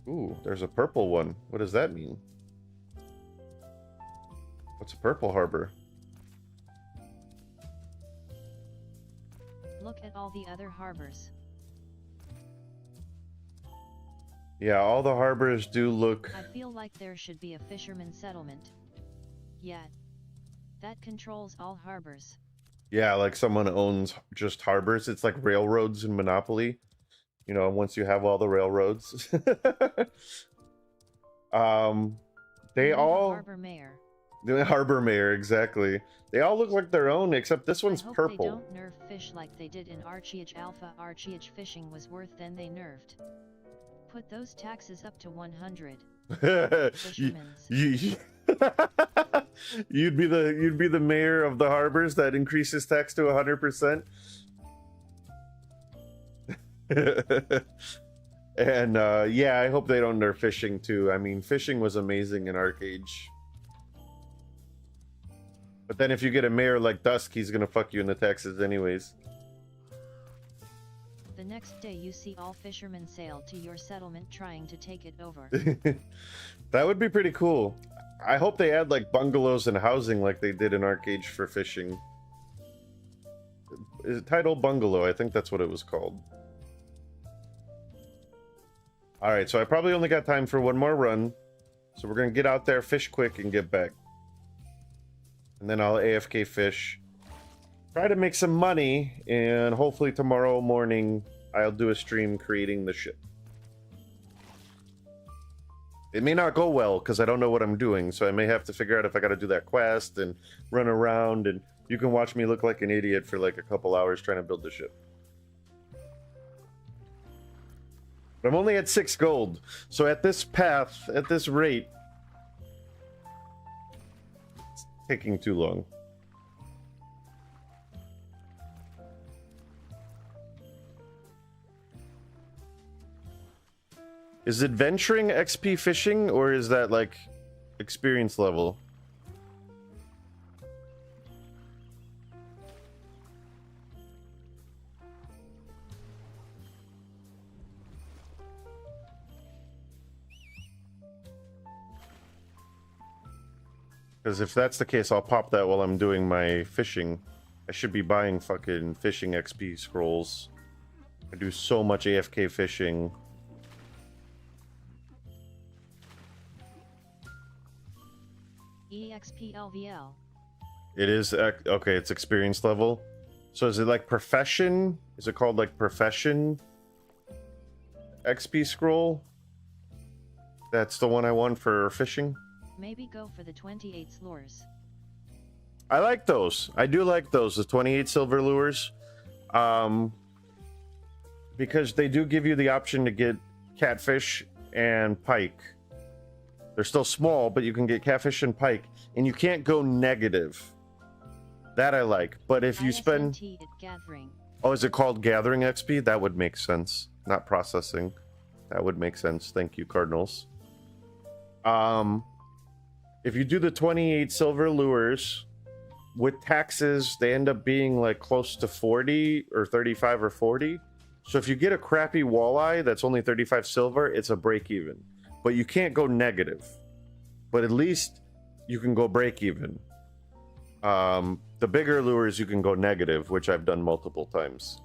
Ooh, there's a purple one. What does that mean? What's a purple harbor? Look at all the other harbors. Yeah, all the harbors do look... I feel like there should be a fisherman settlement. Yeah. That controls all harbors. Yeah, like someone owns just harbors. It's like railroads in Monopoly. You know, once you have all the railroads. They We need a all... harbor mayor. The harbor mayor, exactly. They all look like their own, except this one's I hope purple. they don't nerf fish like they did in Archetype Alpha. Archetype fishing was worth then they nerfed. Put those taxes up to 100. Fishermen's. You'd be the mayor of the harbors that increases tax to 100%. And yeah, I hope they don't nerf fishing too. I mean, fishing was amazing in Arcage. But then if you get a mayor like Dusk, he's gonna fuck you in the taxes anyways. The next day you see all fishermen sail to your settlement trying to take it over. That would be pretty cool. I hope they add like bungalows and housing like they did in Arcage for fishing. Is it titled Bungalow? I think that's what it was called. Alright, so I probably only got time for one more run. So we're gonna get out there, fish quick, and get back. And then I'll AFK fish. Try to make some money, and hopefully tomorrow morning I'll do a stream creating the ship. It may not go well, because I don't know what I'm doing, so I may have to figure out if I gotta do that quest and run around, and you can watch me look like an idiot for like a couple hours trying to build the ship. But I'm only at 6 gold, so at this path, at this rate, it's taking too long. Is adventuring XP fishing, or is that like experience level? Because if that's the case, I'll pop that while I'm doing my fishing. I should be buying fucking fishing XP scrolls. I do so much AFK fishing. EXPLVL. It is okay. It's experience level. So is it like profession? Is it called like profession XP scroll? That's the one I want for fishing. Maybe go for the 28 lures. I like those. I do like those. The 28 silver lures, because they do give you the option to get catfish and pike. They're still small, but you can get catfish and pike, and you can't go negative. That I like. But if you spend... ISNT at gathering. Oh, is it called Gathering XP? That would make sense. Not processing. That would make sense. Thank you, Cardinals. If you do the 28 silver lures, with taxes, they end up being like close to 40 or 35 or 40. So if you get a crappy walleye that's only 35 silver, it's a break even. But you can't go negative. But at least you can go break even. The bigger lures you can go negative, which I've done multiple times.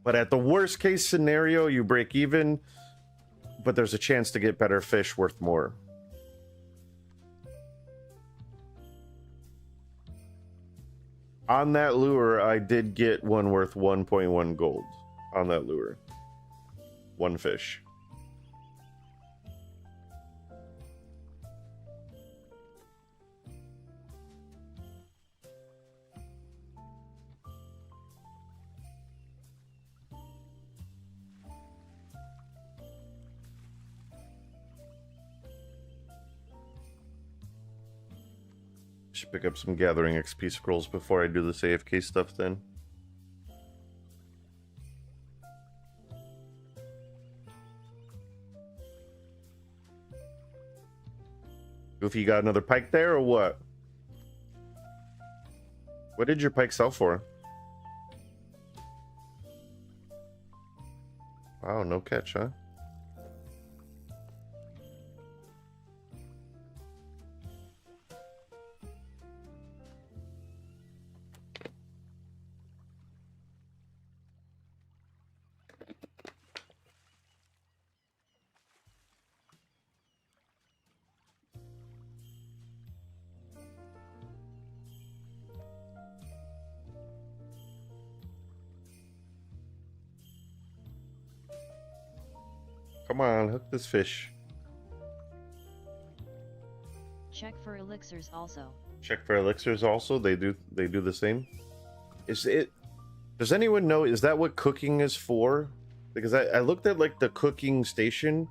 But at the worst case scenario, you break even, but there's a chance to get better fish worth more. On that lure, I did get one worth 1.1 gold on that lure. One fish. should pick up some gathering XP scrolls before I do this AFK stuff then. Goofy, you got another pike there or what? What did your pike sell for? Wow, no catch, huh? Come on, hook this fish. Check for elixirs also. Check for elixirs also. They do the same. Is it? Does anyone know? Is that what cooking is for? Because I looked at like the cooking station,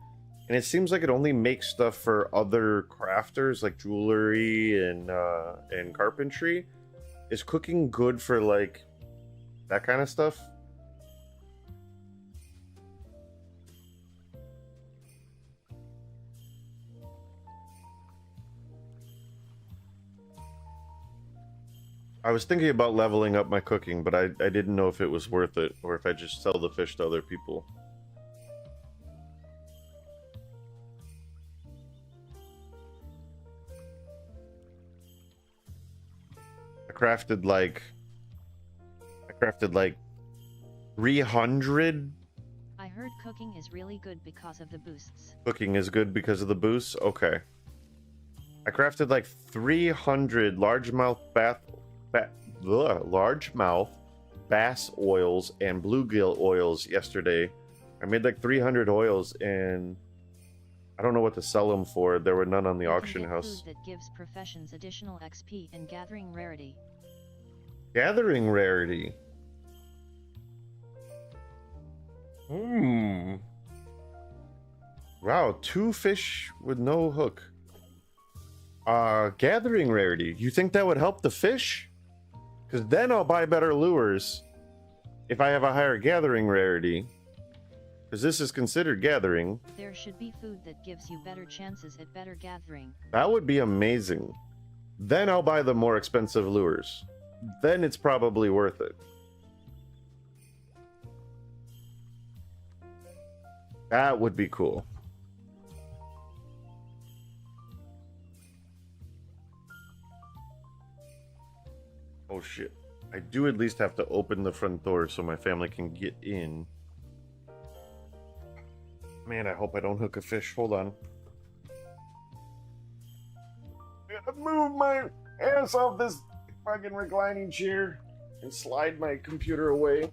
and it seems like it only makes stuff for other crafters like jewelry and carpentry. Is cooking good for like that kind of stuff? I was thinking about leveling up my cooking, but I didn't know if it was worth it or if I just sell the fish to other people. I crafted like 300. I heard cooking is really good because of the boosts. Cooking is good because of the boosts? Okay. I crafted like 300 largemouth bass oils and bluegill oils yesterday. I made like 300 oils and I don't know what to sell them for. There were none on the You can auction get house. food that gives professions additional XP and gathering rarity. Gathering rarity. Wow, 2 fish with no hook. Gathering rarity. You think that would help the fish? Because then I'll buy better lures if I have a higher gathering rarity. Because this is considered gathering. There should be food that gives you better chances at better gathering. That would be amazing. Then I'll buy the more expensive lures. Then it's probably worth it. That would be cool. Oh shit. I do at least have to open the front door so my family can get in. Man, I hope I don't hook a fish. Hold on. I gotta move my ass off this fucking reclining chair and slide my computer away.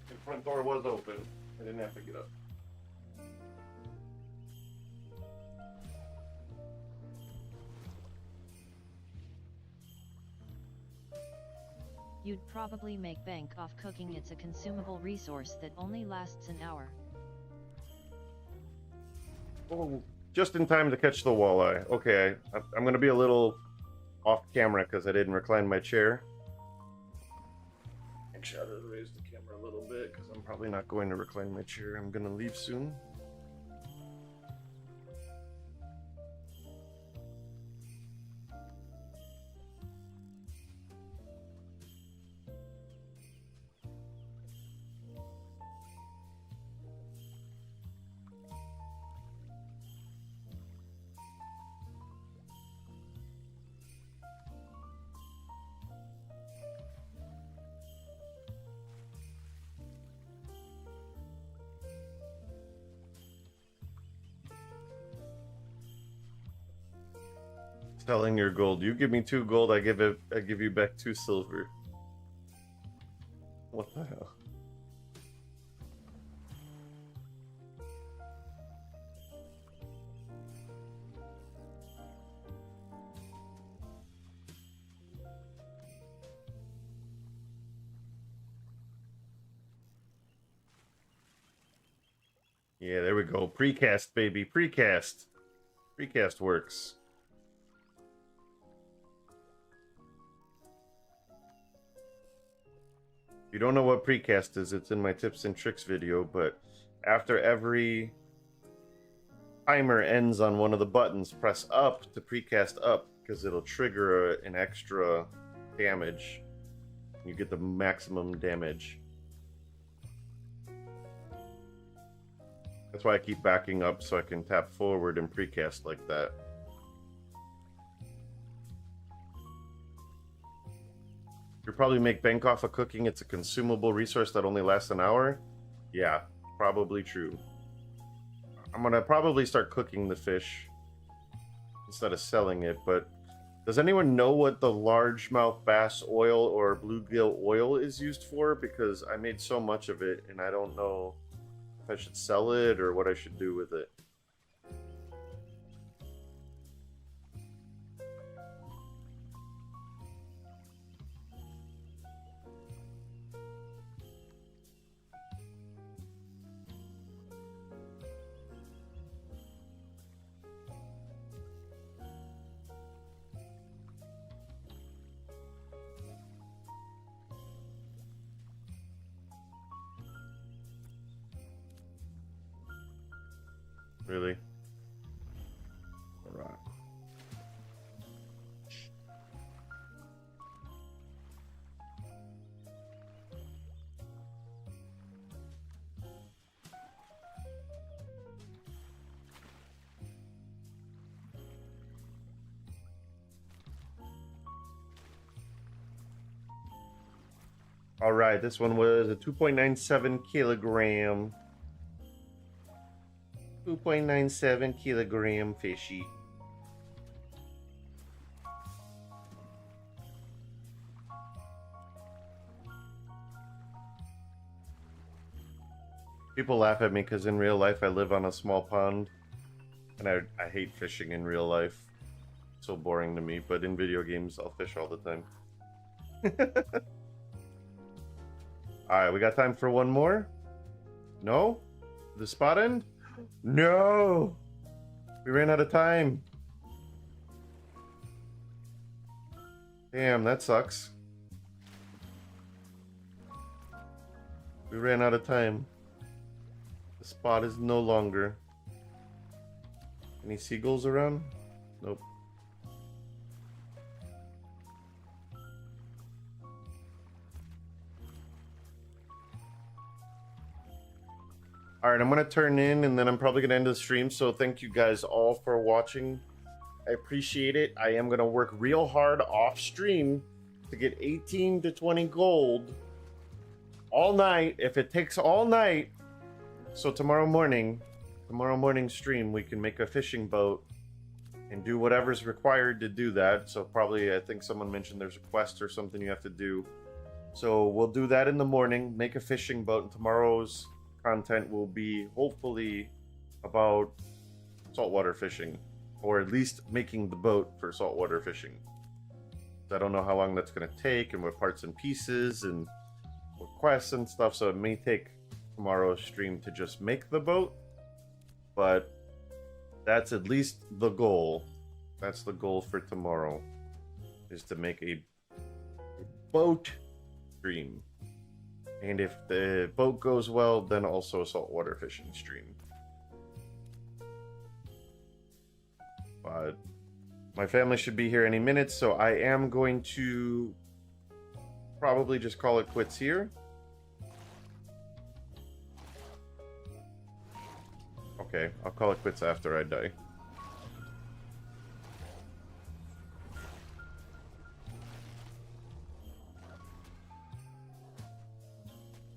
The front door was open. I didn't have to get up. You'd probably make bank off cooking. It's a consumable resource that only lasts an hour. Oh, just in time to catch the walleye. Okay, I'm going to be a little off camera because I didn't recline my chair. Actually, I'll raise the camera a little bit because I'm probably not going to recline my chair. I'm going to leave soon. Selling your gold. You give me 2 gold, I give you back 2 silver. What the hell? Yeah, there we go. Precast, baby. Precast. Precast works. If you don't know what precast is, it's in my tips and tricks video, but after every timer ends on one of the buttons, press up to precast up, because it'll trigger an extra damage. You get the maximum damage. That's why I keep backing up so I can tap forward and precast like that. You probably make bank off of cooking. It's a consumable resource that only lasts an hour. Yeah, probably true. I'm gonna probably start cooking the fish instead of selling it, but does anyone know what the largemouth bass oil or bluegill oil is used for? Because I made so much of it and I don't know if I should sell it or what I should do with it. Really? All right. All right, this one was a 2.97 kilogram. 2.97 kilogram fishy. People laugh at me because in real life I live on a small pond. And I hate fishing in real life. It's so boring to me, but in video games I'll fish all the time. Alright, we got time for one more? No? The spot end? No! We ran out of time. Damn, that sucks. We ran out of time. The spot is no longer. Any seagulls around? Nope. Alright, I'm going to turn in and then I'm probably going to end the stream. So thank you guys all for watching. I appreciate it. I am going to work real hard off stream to get 18 to 20 gold all night. If it takes all night. So tomorrow morning stream, we can make a fishing boat and do whatever's required to do that. So probably, I think someone mentioned there's a quest or something you have to do. So we'll do that in the morning, make a fishing boat, and tomorrow's content will be hopefully about saltwater fishing, or at least making the boat for saltwater fishing. I don't know how long that's going to take and what parts and pieces and what quests and stuff, so it may take tomorrow's stream to just make the boat, but that's at least the goal. That's the goal for tomorrow, is to make a boat stream. And if the boat goes well, then also a saltwater fishing stream. But my family should be here any minute, so I am going to probably just call it quits here. Okay, I'll call it quits after I die.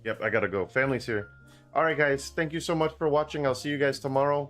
Yep, I gotta go. Family's here. Alright guys, thank you so much for watching. I'll see you guys tomorrow.